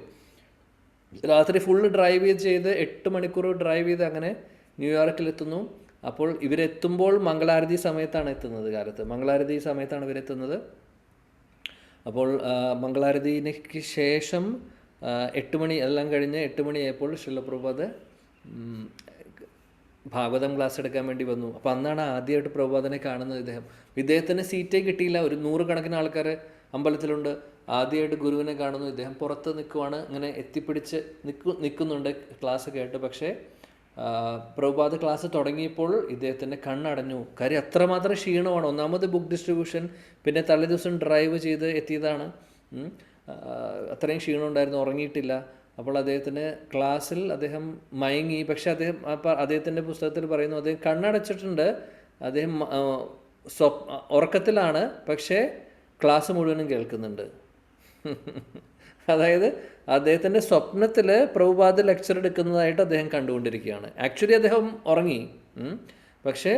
രാത്രി ഫുള്ള് ഡ്രൈവ് ചെയ്ത് 8 മണിക്കൂർ ഡ്രൈവ് ചെയ്ത് അങ്ങനെ ന്യൂയോർക്കിലെത്തുന്നു. അപ്പോൾ ഇവരെത്തുമ്പോൾ മംഗളാരതി സമയത്താണ് എത്തുന്നത്. മംഗളാരതി സമയത്താണ് ഇവരെത്തുന്നത്. അപ്പോൾ മംഗളാരതിക്ക് ശേഷം 8 മണി എല്ലാം കഴിഞ്ഞ് 8 മണിയായപ്പോൾ ശ്രീല പ്രഭുപാദ് ഭാഗവതം ക്ലാസ് എടുക്കാൻ വേണ്ടി വന്നു. അപ്പോൾ അന്നാണ് ആദ്യമായിട്ട് പ്രഭുപാദിനെ കാണുന്നത് ഇദ്ദേഹം. ഇദ്ദേഹത്തിന് സീറ്റേ കിട്ടിയില്ല. ഒരു 100 കണക്കിന് ആൾക്കാർ അമ്പലത്തിലുണ്ട്. ആദ്യമായിട്ട് ഗുരുവിനെ കാണുന്നു. ഇദ്ദേഹം പുറത്ത് നിൽക്കുവാണ്, ഇങ്ങനെ എത്തിപ്പിടിച്ച് നിൽക്കുന്നുണ്ട് ക്ലാസ് കേട്ട്. പക്ഷേ പ്രഭുപാദ് ക്ലാസ് തുടങ്ങിയപ്പോൾ ഇദ്ദേഹത്തിൻ്റെ കണ്ണടഞ്ഞു. കാര്യം അത്രമാത്രം ക്ഷീണമാണ്. ഒന്നാമത് ബുക്ക് ഡിസ്ട്രിബ്യൂഷൻ, പിന്നെ തലേദിവസം ഡ്രൈവ് ചെയ്ത് എത്തിയതാണ്. അത്രയും ക്ഷീണം ഉണ്ടായിരുന്നു, ഉറങ്ങിയിട്ടില്ല. അപ്പോൾ അദ്ദേഹത്തിന് ക്ലാസ്സിൽ അദ്ദേഹം മയങ്ങി. പക്ഷേ അദ്ദേഹത്തിൻ്റെ പുസ്തകത്തിൽ പറയുന്നു അദ്ദേഹം കണ്ണടച്ചിട്ടുണ്ട്, അദ്ദേഹം ഉറക്കത്തിലാണ്, പക്ഷേ ക്ലാസ് മുഴുവനും കേൾക്കുന്നുണ്ട്. അതായത് അദ്ദേഹത്തിൻ്റെ സ്വപ്നത്തിൽ പ്രഭുപാദ് ലെക്ചർ എടുക്കുന്നതായിട്ട് അദ്ദേഹം കണ്ടുകൊണ്ടിരിക്കുകയാണ്. ആക്ച്വലി അദ്ദേഹം ഉറങ്ങി, പക്ഷേ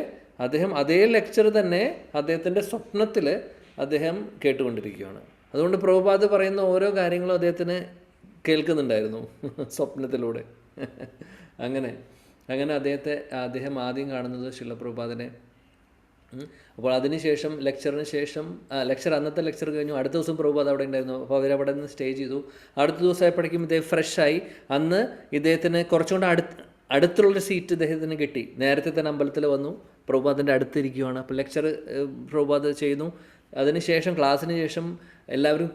അദ്ദേഹം അതേ ലെക്ചർ തന്നെ അദ്ദേഹത്തിൻ്റെ സ്വപ്നത്തിൽ അദ്ദേഹം കേട്ടുകൊണ്ടിരിക്കുകയാണ്. അതുകൊണ്ട് പ്രഭുപാദ് പറയുന്ന ഓരോ കാര്യങ്ങളും അദ്ദേഹത്തിന് കേൾക്കുന്നുണ്ടായിരുന്നു സ്വപ്നത്തിലൂടെ. അങ്ങനെ അദ്ദേഹം ആദ്യം കാണുന്നത് ശ്രീല പ്രഭുപാദിനെ. അപ്പോൾ അതിനുശേഷം അന്നത്തെ ലെക്ചർ കഴിഞ്ഞു. അടുത്ത ദിവസം പ്രഭുപാദ് അവിടെ ഉണ്ടായിരുന്നു. അപ്പോൾ അവരവിടെ നിന്ന് സ്റ്റേ ചെയ്തു. അടുത്ത ദിവസമായപ്പോഴേക്കും ഇദ്ദേഹം ഫ്രഷായി. അന്ന് ഇദ്ദേഹത്തിന് കുറച്ചുകൊണ്ട് അടുത്തുള്ളൊരു സീറ്റ് ഇദ്ദേഹത്തിന് കിട്ടി. നേരത്തെ തന്നെ അമ്പലത്തിൽ വന്നു, പ്രഭുപാദിൻ്റെ അടുത്തിരിക്കുകയാണ്. അപ്പോൾ ലെക്ചർ പ്രഭുപാദ് ചെയ്യുന്നു. അതിനുശേഷം ക്ലാസ്സിന് ശേഷം എല്ലാവരും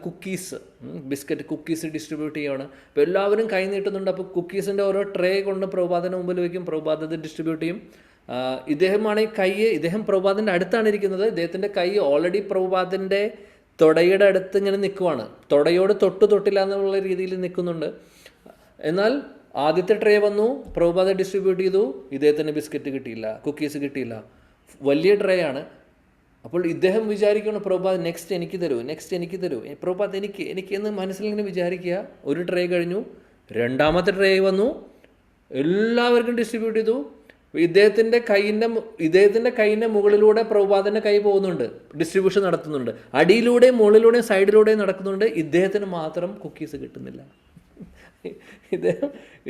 ബിസ്ക്കറ്റ് കുക്കീസ് ഡിസ്ട്രിബ്യൂട്ട് ചെയ്യുകയാണ്. അപ്പോൾ എല്ലാവരും കൈ നീട്ടുന്നുണ്ട്. അപ്പോൾ കുക്കീസിൻ്റെ ഓരോ ട്രേ കൊണ്ട് പ്രഭുപാദിൻ്റെ മുമ്പിൽ വയ്ക്കും. പ്രഭുപാദ് അത് ഡിസ്ട്രിബ്യൂട്ട് ചെയ്യും. ഇദ്ദേഹം പ്രഭുപാദിൻ്റെ അടുത്താണ് ഇരിക്കുന്നത്. ഇദ്ദേഹത്തിൻ്റെ കൈ ഓൾറെഡി പ്രഭുപാദിൻ്റെ തൊടയുടെ അടുത്ത് ഇങ്ങനെ നിൽക്കുവാണ്. തൊടയോട് തൊട്ടില്ല എന്നുള്ള രീതിയിൽ നിൽക്കുന്നുണ്ട്. എന്നാൽ ആദ്യത്തെ ട്രേ വന്നു, പ്രഭുപാദ് ഡിസ്ട്രിബ്യൂട്ട് ചെയ്തു. ഇദ്ദേഹത്തിന് ബിസ്ക്കറ്റ് കിട്ടിയില്ല, കുക്കീസ് കിട്ടിയില്ല. വലിയ ട്രേ ആണ്. അപ്പോൾ ഇദ്ദേഹം വിചാരിക്കണം പ്രഭുപാദ് നെക്സ്റ്റ് എനിക്ക് തരൂ, പ്രഭുപാദ് എനിക്ക് എന്ന് മനസ്സിലിങ്ങനെ വിചാരിക്കുക. ഒരു ട്രേ കഴിഞ്ഞു, രണ്ടാമത്തെ ട്രേ വന്നു, എല്ലാവർക്കും ഡിസ്ട്രിബ്യൂട്ട് ചെയ്തു. ഇദ്ദേഹത്തിൻ്റെ കൈയിൻ്റെ മുകളിലൂടെ പ്രഭുപാദിൻ്റെ കൈ പോകുന്നുണ്ട്, ഡിസ്ട്രിബ്യൂഷൻ നടത്തുന്നുണ്ട്. അടിയിലൂടെയും മുകളിലൂടെയും സൈഡിലൂടെയും നടക്കുന്നുണ്ട്. ഇദ്ദേഹത്തിന് മാത്രം കുക്കീസ് കിട്ടുന്നില്ല.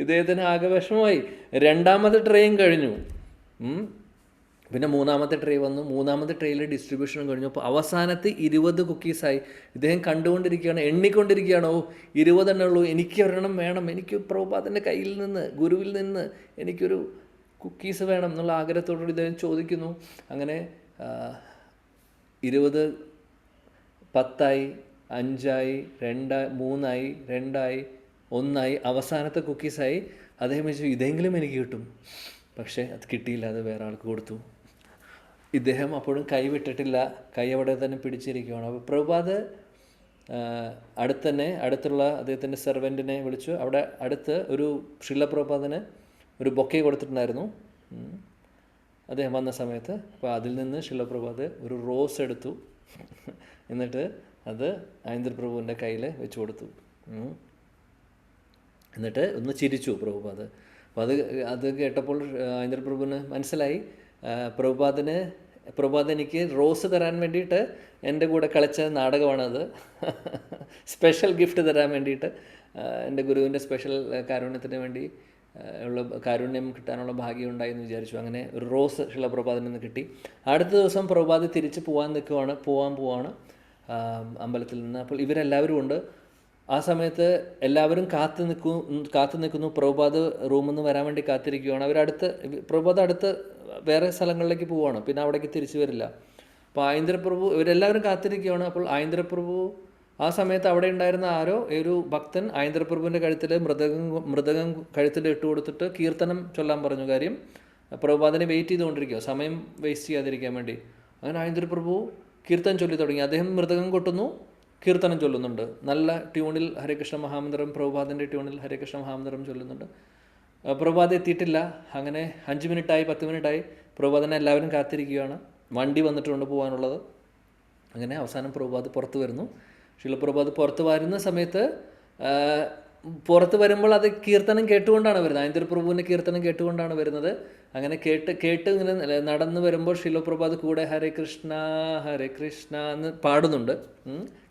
ഇദ്ദേഹത്തിന് ആകെ വിഷമമായി. രണ്ടാമത്തെ ട്രെയിൻ കഴിഞ്ഞു, പിന്നെ മൂന്നാമത്തെ ട്രേ വന്നു. മൂന്നാമത്തെ ട്രേയിൽ ഡിസ്ട്രിബ്യൂഷനും കഴിഞ്ഞു. അപ്പോൾ അവസാനത്തെ 20 കുക്കീസായി. ഇദ്ദേഹം കണ്ടുകൊണ്ടിരിക്കുകയാണ്, എണ്ണിക്കൊണ്ടിരിക്കുകയാണ്. 20 എണ്ണേ ഉള്ളൂ, എനിക്ക് ഒരെണ്ണം വേണം, എനിക്ക് പ്രഭുപാദിൻ്റെ കയ്യിൽ നിന്ന്, ഗുരുവിൽ നിന്ന് എനിക്കൊരു കുക്കീസ് വേണം എന്നുള്ള ആഗ്രഹത്തോടുകൂടി ഇദ്ദേഹം ചോദിക്കുന്നു. അങ്ങനെ 20 10ആയി, 5ആയി, 3ആയി, 2ആയി, 1ആയി, അവസാനത്തെ കുക്കീസായി. അദ്ദേഹം വിചാരിച്ചു ഇതെങ്കിലും എനിക്ക് കിട്ടും. പക്ഷേ അത് കിട്ടിയില്ല, അത് വേറെ ആൾക്ക് കൊടുത്തു. ഇദ്ദേഹം അപ്പോഴും കൈ വിട്ടിട്ടില്ല, കൈ അവിടെ തന്നെ പിടിച്ചിരിക്കുകയാണ്. അപ്പോൾ പ്രഭുപാദ് അടുത്തുള്ള അദ്ദേഹത്തിൻ്റെ സെർവൻറ്റിനെ വിളിച്ചു. അവിടെ അടുത്ത് ഒരു ശ്രീല പ്രഭുപാദിന് ഒരു ബൊക്കെ കൊടുത്തിട്ടുണ്ടായിരുന്നു അദ്ദേഹം വന്ന സമയത്ത്. അപ്പോൾ അതിൽ നിന്ന് ശ്രീല പ്രഭുപാദ് ഒരു റോസ് എടുത്തു, എന്നിട്ട് അത് ഐന്ദ്ര പ്രഭുവിൻ്റെ കയ്യിൽ വെച്ച് കൊടുത്തു. എന്നിട്ട് ഒന്ന് ചിരിച്ചു പ്രഭുപാദ്. അപ്പോൾ അത് കേട്ടപ്പോൾ ഐന്ദ്ര പ്രഭുവിന് മനസ്സിലായി പ്രഭുപാദ് എനിക്ക് റോസ് തരാൻ വേണ്ടിയിട്ട് എൻ്റെ കൂടെ കളിച്ച നാടകമാണത്. സ്പെഷ്യൽ ഗിഫ്റ്റ് തരാൻ വേണ്ടിയിട്ട്, എൻ്റെ ഗുരുവിൻ്റെ സ്പെഷ്യൽ കാരുണ്യത്തിന് വേണ്ടി കാരുണ്യം കിട്ടാനുള്ള ഭാഗ്യം ഉണ്ടായി എന്ന് വിചാരിച്ചു. അങ്ങനെ ഒരു റോസ് ശ്രീല പ്രഭുപാദിൽ നിന്ന് കിട്ടി. അടുത്ത ദിവസം പ്രഭുപാദ് തിരിച്ച് പോവാണ് അമ്പലത്തിൽ നിന്ന്. അപ്പോൾ ഇവരെല്ലാവരും ഉണ്ട്. ആ സമയത്ത് എല്ലാവരും കാത്തു നിൽക്കുന്നു. പ്രഭുപാദ് റൂമിൽ നിന്ന് വരാൻ വേണ്ടി കാത്തിരിക്കുകയാണ്. പ്രഭുപാദ് അടുത്ത് വേറെ സ്ഥലങ്ങളിലേക്ക് പോവുകയാണ്, പിന്നെ അവിടേക്ക് തിരിച്ചു വരില്ല. അപ്പോൾ ഐന്ദ്രപ്രഭു ഇവരെല്ലാവരും കാത്തിരിക്കുകയാണ്. അപ്പോൾ ഐന്ദ്രപ്രഭു ആ സമയത്ത് അവിടെ ഉണ്ടായിരുന്ന ഒരു ഭക്തൻ ഐന്ദ്രപ്രഭുവിൻ്റെ കഴുത്തിൽ മൃദംഗം കഴുത്തിൽ ഇട്ട് കൊടുത്തിട്ട് കീർത്തനം ചൊല്ലാൻ പറഞ്ഞു. കാര്യം പ്രഭുപാദിനെ വെയിറ്റ് ചെയ്തുകൊണ്ടിരിക്കുക, സമയം വേസ്റ്റ് ചെയ്യാതിരിക്കാൻ വേണ്ടി. അങ്ങനെ ഐന്ദ്രപ്രഭു കീർത്തനം ചൊല്ലി തുടങ്ങി. അദ്ദേഹം മൃദംഗം കൊട്ടുന്നു, കീർത്തനം ചൊല്ലുന്നുണ്ട്. നല്ല ട്യൂണിൽ ഹരേകൃഷ്ണ മഹാമന്ത്രം, പ്രഭുപാദിൻ്റെ ട്യൂണിൽ ഹരേകൃഷ്ണ മഹാമന്ത്രം ചൊല്ലുന്നുണ്ട്. പ്രഭുപാദ് എത്തിയിട്ടില്ല. അങ്ങനെ 5 മിനിറ്റായി 10 മിനിറ്റായി. പ്രഭുപാദിനെ എല്ലാവരും കാത്തിരിക്കുകയാണ്. വണ്ടി വന്നിട്ടുണ്ട് പോകാനുള്ളത്. അങ്ങനെ അവസാനം പ്രഭുപാദ് പുറത്ത് വരുന്നു. ശിലപ്രഭുപാദ് പുറത്ത് വരുന്ന സമയത്ത് പുറത്ത് വരുമ്പോൾ അത് കീർത്തനം കേട്ടുകൊണ്ടാണ് വരുന്നത്. ഐന്ദ്രപ്രഭുവിൻ്റെ കീർത്തനം കേട്ടുകൊണ്ടാണ് വരുന്നത്. അങ്ങനെ കേട്ട് ഇങ്ങനെ നടന്നു വരുമ്പോൾ ശിലപ്രഭുപാദ് കൂടെ ഹരേ കൃഷ്ണ എന്ന് പാടുന്നുണ്ട്,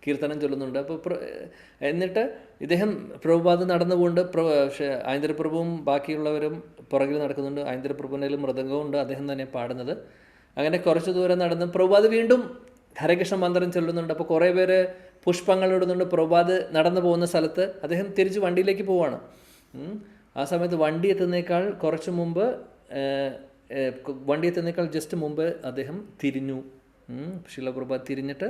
കീർത്തനം ചൊല്ലുന്നുണ്ട്. അപ്പോൾ എന്നിട്ട് ഇദ്ദേഹം പ്രഭുപാദ് നടന്നുകൊണ്ട് ഐന്ദ്രപ്രഭുവും ബാക്കിയുള്ളവരും പുറകിൽ നടക്കുന്നുണ്ട്. ഐന്ദ്രപ്രഭുവിൻ്റെ മൃദംഗവും ഉണ്ട്, അദ്ദേഹം തന്നെ പാടുന്നത്. അങ്ങനെ കുറച്ച് ദൂരം നടന്ന് പ്രഭുപാദ് വീണ്ടും ഹരേകൃഷ്ണ മന്ത്രം ചൊല്ലുന്നുണ്ട്. അപ്പോൾ കുറേ പേര് പുഷ്പങ്ങൾ ഇടുന്നുണ്ട്. പ്രഭുപാദ് നടന്നു പോകുന്ന സ്ഥലത്ത് അദ്ദേഹം തിരിച്ച് വണ്ടിയിലേക്ക് പോവാണ്. ആ സമയത്ത് വണ്ടി എത്തുന്നേക്കാൾ കുറച്ച് മുമ്പ്, വണ്ടി എത്തുന്നേക്കാൾ ജസ്റ്റ് മുമ്പ് അദ്ദേഹം തിരിഞ്ഞു. ശിലപ്രഭുപാദ് തിരിഞ്ഞിട്ട്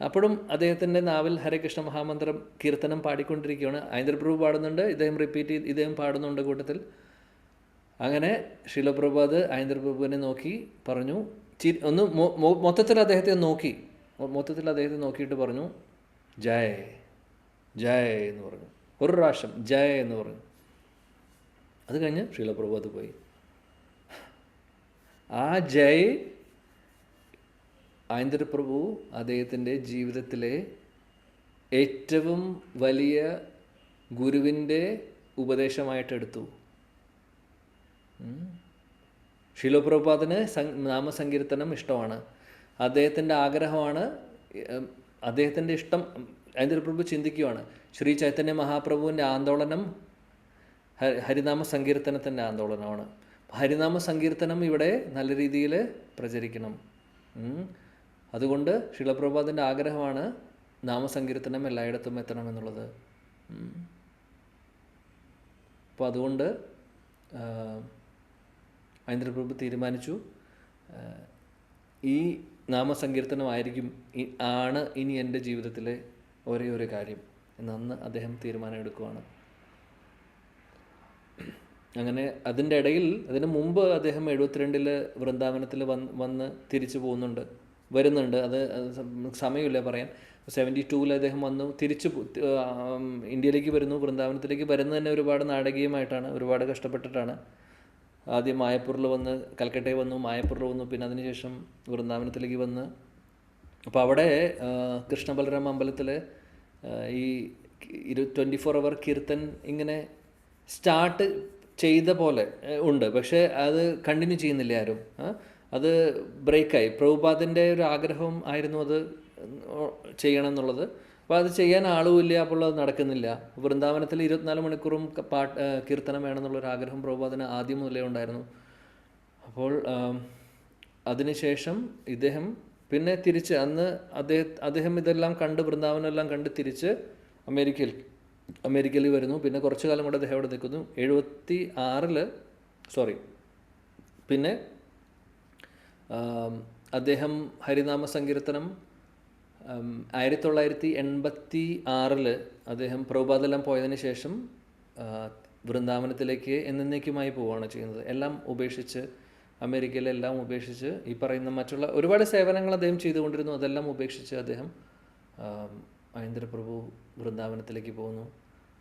അപ്പോഴും അദ്ദേഹത്തിൻ്റെ നാവിൽ ഹരേകൃഷ്ണ മഹാമന്ത്രം കീർത്തനം പാടിക്കൊണ്ടിരിക്കുകയാണ്. ഐന്ദ്രപ്രഭു പാടുന്നുണ്ട്, ഇദ്ദേഹം റിപ്പീറ്റ് ചെയ്ത് ഇദ്ദേഹം പാടുന്നുണ്ട് കൂട്ടത്തിൽ. അങ്ങനെ ശിലപ്രഭുപാദ് ഐന്ദ്രപ്രഭുവിനെ നോക്കി പറഞ്ഞു, ഒന്ന് മൊത്തത്തിൽ അദ്ദേഹത്തെ നോക്കിയിട്ട് പറഞ്ഞു, ജയ് ജയ് എന്ന് പറഞ്ഞു. ഒരു പ്രാവശ്യം ജയ് എന്ന് പറഞ്ഞു. അത് കഴിഞ്ഞ് ശിലപ്രഭുപാദ് പോയി. ആ ജയ് ഐന്ദ്രപ്രഭു അദ്ദേഹത്തിൻ്റെ ജീവിതത്തിലെ ഏറ്റവും വലിയ ഗുരുവിൻ്റെ ഉപദേശമായിട്ടെടുത്തു. ശിലപ്രഭുപാദിന് നാമസങ്കീർത്തനം ഇഷ്ടമാണ്. അദ്ദേഹത്തിൻ്റെ ആഗ്രഹമാണ്, അദ്ദേഹത്തിൻ്റെ ഇഷ്ടം. ഐന്ദ്രപ്രഭു ചിന്തിക്കുകയാണ്, ശ്രീ ചൈതന്യ മഹാപ്രഭുവിൻ്റെ ആന്തോളനം ഹരിനാമ സങ്കീർത്തനത്തിൻ്റെ ആന്തോളനമാണ്. ഹരിനാമ സങ്കീർത്തനം ഇവിടെ നല്ല രീതിയിൽ പ്രചരിക്കണം. അതുകൊണ്ട് ശിലപ്രഭുപാദിൻ്റെ ആഗ്രഹമാണ് നാമസങ്കീർത്തനം എല്ലായിടത്തും എത്തണമെന്നുള്ളത്. അപ്പോൾ അതുകൊണ്ട് ഐന്ദ്രപ്രഭു തീരുമാനിച്ചു, ഈ നാമസങ്കീർത്തനമായിരിക്കും ഇനി എൻ്റെ ജീവിതത്തിലെ ഒരേ ഒരു കാര്യം എന്നന്ന് അദ്ദേഹം തീരുമാനം എടുക്കുകയാണ്. അങ്ങനെ അതിൻ്റെ ഇടയിൽ, അതിന് മുമ്പ് അദ്ദേഹം 72 വൃന്ദാവനത്തിൽ വന്ന് തിരിച്ചു വരുന്നുണ്ട്. അത് സമയമില്ല പറയാൻ. 72 അദ്ദേഹം വന്നു, തിരിച്ച് ഇന്ത്യയിലേക്ക് വരുന്നു. വൃന്ദാവനത്തിലേക്ക് വരുന്നത് തന്നെ ഒരുപാട് നാടകീയമായിട്ടാണ്, ഒരുപാട് കഷ്ടപ്പെട്ടിട്ടാണ്. ആദ്യം മായപ്പൂരിൽ വന്ന്, കൽക്കട്ടയിൽ വന്നു, മായപ്പൂരിൽ വന്നു, പിന്നെ അതിനുശേഷം വൃന്ദാവനത്തിലേക്ക് വന്ന്. അപ്പോൾ അവിടെ കൃഷ്ണബലറാം അമ്പലത്തിൽ ഈ 24 അവർ കീർത്തൻ ഇങ്ങനെ സ്റ്റാർട്ട് ചെയ്ത പോലെ ഉണ്ട്, പക്ഷേ അത് കണ്ടിന്യൂ ചെയ്യുന്നില്ല ആരും. അത് ബ്രേക്കായി. പ്രഭുപാദിൻ്റെ ഒരു ആഗ്രഹം ആയിരുന്നു അത് ചെയ്യണം എന്നുള്ളത്. അപ്പോൾ അത് ചെയ്യാൻ ആളുമില്ല, അപ്പോൾ അത് നടക്കുന്നില്ല. വൃന്ദാവനത്തിൽ 24 മണിക്കൂറും കീർത്തനം വേണമെന്നുള്ളൊരു ആഗ്രഹം പ്രഭുപാദിന് ആദ്യം മുതലേ ഉണ്ടായിരുന്നു. അപ്പോൾ അതിനുശേഷം ഇദ്ദേഹം പിന്നെ തിരിച്ച് അദ്ദേഹം ഇതെല്ലാം കണ്ട്, വൃന്ദാവനെല്ലാം കണ്ട് തിരിച്ച് അമേരിക്കയിൽ വരുന്നു. പിന്നെ കുറച്ചു കാലം കൂടെ അദ്ദേഹം അവിടെ നിൽക്കുന്നു. 76 പിന്നെ അദ്ദേഹം ഹരിനാമ സങ്കീർത്തനം 1986 അദ്ദേഹം പ്രഭുപാദെല്ലാം പോയതിന് ശേഷം വൃന്ദാവനത്തിലേക്ക് എന്നേക്കുമായി പോവുകയാണ് ചെയ്യുന്നത്. എല്ലാം ഉപേക്ഷിച്ച്, അമേരിക്കയിലെല്ലാം ഉപേക്ഷിച്ച്, ഈ പറയുന്ന മറ്റുള്ള ഒരുപാട് സേവനങ്ങൾ അദ്ദേഹം ചെയ്തുകൊണ്ടിരുന്നു. അതെല്ലാം ഉപേക്ഷിച്ച് അദ്ദേഹം ഐന്ദ്രപ്രഭു വൃന്ദാവനത്തിലേക്ക് പോകുന്നു.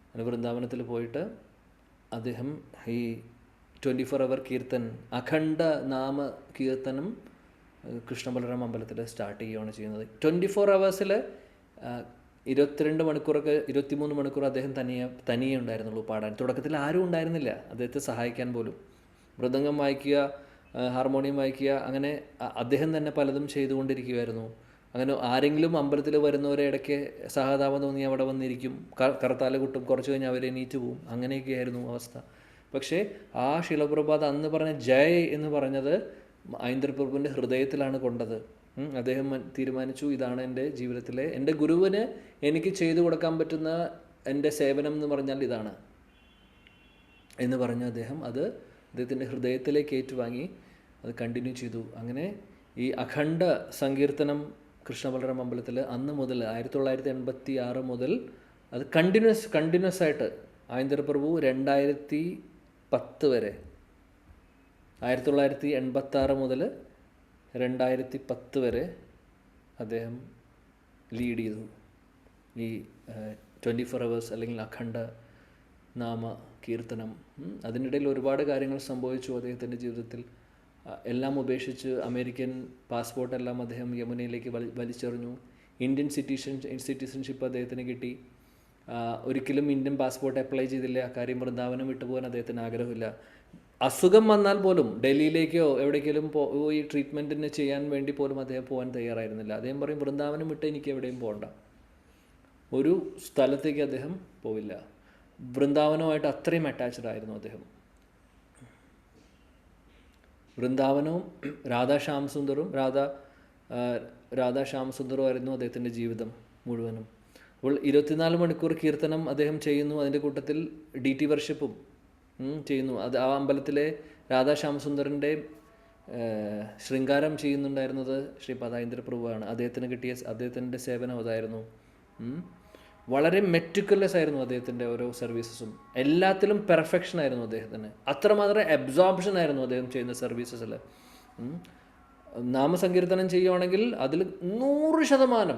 അങ്ങനെ വൃന്ദാവനത്തിൽ പോയിട്ട് അദ്ദേഹം ഈ 24 അവർ കീർത്തൻ, അഖണ്ഡ നാമ കീർത്തനം കൃഷ്ണബലറാം അമ്പലത്തിൽ സ്റ്റാർട്ട് ചെയ്യുകയാണ് ചെയ്യുന്നത്. 24 അവേഴ്സിൽ 22 മണിക്കൂറൊക്കെ 23 മണിക്കൂർ അദ്ദേഹം തനിയെ ഉണ്ടായിരുന്നുള്ളൂ പാടാൻ. തുടക്കത്തിൽ ആരും ഉണ്ടായിരുന്നില്ല അദ്ദേഹത്തെ സഹായിക്കാൻ പോലും. മൃദംഗം വായിക്കുക, ഹാർമോണിയം വായിക്കുക, അങ്ങനെ അദ്ദേഹം തന്നെ പലതും ചെയ്തുകൊണ്ടിരിക്കുകയായിരുന്നു. അങ്ങനെ ആരെങ്കിലും അമ്പലത്തിൽ വരുന്നവരെ ഇടയ്ക്ക് സഹതാപം തോന്നി അവിടെ വന്നിരിക്കും, കറുത്താല കുട്ടും, കുറച്ച് കഴിഞ്ഞ് അവരെ എണീറ്റ് പോവും. അങ്ങനെയൊക്കെയായിരുന്നു അവസ്ഥ. പക്ഷേ ആ ശിലപ്രഭുപാദ് അന്ന് പറഞ്ഞ ജയ് എന്ന് പറഞ്ഞത് ഐന്ദ്രപ്രഭുവിൻ്റെ ഹൃദയത്തിലാണ് കൊണ്ടത്. അദ്ദേഹം തീരുമാനിച്ചു, ഇതാണ് എൻ്റെ ജീവിതത്തിലെ, എൻ്റെ ഗുരുവിന് എനിക്ക് ചെയ്തു കൊടുക്കാൻ പറ്റുന്ന എൻ്റെ സേവനം എന്ന് പറഞ്ഞാൽ ഇതാണ് എന്ന് പറഞ്ഞ അദ്ദേഹം അദ്ദേഹത്തിൻ്റെ ഹൃദയത്തിലേക്ക് ഏറ്റുവാങ്ങി അത് കണ്ടിന്യൂ ചെയ്തു. അങ്ങനെ ഈ അഖണ്ഡ സങ്കീർത്തനം കൃഷ്ണബലറാം അമ്പലത്തിൽ അന്ന് മുതൽ 1986 മുതൽ അത് കണ്ടിന്യൂസ് ആയിട്ട് ഐന്ദ്രപ്രഭു 2010 വരെ, 1986 മുതൽ 2010 വരെ അദ്ദേഹം ലീഡ് ചെയ്തു. ഈ 24 hours അല്ലെങ്കിൽ അഖണ്ഡ നാമ കീർത്തനം. അതിനിടയിൽ ഒരുപാട് കാര്യങ്ങൾ സംഭവിച്ചു അദ്ദേഹത്തിൻ്റെ ജീവിതത്തിൽ. എല്ലാം ഉപേക്ഷിച്ച് അമേരിക്കൻ പാസ്പോർട്ടെല്ലാം അദ്ദേഹം യമുനയിലേക്ക് വലിച്ചെറിഞ്ഞു. ഇന്ത്യൻ സിറ്റിസൺഷിപ്പ് അദ്ദേഹത്തിന് കിട്ടി. ഒരിക്കലും ഇന്ത്യൻ പാസ്പോർട്ട് അപ്ലൈ ചെയ്തില്ല. കാര്യം വൃന്ദാവനം വിട്ടുപോകാൻ അദ്ദേഹത്തിന് ആഗ്രഹമില്ല. അസുഖം വന്നാൽ പോലും ഡൽഹിയിലേക്കോ എവിടേക്കെങ്കിലും പോയി ട്രീറ്റ്മെൻറ്റിന് ചെയ്യാൻ വേണ്ടി പോലും അദ്ദേഹം പോകാൻ തയ്യാറായിരുന്നില്ല. അദ്ദേഹം പറയും, വൃന്ദാവനം വിട്ട് എനിക്ക് എവിടെയും പോകണ്ട. ഒരു സ്ഥലത്തേക്ക് അദ്ദേഹം പോവില്ല. വൃന്ദാവനവുമായിട്ട് അത്രയും അറ്റാച്ച്ഡ് ആയിരുന്നു അദ്ദേഹം. വൃന്ദാവനവും രാധാ ശ്യാമസുന്ദറും ആയിരുന്നു അദ്ദേഹത്തിൻ്റെ ജീവിതം മുഴുവനും. അപ്പോൾ 24 മണിക്കൂർ കീർത്തനം അദ്ദേഹം ചെയ്യുന്നു. അതിൻ്റെ കൂട്ടത്തിൽ DT വർഷിപ്പും ചെയ്യുന്നു. അത് ആ അമ്പലത്തിലെ രാധാ ശ്യാമസുന്ദറിൻ്റെ ശൃംഗാരം ചെയ്യുന്നുണ്ടായിരുന്നത് ശ്രീ പദായിന്ദ്ര പ്രഭുവാണ്. അദ്ദേഹത്തിൻ്റെ സേവനം അതായിരുന്നു. വളരെ മെറ്റിക്കുലസ് ആയിരുന്നു അദ്ദേഹത്തിൻ്റെ ഓരോ സർവീസസും. എല്ലാത്തിലും പെർഫെക്ഷൻ ആയിരുന്നു അദ്ദേഹത്തിന്. അത്രമാത്രം അബ്സോർപ്ഷൻ ആയിരുന്നു അദ്ദേഹം ചെയ്യുന്ന സർവീസസിൽ. നാമസങ്കീർത്തനം ചെയ്യുകയാണെങ്കിൽ അതിൽ 100%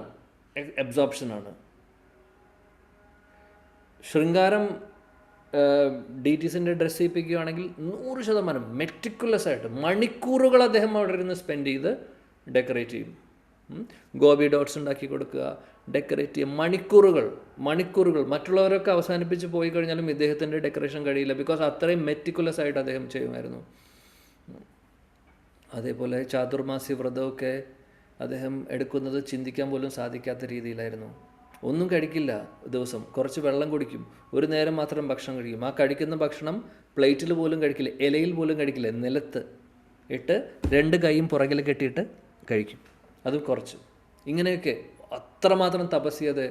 അബ്സോർപ്ഷനാണ്. ശൃംഗാരം DTസിൻ്റെ ഡ്രസ്സ് ചെയ്യിപ്പിക്കുകയാണെങ്കിൽ 100% മെറ്റിക്കുലസ് ആയിട്ട് മണിക്കൂറുകൾ അദ്ദേഹം അവിടെ ഇരുന്ന് സ്പെൻഡ് ചെയ്ത് ഡെക്കറേറ്റ് ചെയ്യും. ഗോബി ഡോട്ട്സ് ഉണ്ടാക്കി കൊടുക്കുക, ഡെക്കറേറ്റ് ചെയ്യുക, മണിക്കൂറുകൾ. മറ്റുള്ളവരൊക്കെ അവസാനിപ്പിച്ച് പോയി കഴിഞ്ഞാലും ഇദ്ദേഹത്തിൻ്റെ ഡെക്കറേഷൻ കഴിയില്ല. ബിക്കോസ് അത്രയും മെറ്റിക്കുലസ് ആയിട്ട് അദ്ദേഹം ചെയ്യുമായിരുന്നു. അതേപോലെ ചാതുർമാസ്യ വ്രതമൊക്കെ അദ്ദേഹം എടുക്കുന്നത് ചിന്തിക്കാൻ പോലും സാധിക്കാത്ത രീതിയിലായിരുന്നു. ഒന്നും കഴിക്കില്ല ദിവസം, കുറച്ച് വെള്ളം കുടിക്കും, ഒരു നേരം മാത്രം ഭക്ഷണം കഴിക്കും. ആ കഴിക്കുന്ന ഭക്ഷണം പ്ലേറ്റിൽ പോലും കഴിക്കില്ല, ഇലയിൽ പോലും കഴിക്കില്ല, നിലത്ത് ഇട്ട് 2 കൈയും പുറകിൽ കെട്ടിയിട്ട് കഴിക്കും, അതും കുറച്ച്. ഇങ്ങനെയൊക്കെ അത്രമാത്രം തപസ്യത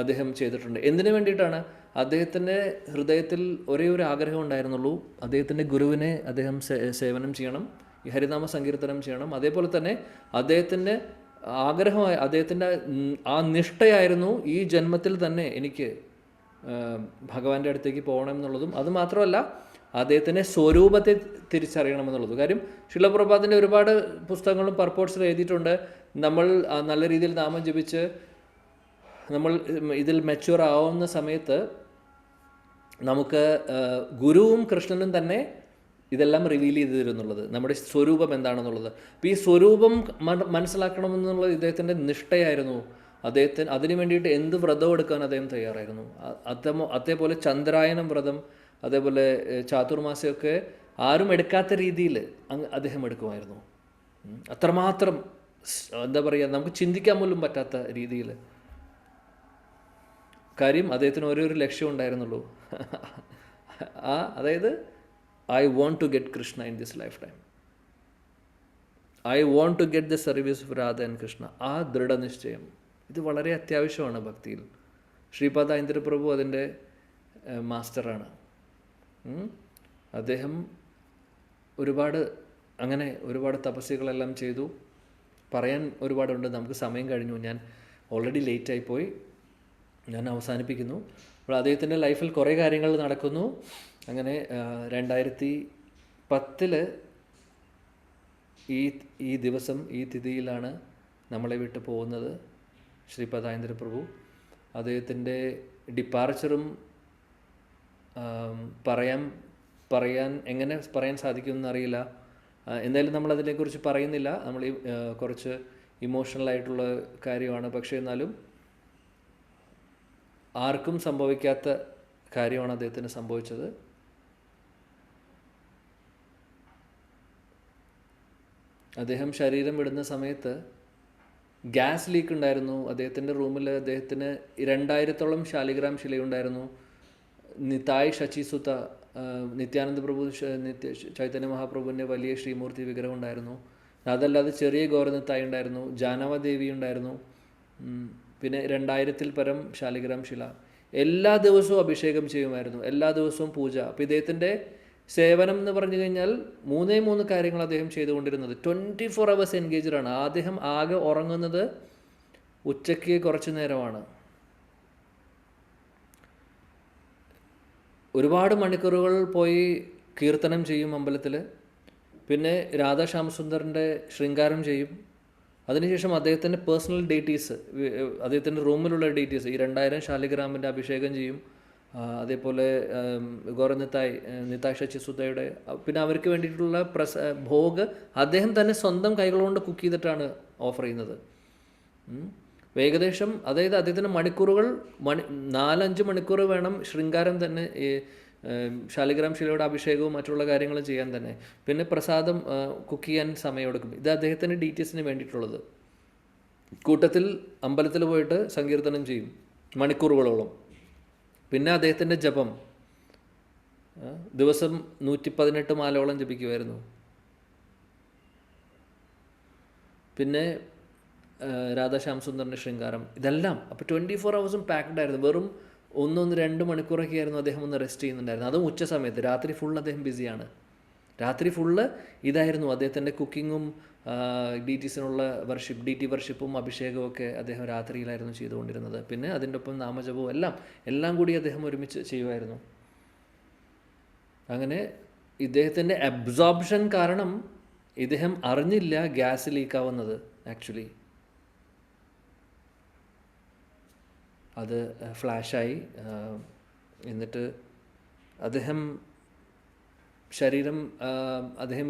അദ്ദേഹം ചെയ്തിട്ടുണ്ട്. എന്തിനു വേണ്ടിയിട്ടാണ്? അദ്ദേഹത്തിൻ്റെ ഹൃദയത്തിൽ ഒരേ ഒരു ആഗ്രഹം ഉണ്ടായിരുന്നുള്ളൂ, അദ്ദേഹത്തിൻ്റെ ഗുരുവിനെ അദ്ദേഹം സേവനം ചെയ്യണം, ഈ ഹരിനാമ സങ്കീർത്തനം ചെയ്യണം. അതേപോലെ തന്നെ അദ്ദേഹത്തിൻ്റെ ആഗ്രഹമായ അദ്ദേഹത്തിൻ്റെ ആ നിഷ്ഠയായിരുന്നു ഈ ജന്മത്തിൽ തന്നെ എനിക്ക് ഭഗവാന്റെ അടുത്തേക്ക് പോകണം എന്നുള്ളതും. അതുമാത്രമല്ല അദ്ദേഹത്തിൻ്റെ സ്വരൂപത്തെ തിരിച്ചറിയണമെന്നുള്ളത്. കാര്യം ശില പ്രഭുപാദിൻ്റെ ഒരുപാട് പുസ്തകങ്ങളും പർപ്പോട്ട്സിൽ എഴുതിയിട്ടുണ്ട്. നമ്മൾ നല്ല രീതിയിൽ നാമം ജപിച്ച് നമ്മൾ ഇതിൽ മെച്യൂർ ആവുന്ന സമയത്ത് നമുക്ക് ഗുരുവും കൃഷ്ണനും തന്നെ ഇതെല്ലാം റിവീൽ ചെയ്തു തരുന്നുള്ളത്, നമ്മുടെ സ്വരൂപം എന്താണെന്നുള്ളത്. അപ്പോൾ ഈ സ്വരൂപം മനസ്സിലാക്കണമെന്നുള്ളത് ഇദ്ദേഹത്തിൻ്റെ നിഷ്ഠയായിരുന്നു. അദ്ദേഹത്തിന് അതിനു വേണ്ടിയിട്ട് എന്ത് വ്രതം എടുക്കാൻ അദ്ദേഹം തയ്യാറായിരുന്നു. അതേപോലെ ചന്ദ്രായനം വ്രതം, അതേപോലെ ചാതുർമാസ്യമൊക്കെ ആരും എടുക്കാത്ത രീതിയിൽ അദ്ദേഹം എടുക്കുമായിരുന്നു. അത്രമാത്രം എന്താ പറയുക, നമുക്ക് ചിന്തിക്കാൻ പോലും പറ്റാത്ത രീതിയിൽ. കാര്യം അദ്ദേഹത്തിന് ഒരേ ഒരു ലക്ഷ്യം ഉണ്ടായിരുന്നുള്ളൂ, അതായത് I want to get Krishna in this lifetime. I want to get the service of Radha and Krishna. ആ ദൃഢനിശ്ചയം ഇത് വളരെ അത്യാവശ്യമാണ് ഭക്തിയിൽ. ശ്രീപാദ ഇന്ദ്രപ്രഭു അതിൻ്റെ മാസ്റ്ററാണ്. അദ്ദേഹം ഒരുപാട് തപസ്യകളെല്ലാം ചെയ്തു. പറയാൻ ഒരുപാടുണ്ട്, നമുക്ക് സമയം കഴിഞ്ഞു. ഞാൻ ഓൾറെഡി ലേറ്റായിപ്പോയി, ഞാൻ അവസാനിപ്പിക്കുന്നു. അപ്പോൾ അദ്ദേഹത്തിൻ്റെ ലൈഫിൽ കുറേ കാര്യങ്ങൾ നടക്കുന്നു. അങ്ങനെ 2010 ഈ ദിവസം ഈ തിഥിയിലാണ് നമ്മളെ വിട്ട് പോകുന്നത് ശ്രീപദായിന്ദ്ര പ്രഭു. അദ്ദേഹത്തിൻ്റെ ഡിപ്പാർച്ചറും എങ്ങനെ പറയാൻ സാധിക്കുമെന്നറിയില്ല. എന്തായാലും നമ്മൾ അതിനെക്കുറിച്ച് പറയുന്നില്ല, നമ്മൾ കുറച്ച് ഇമോഷണലായിട്ടുള്ള കാര്യമാണ്. പക്ഷേ എന്നാലും ആർക്കും സംഭവിക്കാത്ത കാര്യമാണ് അദ്ദേഹത്തിന് സംഭവിച്ചത്. അദ്ദേഹം ശരീരം വിടുന്ന സമയത്ത് ഗ്യാസ് ലീക്ക് ഉണ്ടായിരുന്നു. അദ്ദേഹത്തിൻ്റെ റൂമിൽ അദ്ദേഹത്തിന് 2000-ഓളം ശാലിഗ്രാം ശിലയുണ്ടായിരുന്നു. നിതായ് ശചിസുത നിത്യാനന്ദ പ്രഭു ചൈതന്യ മഹാപ്രഭുവിൻ്റെ വലിയ ശ്രീമൂർത്തി വിഗ്രഹം ഉണ്ടായിരുന്നു. അതല്ലാതെ ചെറിയ ഗൗരനിത്തായി ഉണ്ടായിരുന്നു, ജാനവദേവി ഉണ്ടായിരുന്നു, പിന്നെ 2000-ൽ പരം ശാലിഗ്രാം ശില. എല്ലാ ദിവസവും അഭിഷേകം ചെയ്യുമായിരുന്നു, എല്ലാ ദിവസവും പൂജ. അപ്പോൾ ഇദ്ദേഹത്തിൻ്റെ സേവനം എന്ന് പറഞ്ഞു കഴിഞ്ഞാൽ 3 കാര്യങ്ങൾ അദ്ദേഹം ചെയ്തുകൊണ്ടിരുന്നത്. 24 hours എൻഗേജ്ഡ് ആണ്. അദ്ദേഹം ആകെ ഉറങ്ങുന്നത് ഉച്ചയ്ക്ക് കുറച്ച് നേരമാണ്. ഒരുപാട് മണിക്കൂറുകൾ പോയി കീർത്തനം ചെയ്യും അമ്പലത്തിൽ. പിന്നെ രാധാ ശ്യാമസുന്ദറിൻ്റെ ശൃംഗാരം ചെയ്യും. അതിനുശേഷം അദ്ദേഹത്തിൻ്റെ പേഴ്സണൽ ഡേറ്റീസ്, അദ്ദേഹത്തിൻ്റെ റൂമിലുള്ള ഡേറ്റീസ്, ഈ 2000 ശാലിഗ്രാമിൻ്റെ അഭിഷേകം ചെയ്യും. അതേപോലെ നിതായ് ശച്ചിസുതയുടെ, പിന്നെ അവർക്ക് വേണ്ടിയിട്ടുള്ള ഭോഗ് അദ്ദേഹം തന്നെ സ്വന്തം കൈകളുകൊണ്ട് കുക്ക് ചെയ്തിട്ടാണ് ഓഫർ ചെയ്യുന്നത്. ഏകദേശം അതായത് അദ്ദേഹത്തിൻ്റെ മണിക്കൂറുകൾ 4-5 മണിക്കൂർ വേണം ശൃംഗാരം തന്നെ, ഈ ശാലിഗ്രാം ശിലയുടെ അഭിഷേകവും മറ്റുള്ള കാര്യങ്ങളും ചെയ്യാൻ തന്നെ. പിന്നെ പ്രസാദം കുക്ക് ചെയ്യാൻ സമയമെടുക്കും. ഇത് അദ്ദേഹത്തിൻ്റെ ഡീറ്റെയിൽസിന് വേണ്ടിയിട്ടുള്ളത്. കൂട്ടത്തിൽ അമ്പലത്തിൽ പോയിട്ട് സങ്കീർത്തനം ചെയ്യും മണിക്കൂറുകളോളം. പിന്നെ അദ്ദേഹത്തിൻ്റെ ജപം, ദിവസം 118 മാലയോളം ജപിക്കുമായിരുന്നു. പിന്നെ രാധാശ്യാം സുന്ദറിൻ്റെ ശൃംഗാരം, ഇതെല്ലാം. അപ്പോൾ 24 hours പാക്ഡ് ആയിരുന്നു. വെറും 1-2 മണിക്കൂറൊക്കെ ആയിരുന്നു അദ്ദേഹം ഒന്ന് റെസ്റ്റ് ചെയ്യുന്നുണ്ടായിരുന്നു. അതും ഉച്ച സമയത്ത്. രാത്രി ഫുൾ അദ്ദേഹം ബിസിയാണ്. രാത്രി ഫുള്ള് ഇതായിരുന്നു അദ്ദേഹത്തിൻ്റെ കുക്കിങ്ങും DTസിനുള്ള DT വർഷിപ്പും അഭിഷേകവും ഒക്കെ അദ്ദേഹം രാത്രിയിലായിരുന്നു ചെയ്തുകൊണ്ടിരുന്നത്. പിന്നെ അതിൻ്റെ ഒപ്പം നാമജപവും എല്ലാം കൂടി അദ്ദേഹം ഒരുമിച്ച് ചെയ്യുമായിരുന്നു. അങ്ങനെ ഇദ്ദേഹത്തിൻ്റെ അബ്സോർപ്ഷൻ കാരണം ഇദ്ദേഹം അറിഞ്ഞില്ല ഗ്യാസ് ലീക്കാവുന്നത്. ആക്ച്വലി അത് ഫ്ലാഷായി. എന്നിട്ട് അദ്ദേഹം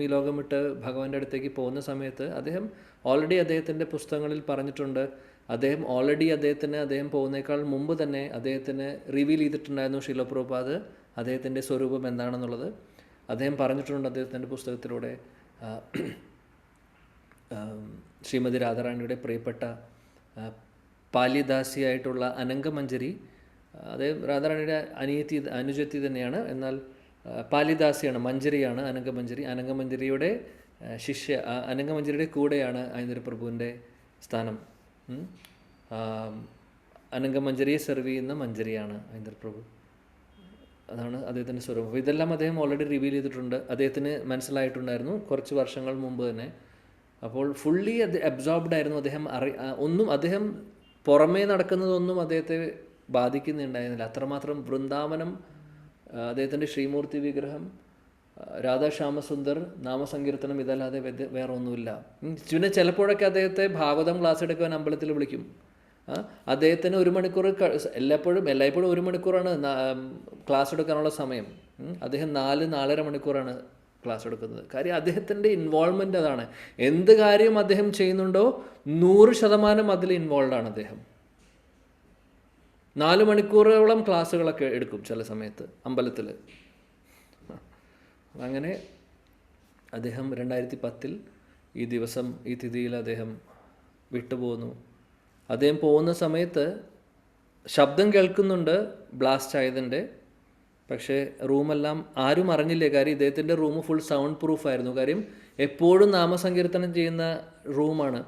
ഈ ലോകം വിട്ട് ഭഗവാന്റെ അടുത്തേക്ക് പോകുന്ന സമയത്ത് അദ്ദേഹത്തിൻ്റെ പുസ്തകങ്ങളിൽ പറഞ്ഞിട്ടുണ്ട്, അദ്ദേഹം പോകുന്നേക്കാൾ മുമ്പ് തന്നെ അദ്ദേഹത്തിന് റിവീൽ ചെയ്തിട്ടുണ്ടായിരുന്നു ശീല പ്രഭുപാദ് അദ്ദേഹത്തിൻ്റെ സ്വരൂപം എന്താണെന്നുള്ളത്. അദ്ദേഹം പറഞ്ഞിട്ടുണ്ട് അദ്ദേഹത്തിൻ്റെ പുസ്തകത്തിലൂടെ, ശ്രീമതി രാധാറാണിയുടെ പ്രിയപ്പെട്ട പാലിദാസിയായിട്ടുള്ള അനങ്കമഞ്ജരി, അദ്ദേഹം രാധാറാണിയുടെ അനുജത്തി തന്നെയാണ്, എന്നാൽ പാലിദാസിയാണ്, മഞ്ജരിയാണ് അനങ്കമഞ്ജരിയുടെ അനങ്കമഞ്ജരിയുടെ കൂടെയാണ് ഐന്ദ്ര പ്രഭുവിൻ്റെ സ്ഥാനം. അനങ്കമഞ്ജരിയെ സെർവ് ചെയ്യുന്ന മഞ്ജരിയാണ് ഐന്ദ്ര പ്രഭു. അതാണ് അദ്ദേഹത്തിൻ്റെ സ്വരൂപം. അപ്പോൾ ഇതെല്ലാം അദ്ദേഹം ഓൾറെഡി റിവീൽ ചെയ്തിട്ടുണ്ട്. അദ്ദേഹത്തിന് മനസ്സിലായിട്ടുണ്ടായിരുന്നു കുറച്ച് വർഷങ്ങൾ മുമ്പ് തന്നെ. അപ്പോൾ ഫുള്ളി അബ്സോർബ്ഡ് ആയിരുന്നു. അദ്ദേഹം പുറമേ നടക്കുന്നതൊന്നും അദ്ദേഹത്തെ ബാധിക്കുന്നുണ്ടായിരുന്നില്ല. അത്രമാത്രം വൃന്ദാവനം, അദ്ദേഹത്തിൻ്റെ ശ്രീമൂർത്തി വിഗ്രഹം, രാധാശ്യാമസുന്ദർ, നാമസങ്കീർത്തനം, ഇതല്ലാതെ വേറെ ഒന്നുമില്ല. പിന്നെ ചിലപ്പോഴൊക്കെ അദ്ദേഹത്തെ ഭാഗവതം ക്ലാസ് എടുക്കാൻ അമ്പലത്തിൽ വിളിക്കും. അദ്ദേഹത്തിന് 1 മണിക്കൂർ, എല്ലായ്പ്പോഴും 1 മണിക്കൂറാണ് ക്ലാസ് എടുക്കാനുള്ള സമയം. അദ്ദേഹം 4-4.5 മണിക്കൂറാണ് ക്ലാസ് എടുക്കുന്നത്. കാര്യം അദ്ദേഹത്തിൻ്റെ ഇൻവോൾവ്മെൻ്റ് അതാണ്. എന്ത് കാര്യം അദ്ദേഹം ചെയ്യുന്നുണ്ടോ 100% അതിൽ ഇൻവോൾവ് ആണ് അദ്ദേഹം. 4 മണിക്കൂറോളം ക്ലാസ്സുകളൊക്കെ എടുക്കും ചില സമയത്ത് അമ്പലത്തിൽ. അങ്ങനെ അദ്ദേഹം 2010 ഈ ദിവസം, ഈ തിഥിയിൽ അദ്ദേഹം വിട്ടുപോകുന്നു. അദ്ദേഹം പോകുന്ന സമയത്ത് ശബ്ദം കേൾക്കുന്നുണ്ട് ബ്ലാസ്റ്റ് ആയതിൻ്റെ. പക്ഷേ റൂമെല്ലാം ആരും അറിഞ്ഞില്ലേ. കാര്യം ഇദ്ദേഹത്തിൻ്റെ റൂം ഫുൾ സൗണ്ട് പ്രൂഫ് ആയിരുന്നു. കാര്യം എപ്പോഴും നാമസങ്കീർത്തനം ചെയ്യുന്ന റൂമാണ്.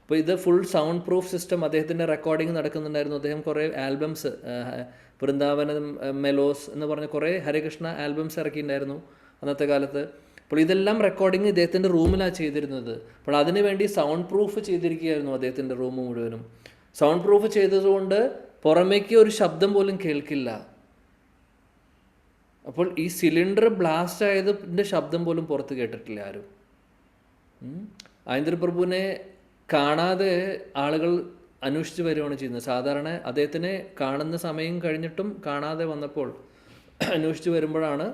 അപ്പോൾ ഇത് ഫുൾ സൗണ്ട് പ്രൂഫ് സിസ്റ്റം. അദ്ദേഹത്തിൻ്റെ റെക്കോർഡിങ് നടക്കുന്നുണ്ടായിരുന്നു. അദ്ദേഹം കുറേ ആൽബംസ്, വൃന്ദാവനം മെലോസ് എന്ന് പറഞ്ഞ കുറേ ഹരകൃഷ്ണ ആൽബംസ് ഇറക്കിയിട്ടുണ്ടായിരുന്നു അന്നത്തെ കാലത്ത്. അപ്പോൾ ഇതെല്ലാം റെക്കോർഡിങ് ഇദ്ദേഹത്തിൻ്റെ റൂമിലാണ് ചെയ്തിരുന്നത്. അപ്പോൾ അതിനു വേണ്ടി സൗണ്ട് പ്രൂഫ് ചെയ്തിരിക്കുകയായിരുന്നു അദ്ദേഹത്തിൻ്റെ റൂം മുഴുവനും. സൗണ്ട് പ്രൂഫ് ചെയ്തതുകൊണ്ട് പുറമേക്ക് ഒരു ശബ്ദം പോലും കേൾക്കില്ല. അപ്പോൾ ഈ സിലിണ്ടർ ബ്ലാസ്റ്റ് ആയതിൻ്റെ ശബ്ദം പോലും പുറത്ത് കേട്ടിട്ടില്ല ആരും. ഐന്ദ്ര പ്രഭുവിനെ കാണാതെ ആളുകൾ അന്വേഷിച്ച് വരികയാണ് ചെയ്യുന്നത്. സാധാരണ അദ്ദേഹത്തിനെ കാണുന്ന സമയം കഴിഞ്ഞിട്ടും കാണാതെ വന്നപ്പോൾ അന്വേഷിച്ച് വരുമ്പോഴാണ്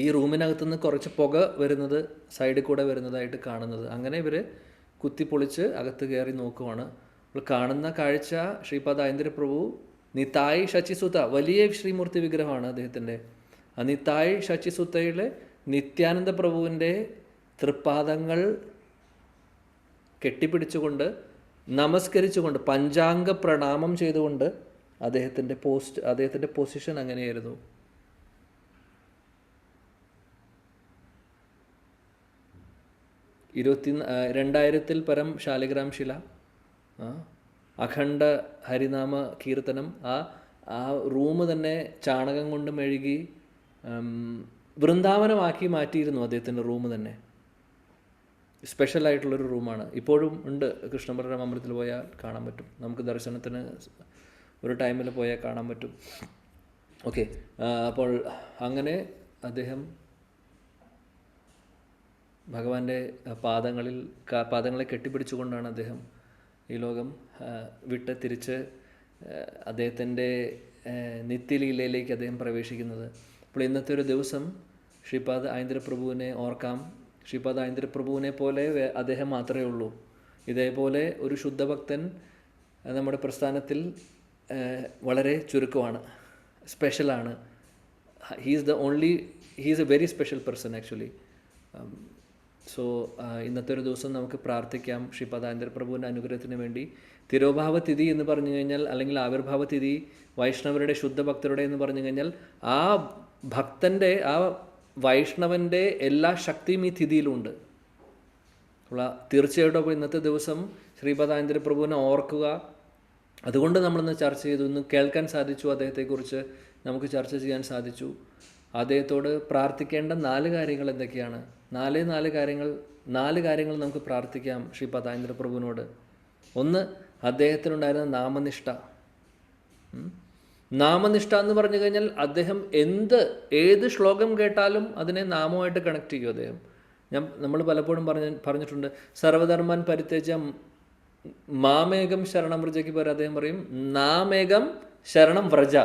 ഈ റൂമിനകത്തുനിന്ന് കുറച്ച് പുക വരുന്നത്, സൈഡിൽ കൂടെ വരുന്നതായിട്ട് കാണുന്നത്. അങ്ങനെ ഇവർ കുത്തിപ്പൊളിച്ച് അകത്ത് കയറി നോക്കുവാണ്. അപ്പോൾ കാണുന്ന കാഴ്ച ശ്രീപാദ ഐന്ദ്ര പ്രഭു നിതായ് ശച്ചിസുത, വലിയ ശ്രീമൂർത്തി വിഗ്രഹമാണ് അദ്ദേഹത്തിൻ്റെ. ആ നിതായ് ശച്ചിസുതയിലെ നിത്യാനന്ദ പ്രഭുവിൻ്റെ തൃപ്പാദങ്ങൾ കെട്ടിപ്പിടിച്ചുകൊണ്ട് നമസ്കരിച്ചുകൊണ്ട് പഞ്ചാംഗ പ്രണാമം ചെയ്തുകൊണ്ട് അദ്ദേഹത്തിൻ്റെ പൊസിഷൻ അങ്ങനെയായിരുന്നു. രണ്ടായിരത്തിൽ പരം ശാലിഗ്രാം ശില, അഖണ്ഡ ഹരിനാമ കീർത്തനം. ആ റൂം തന്നെ ചാണകം കൊണ്ട് മെഴുകി വൃന്ദാവനമാക്കി മാറ്റിയിരുന്നു അദ്ദേഹത്തിൻ്റെ റൂം തന്നെ. സ്പെഷ്യലായിട്ടുള്ളൊരു റൂമാണ്. ഇപ്പോഴും ഉണ്ട്. കൃഷ്ണപുരം അമ്പലത്തിൽ പോയാൽ കാണാൻ പറ്റും. നമുക്ക് ദർശനത്തിന് ഒരു ടൈമിൽ പോയാൽ കാണാൻ പറ്റും. ഓക്കെ, അപ്പോൾ അങ്ങനെ അദ്ദേഹം ഭഗവാന്റെ പാദങ്ങളെ കെട്ടിപ്പിടിച്ചുകൊണ്ടാണ് അദ്ദേഹം ഈ ലോകം വിട്ട് തിരിച്ച് അദ്ദേഹത്തിൻ്റെ നിത്യലീലയിലേക്ക് അദ്ദേഹം പ്രവേശിക്കുന്നത്. അപ്പോൾ ഇന്നത്തെ ഒരു ദിവസം ശ്രീപാദ് ഐന്ദ്രപ്രഭുവിനെ ഓർക്കാം. ശ്രീപാദ് ഐന്ദ്രപ്രഭുവിനെ പോലെ അദ്ദേഹം മാത്രമേ ഉള്ളൂ. ഇതേപോലെ ഒരു ശുദ്ധഭക്തൻ നമ്മുടെ പ്രസ്ഥാനത്തിൽ വളരെ ചുരുക്കമാണ്, സ്പെഷ്യലാണ്. He is A very special person actually. So ഇന്നത്തെ ഒരു ദിവസം നമുക്ക് പ്രാർത്ഥിക്കാം ശ്രീപാദ് ഐന്ദ്രപ്രഭുവിൻ്റെ അനുഗ്രഹത്തിന് വേണ്ടി. തിരോഭാവ തിഥി എന്ന് പറഞ്ഞു കഴിഞ്ഞാൽ, അല്ലെങ്കിൽ ആവിർഭാവ തിഥി വൈഷ്ണവരുടെ ശുദ്ധഭക്തരുടെ എന്ന് പറഞ്ഞു കഴിഞ്ഞാൽ, ആ ഭക്തൻ്റെ, ആ വൈഷ്ണവൻ്റെ എല്ലാ ശക്തിയും ഈ തിഥിയിലുണ്ട്. തീർച്ചയായിട്ടും അപ്പോൾ ഇന്നത്തെ ദിവസം ശ്രീപാദ് ഐന്ദ്രപ്രഭുവിനെ ഓർക്കുക. അതുകൊണ്ട് നമ്മളിന്ന് ചർച്ച ചെയ്തു, ഇന്ന് കേൾക്കാൻ സാധിച്ചു, അദ്ദേഹത്തെക്കുറിച്ച് നമുക്ക് ചർച്ച ചെയ്യാൻ സാധിച്ചു. അദ്ദേഹത്തോട് പ്രാർത്ഥിക്കേണ്ട 4 കാര്യങ്ങൾ എന്തൊക്കെയാണ്? 4 കാര്യങ്ങൾ നമുക്ക് പ്രാർത്ഥിക്കാം ശ്രീപാദ് ഐന്ദ്രപ്രഭുവിനോട്. ഒന്ന്, അദ്ദേഹത്തിനുണ്ടായിരുന്ന നാമനിഷ്ഠ. നാമനിഷ്ഠ എന്ന് പറഞ്ഞു കഴിഞ്ഞാൽ അദ്ദേഹം ഏത് ശ്ലോകം കേട്ടാലും അതിനെ നാമമായിട്ട് കണക്ട് ചെയ്യും അദ്ദേഹം. നമ്മൾ പലപ്പോഴും പറഞ്ഞിട്ടുണ്ട്, സർവധർമ്മൻ പരിത്യജ മാമേകം ശരണം വ്രജയ്ക്ക് പകരം അദ്ദേഹം പറയും നാമേകം ശരണം വ്രജ.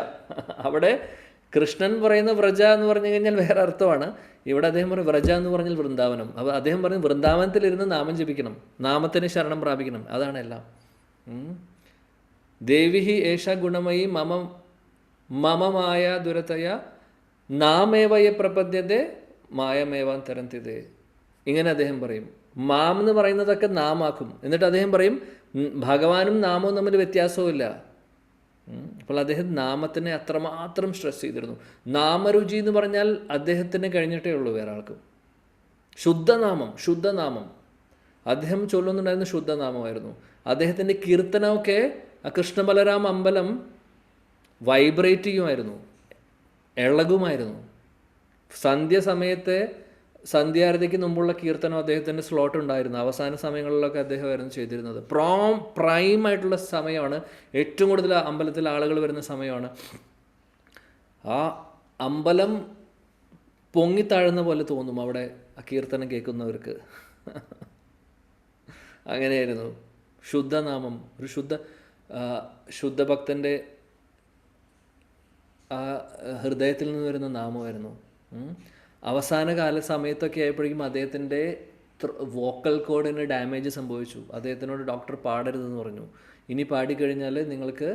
അവിടെ കൃഷ്ണൻ പറയുന്ന വ്രജ എന്ന് പറഞ്ഞു കഴിഞ്ഞാൽ വേറെ അർത്ഥമാണ്. ഇവിടെ അദ്ദേഹം പറയും വ്രജ എന്ന് പറഞ്ഞാൽ വൃന്ദാവനം. അപ്പോൾ അദ്ദേഹം പറയും വൃന്ദാവനത്തിലിരുന്ന് നാമം ജപിക്കണം, നാമത്തിന് ശരണം പ്രാപിക്കണം. അതാണ് എല്ലാം. ദേവിഹി ഏഷ ഗുണമയി മമമായ ദുരതയ നാമേവയെ പ്രപദ്യതേ മായമേവാൻ തരന്തിതേ. ഇങ്ങനെ അദ്ദേഹം പറയും. മാം എന്ന് പറയുന്നതൊക്കെ നാമാക്കും. എന്നിട്ട് അദ്ദേഹം പറയും ഭഗവാനും നാമവും തമ്മിൽ വ്യത്യാസവുമില്ല. അപ്പോൾ അദ്ദേഹം നാമത്തിനെ അത്രമാത്രം സ്ട്രെസ് ചെയ്തിരുന്നു. നാമരുചി എന്ന് പറഞ്ഞാൽ അദ്ദേഹത്തിന് കഴിഞ്ഞിട്ടേ ഉള്ളൂ വേറെ ആൾക്കും. ശുദ്ധനാമം അദ്ദേഹം ചൊല്ലുന്നുണ്ടായിരുന്ന ശുദ്ധനാമമായിരുന്നു. അദ്ദേഹത്തിൻ്റെ കീർത്തനമൊക്കെ കൃഷ്ണബലരാം അമ്പലം വൈബ്രേറ്റ് ചെയ്യുമായിരുന്നു, ഇളകുമായിരുന്നു. സമയത്തെ സന്ധ്യാരതിക്ക് മുമ്പുള്ള കീർത്തനം അദ്ദേഹത്തിൻ്റെ സ്ലോട്ട് ഉണ്ടായിരുന്നു. അവസാന സമയങ്ങളിലൊക്കെ അദ്ദേഹമായിരുന്നു ചെയ്തിരുന്നത്. പ്രൈം ആയിട്ടുള്ള സമയമാണ്, ഏറ്റവും കൂടുതൽ അമ്പലത്തിൽ ആളുകൾ വരുന്ന സമയമാണ്. ആ അമ്പലം പൊങ്ങിത്താഴുന്ന പോലെ തോന്നും അവിടെ ആ കീർത്തനം കേൾക്കുന്നവർക്ക്. അങ്ങനെയായിരുന്നു ശുദ്ധനാമം. ഒരു ശുദ്ധഭക്തൻ്റെ ആ ഹൃദയത്തിൽ നിന്ന് വരുന്ന നാമമായിരുന്നു. അവസാന കാല സമയത്തൊക്കെ ആയപ്പോഴേക്കും അദ്ദേഹത്തിൻ്റെ വോക്കൽ കോഡിന് ഡാമേജ് സംഭവിച്ചു. അദ്ദേഹത്തിനോട് ഡോക്ടർ പാടരുതെന്ന് പറഞ്ഞു. ഇനി പാടിക്കഴിഞ്ഞാൽ നിങ്ങൾക്ക്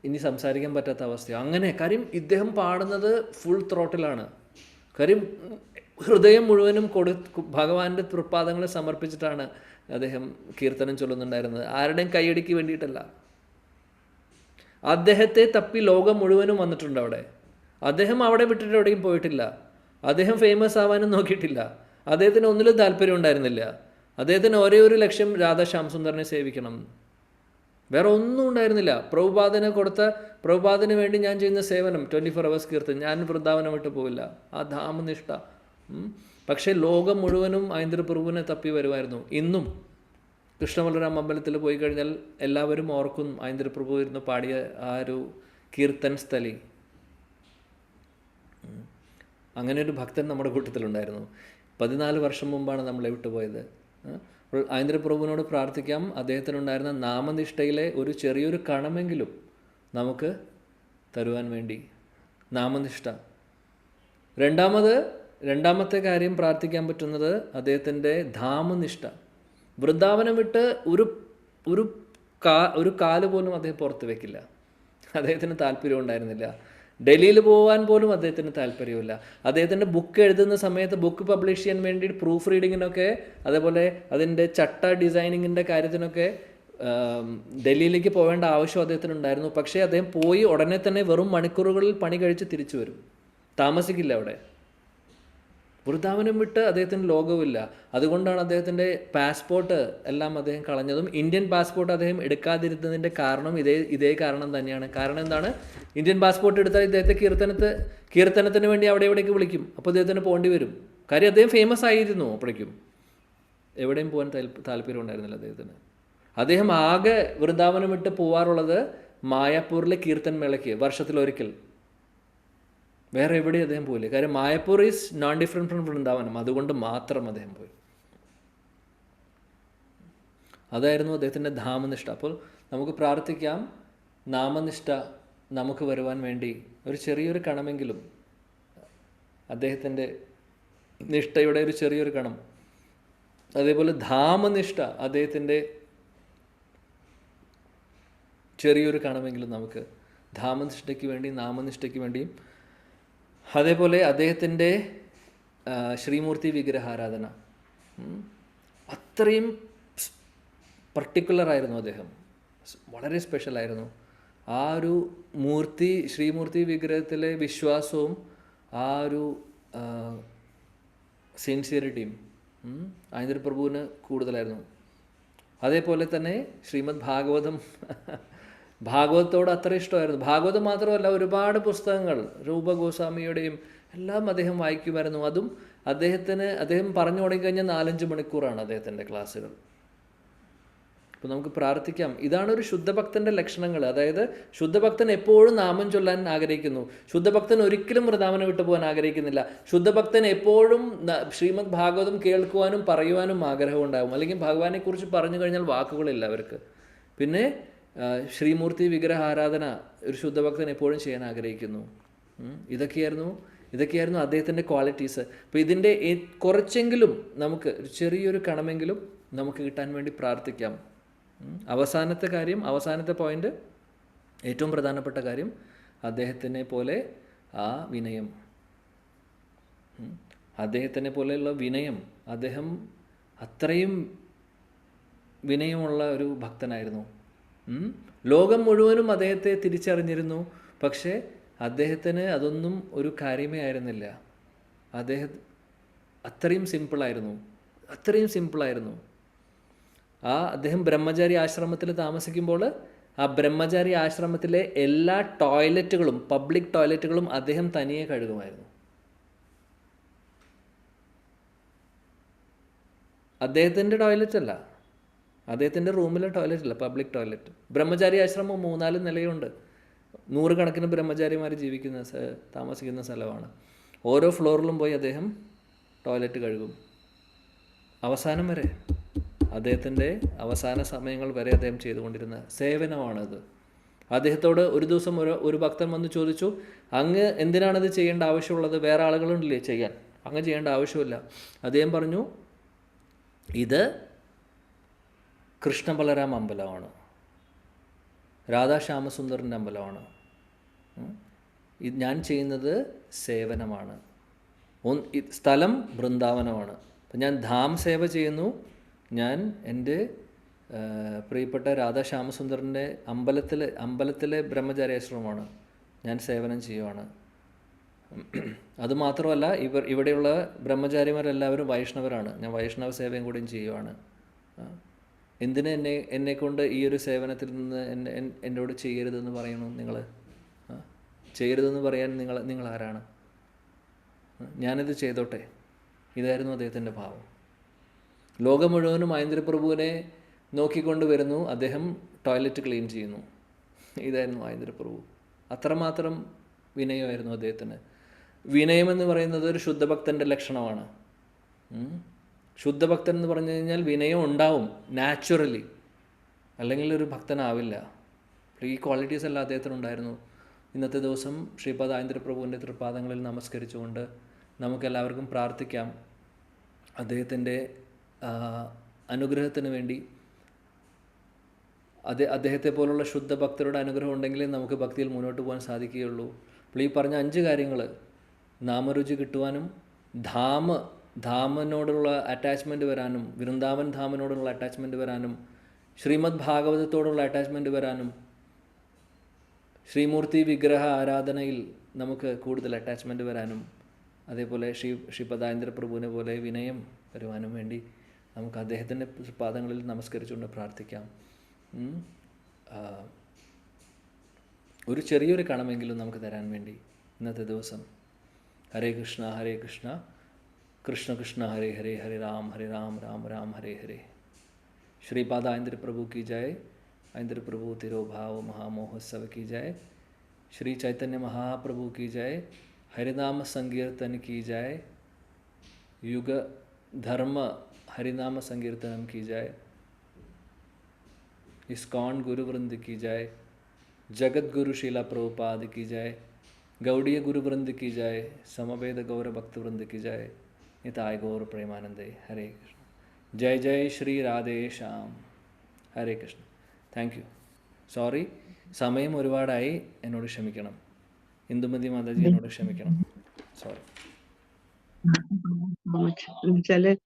ഇനി സംസാരിക്കാൻ പറ്റാത്ത അവസ്ഥയാണ്. അങ്ങനെ കാര്യം ഇദ്ദേഹം പാടുന്നത് ഫുൾ ത്രോട്ടിലാണ്. കാര്യം ഹൃദയം മുഴുവനും ഭഗവാന്റെ തൃപ്പാദങ്ങളെ സമർപ്പിച്ചിട്ടാണ് അദ്ദേഹം കീർത്തനം ചൊല്ലുന്നുണ്ടായിരുന്നത്. ആരുടെയും കൈയടിക്ക് വേണ്ടിയിട്ടല്ല. അദ്ദേഹത്തെ തപ്പി ലോകം മുഴുവനും വന്നിട്ടുണ്ട് അവിടെ. അദ്ദേഹം അവിടെ വിട്ടിട്ട് എവിടെയും പോയിട്ടില്ല. അദ്ദേഹം ഫേമസ് ആവാനും നോക്കിയിട്ടില്ല. അദ്ദേഹത്തിന് ഒന്നിലും താല്പര്യം ഉണ്ടായിരുന്നില്ല. അദ്ദേഹത്തിന് ഒരേ ഒരു ലക്ഷ്യം രാധാ ശ്യാം സുന്ദറിനെ സേവിക്കണം, വേറെ ഒന്നും ഉണ്ടായിരുന്നില്ല. പ്രഭുപാദിന് വേണ്ടി ഞാൻ ചെയ്യുന്ന സേവനം 24 hours കീർത്തനം, ഞാൻ വൃന്ദാവനം വിട്ട് പോവില്ല. ആ ധാമനിഷ്ഠ. പക്ഷേ ലോകം മുഴുവനും ഐന്ദ്രപ്രഭുവിനെ തപ്പി വരുമായിരുന്നു. ഇന്നും കൃഷ്ണബലരാം അമ്പലത്തിൽ പോയി കഴിഞ്ഞാൽ എല്ലാവരും ഓർക്കും ഐന്ദ്രപ്രഭു ഇരുന്ന് പാടിയ ആ ഒരു കീർത്തൻ സ്ഥലി. അങ്ങനെ ഒരു ഭക്തൻ നമ്മുടെ കൂട്ടത്തിലുണ്ടായിരുന്നു. 14 വർഷം മുമ്പാണ് നമ്മളെ വിട്ടുപോയത്. അപ്പോൾ ഐന്ദ്രപ്രഭുവിനോട് പ്രാർത്ഥിക്കാം, അദ്ദേഹത്തിനുണ്ടായിരുന്ന നാമനിഷ്ഠയിലെ ഒരു ചെറിയൊരു കണമെങ്കിലും നമുക്ക് തരുവാൻ വേണ്ടി. നാമനിഷ്ഠ. രണ്ടാമത്തെ കാര്യം പ്രാർത്ഥിക്കാൻ പറ്റുന്നത് അദ്ദേഹത്തിൻ്റെ ധാമനിഷ്ഠ. വൃന്ദാവനം വിട്ട് ഒരു കാല് പോലും അദ്ദേഹം പുറത്ത് വയ്ക്കില്ല. അദ്ദേഹത്തിന് താല്പര്യം ഉണ്ടായിരുന്നില്ല. ഡൽഹിയിൽ പോകാൻ പോലും അദ്ദേഹത്തിന് താല്പര്യമില്ല. അദ്ദേഹത്തിൻ്റെ ബുക്ക് എഴുതുന്ന സമയത്ത് ബുക്ക് പബ്ലിഷ് ചെയ്യാൻ വേണ്ടി പ്രൂഫ് റീഡിങ്ങിനൊക്കെ, അതേപോലെ അതിൻ്റെ ചട്ട ഡിസൈനിങ്ങിൻ്റെ കാര്യത്തിനൊക്കെ ഡൽഹിയിലേക്ക് പോകേണ്ട ആവശ്യം അദ്ദേഹത്തിനുണ്ടായിരുന്നു. പക്ഷേ അദ്ദേഹം പോയി ഉടനെ തന്നെ വെറും മണിക്കൂറുകളിൽ പണി കഴിച്ച് തിരിച്ചു വരും, താമസിക്കില്ല അവിടെ. വൃന്ദാവനം വിട്ട് അദ്ദേഹത്തിന് ലോകവുമില്ല. അതുകൊണ്ടാണ് അദ്ദേഹത്തിൻ്റെ പാസ്പോർട്ട് എല്ലാം അദ്ദേഹം കളഞ്ഞതും. ഇന്ത്യൻ പാസ്പോർട്ട് അദ്ദേഹം എടുക്കാതിരുന്നതിൻ്റെ കാരണം ഇതേ കാരണം തന്നെയാണ്. കാരണം എന്താണ്? ഇന്ത്യൻ പാസ്പോർട്ട് എടുത്താൽ ഇദ്ദേഹത്തെ കീർത്തനത്തിന് വേണ്ടി എവിടേക്ക് വിളിക്കും. അപ്പോൾ അദ്ദേഹത്തിന് പോകേണ്ടി വരും. കാര്യം അദ്ദേഹം ഫേമസ് ആയിരുന്നു. അപ്പോഴേക്കും എവിടെയും പോകാൻ താല്പര്യം ഉണ്ടായിരുന്നില്ല അദ്ദേഹത്തിന്. അദ്ദേഹം ആകെ വൃന്ദാവനം വിട്ട് പോവാറുള്ളത് മായാപ്പൂരിലെ കീർത്തൻ മേളയ്ക്ക് വർഷത്തിലൊരിക്കൽ. വേറെ എവിടെയും അദ്ദേഹം പോയില്ല. കാര്യം Mayapur is non different from വൃന്ദാവനം, അതുകൊണ്ട് മാത്രം അദ്ദേഹം പോയി. അതായിരുന്നു അദ്ദേഹത്തിൻ്റെ ധാമനിഷ്ഠ. അപ്പോൾ നമുക്ക് പ്രാർത്ഥിക്കാം, നാമനിഷ്ഠ നമുക്ക് വരുവാൻ വേണ്ടി ഒരു ചെറിയൊരു കണമെങ്കിലും, അദ്ദേഹത്തിൻ്റെ നിഷ്ഠയുടെ ഒരു ചെറിയൊരു കണം, അതേപോലെ ധാമനിഷ്ഠ അദ്ദേഹത്തിൻ്റെ ചെറിയൊരു കണമെങ്കിലും നമുക്ക് ധാമനിഷ്ഠയ്ക്ക് വേണ്ടി, നാമനിഷ്ഠയ്ക്ക് വേണ്ടിയും, അതേപോലെ അദ്ദേഹത്തിൻ്റെ ശ്രീമൂർത്തി വിഗ്രഹാരാധന അത്രയും പർട്ടിക്കുലറായിരുന്നു. അദ്ദേഹം വളരെ സ്പെഷ്യലായിരുന്നു. ആ ഒരു മൂർത്തി, ശ്രീമൂർത്തി വിഗ്രഹത്തിലെ വിശ്വാസവും ആ ഒരു സിൻസിയറിറ്റിയും ആനന്ദ പ്രഭുവിന് കൂടുതലായിരുന്നു. അതേപോലെ തന്നെ ശ്രീമദ് ഭാഗവതത്തോട് അത്ര ഇഷ്ടമായിരുന്നു. ഭാഗവതം മാത്രമല്ല, ഒരുപാട് പുസ്തകങ്ങൾ രൂപ ഗോസ്വാമിയുടെയും എല്ലാം അദ്ദേഹം വായിക്കുമായിരുന്നു. അതും അദ്ദേഹം പറഞ്ഞു തുടങ്ങിക്കഴിഞ്ഞാൽ 4-5 മണിക്കൂറാണ് അദ്ദേഹത്തിൻ്റെ ക്ലാസ്സുകൾ. അപ്പോൾ നമുക്ക് പ്രാർത്ഥിക്കാം. ഇതാണ് ഒരു ശുദ്ധഭക്തൻ്റെ ലക്ഷണങ്ങൾ. അതായത് ശുദ്ധഭക്തൻ എപ്പോഴും നാമം ചൊല്ലാൻ ആഗ്രഹിക്കുന്നു. ശുദ്ധഭക്തൻ ഒരിക്കലും വൃന്ദാവനം വിട്ടു പോകാൻ ആഗ്രഹിക്കുന്നില്ല. ശുദ്ധഭക്തൻ എപ്പോഴും ശ്രീമദ് ഭാഗവതം കേൾക്കുവാനും പറയുവാനും ആഗ്രഹമുണ്ടാകും. അല്ലെങ്കിൽ ഭഗവാനെക്കുറിച്ച് പറഞ്ഞു കഴിഞ്ഞാൽ വാക്കുകളില്ല അവർക്ക്. പിന്നെ ശ്രീമൂർത്തി വിഗ്രഹ ആരാധന ഒരു ശുദ്ധഭക്തൻ എപ്പോഴും ചെയ്യാൻ ആഗ്രഹിക്കുന്നു. ഇതൊക്കെയായിരുന്നു അദ്ദേഹത്തിൻ്റെ ക്വാളിറ്റീസ്. അപ്പോൾ ഇതിൻ്റെ കുറച്ചെങ്കിലും നമുക്ക് ചെറിയൊരു കണമെങ്കിലും നമുക്ക് കിട്ടാൻ വേണ്ടി പ്രാർത്ഥിക്കാം. അവസാനത്തെ പോയിന്റ്, ഏറ്റവും പ്രധാനപ്പെട്ട കാര്യം, അദ്ദേഹത്തിനെ പോലെ ആ വിനയം, അദ്ദേഹത്തിനെ പോലെയുള്ള വിനയം. അദ്ദേഹം അത്രയും വിനയമുള്ള ഒരു ഭക്തനായിരുന്നു. ലോകം മുഴുവനും അദ്ദേഹത്തെ തിരിച്ചറിഞ്ഞിരുന്നു. പക്ഷേ അദ്ദേഹത്തിന് അതൊന്നും ഒരു കാര്യമേ ആയിരുന്നില്ല. അത്രയും സിമ്പിളായിരുന്നു. അദ്ദേഹം ബ്രഹ്മചാരി ആശ്രമത്തിൽ താമസിക്കുമ്പോൾ ആ ബ്രഹ്മചാരി ആശ്രമത്തിലെ എല്ലാ ടോയ്ലറ്റുകളും, പബ്ലിക് ടോയ്ലറ്റുകളും അദ്ദേഹം തനിയെ കഴുകുമായിരുന്നു. അദ്ദേഹത്തിൻ്റെ ടോയ്ലറ്റ് അല്ല, അദ്ദേഹത്തിൻ്റെ റൂമിലെ ടോയ്ലറ്റ് അല്ല, പബ്ലിക് ടോയ്ലറ്റ്. ബ്രഹ്മചാരി ആശ്രമം 3-4 നിലയുണ്ട്. 100 കണക്കിന് ബ്രഹ്മചാരിമാർ താമസിക്കുന്ന സ്ഥലമാണ്. ഓരോ ഫ്ലോറിലും പോയി അദ്ദേഹം ടോയ്ലറ്റ് കഴുകും. അവസാനം വരെ, അദ്ദേഹത്തിൻ്റെ അവസാന സമയങ്ങൾ വരെ അദ്ദേഹം ചെയ്തുകൊണ്ടിരുന്ന സേവനമാണത്. അദ്ദേഹത്തോട് ഒരു ദിവസം ഒരു ഭക്തൻ വന്ന് ചോദിച്ചു, അങ്ങ് എന്തിനാണത് ചെയ്യേണ്ട ആവശ്യമുള്ളത്? വേറെ ആളുകളുണ്ടല്ലേ ചെയ്യാൻ, അങ്ങ് ചെയ്യേണ്ട ആവശ്യമില്ല. അദ്ദേഹം പറഞ്ഞു, ഇത് കൃഷ്ണ ബലരാം അമ്പലമാണ്, രാധാശ്യാമസുന്ദറിൻ്റെ അമ്പലമാണ്. ഞാൻ ചെയ്യുന്നത് സേവനമാണ്. സ്ഥലം വൃന്ദാവനമാണ്. അപ്പം ഞാൻ ധാം സേവ ചെയ്യുന്നു. ഞാൻ എൻ്റെ പ്രിയപ്പെട്ട രാധാശ്യാമസുന്ദറിൻ്റെ അമ്പലത്തിലെ ബ്രഹ്മചാര്യാശ്രമമാണ്, ഞാൻ സേവനം ചെയ്യുവാണ്. അതുമാത്രമല്ല, ഇവിടെയുള്ള ബ്രഹ്മചാരിമാരെല്ലാവരും വൈഷ്ണവരാണ്. ഞാൻ വൈഷ്ണവ സേവയും കൂടിയും ചെയ്യുവാണ്. എന്തിന് എന്നെക്കൊണ്ട് ഈ ഒരു സേവനത്തിൽ നിന്ന് എന്നോട് ചെയ്യരുതെന്ന് പറയണു നിങ്ങൾ? ചെയ്യരുതെന്ന് പറയാൻ നിങ്ങൾ ആരാണ്? ഞാനിത് ചെയ്തോട്ടെ. ഇതായിരുന്നു അദ്ദേഹത്തിൻ്റെ ഭാവം. ലോകം മുഴുവനും ആനന്ദ പ്രഭുവിനെ നോക്കിക്കൊണ്ട് വരുന്നു, അദ്ദേഹം ടോയ്ലറ്റ് ക്ലീൻ ചെയ്യുന്നു. ഇതായിരുന്നു ആനന്ദ പ്രഭു. അത്രമാത്രം വിനയമായിരുന്നു അദ്ദേഹത്തിന്. വിനയമെന്ന് പറയുന്നത് ഒരു ശുദ്ധഭക്തൻ്റെ ലക്ഷണമാണ്. ശുദ്ധഭക്തൻ എന്ന് പറഞ്ഞു കഴിഞ്ഞാൽ വിനയം ഉണ്ടാവും നാച്ചുറലി, അല്ലെങ്കിൽ ഒരു ഭക്തനാവില്ല. ഈ ക്വാളിറ്റീസ് എല്ലാം അദ്ദേഹത്തിനുണ്ടായിരുന്നു. ഇന്നത്തെ ദിവസം ശ്രീപാദ ആനന്ദ പ്രഭുവിൻ്റെ തൃപാദങ്ങളിൽ നമസ്കരിച്ചുകൊണ്ട് നമുക്കെല്ലാവർക്കും പ്രാർത്ഥിക്കാം. അദ്ദേഹത്തിൻ്റെ അനുഗ്രഹത്തിന് വേണ്ടി. അദ്ദേഹത്തെ പോലുള്ള ശുദ്ധ ഭക്തരുടെ അനുഗ്രഹം ഉണ്ടെങ്കിലേ നമുക്ക് ഭക്തിയിൽ മുന്നോട്ട് പോകാൻ സാധിക്കുകയുള്ളൂ. അപ്പോൾ ഈ പറഞ്ഞ 5 കാര്യങ്ങൾ, നാമരുചി കിട്ടുവാനും, ധാമനോടുള്ള അറ്റാച്ച്മെൻറ്റ് വരാനും, വൃന്ദാവൻ ധാമനോടുള്ള അറ്റാച്ച്മെൻറ്റ് വരാനും, ശ്രീമദ് ഭാഗവതത്തോടുള്ള അറ്റാച്ച്മെൻറ്റ് വരാനും, ശ്രീമൂർത്തി വിഗ്രഹ ആരാധനയിൽ നമുക്ക് കൂടുതൽ അറ്റാച്ച്മെൻറ്റ് വരാനും, അതേപോലെ ശ്രീപദാനന്ദ പ്രഭുവിനെ പോലെ വിനയം വരുവാനും വേണ്ടി നമുക്ക് അദ്ദേഹത്തിൻ്റെ പാദങ്ങളിൽ നമസ്കരിച്ചുകൊണ്ട് പ്രാർത്ഥിക്കാം. ഒരു ചെറിയൊരു കണമെങ്കിലും നമുക്ക് തരാൻ വേണ്ടി ഇന്നത്തെ ദിവസം. ഹരേ കൃഷ്ണ ഹരേ കൃഷ്ണ കൃഷ്ണ കൃഷ്ണ ഹരേ ഹരേ, ഹരേ രാം രാം രാം ഹരേ ഹരേ. श्रीपाद आनंद प्रभु की जय. आनंद प्रभु तिरोभाव महामोहत्सव की जय. श्री चैतन्य महाप्रभु की जय. हरिनाम संकीर्तन की जाए, युग धर्म हरिनाम संकीर्तनम की जाए, इस्कॉन गुरुवृंद की जाए, जगत गुरु शीला प्रभुपाद की जाए, गौड़ीय गुरुवृंद की जाए, समवेद गौर भक्तवृंद की जाए, निताय गौर प्रेमानंदे। हरे कृष्ण। जय जय Shri Radhe Shyam. Hare Krishna. Thank you. Sorry, സമയം ഒരുപാടായി, എന്നോട് ക്ഷമിക്കണം. ഇന്ദുമതി മാതാജി എന്നോട് ക്ഷമിക്കണം. സോറി. ചില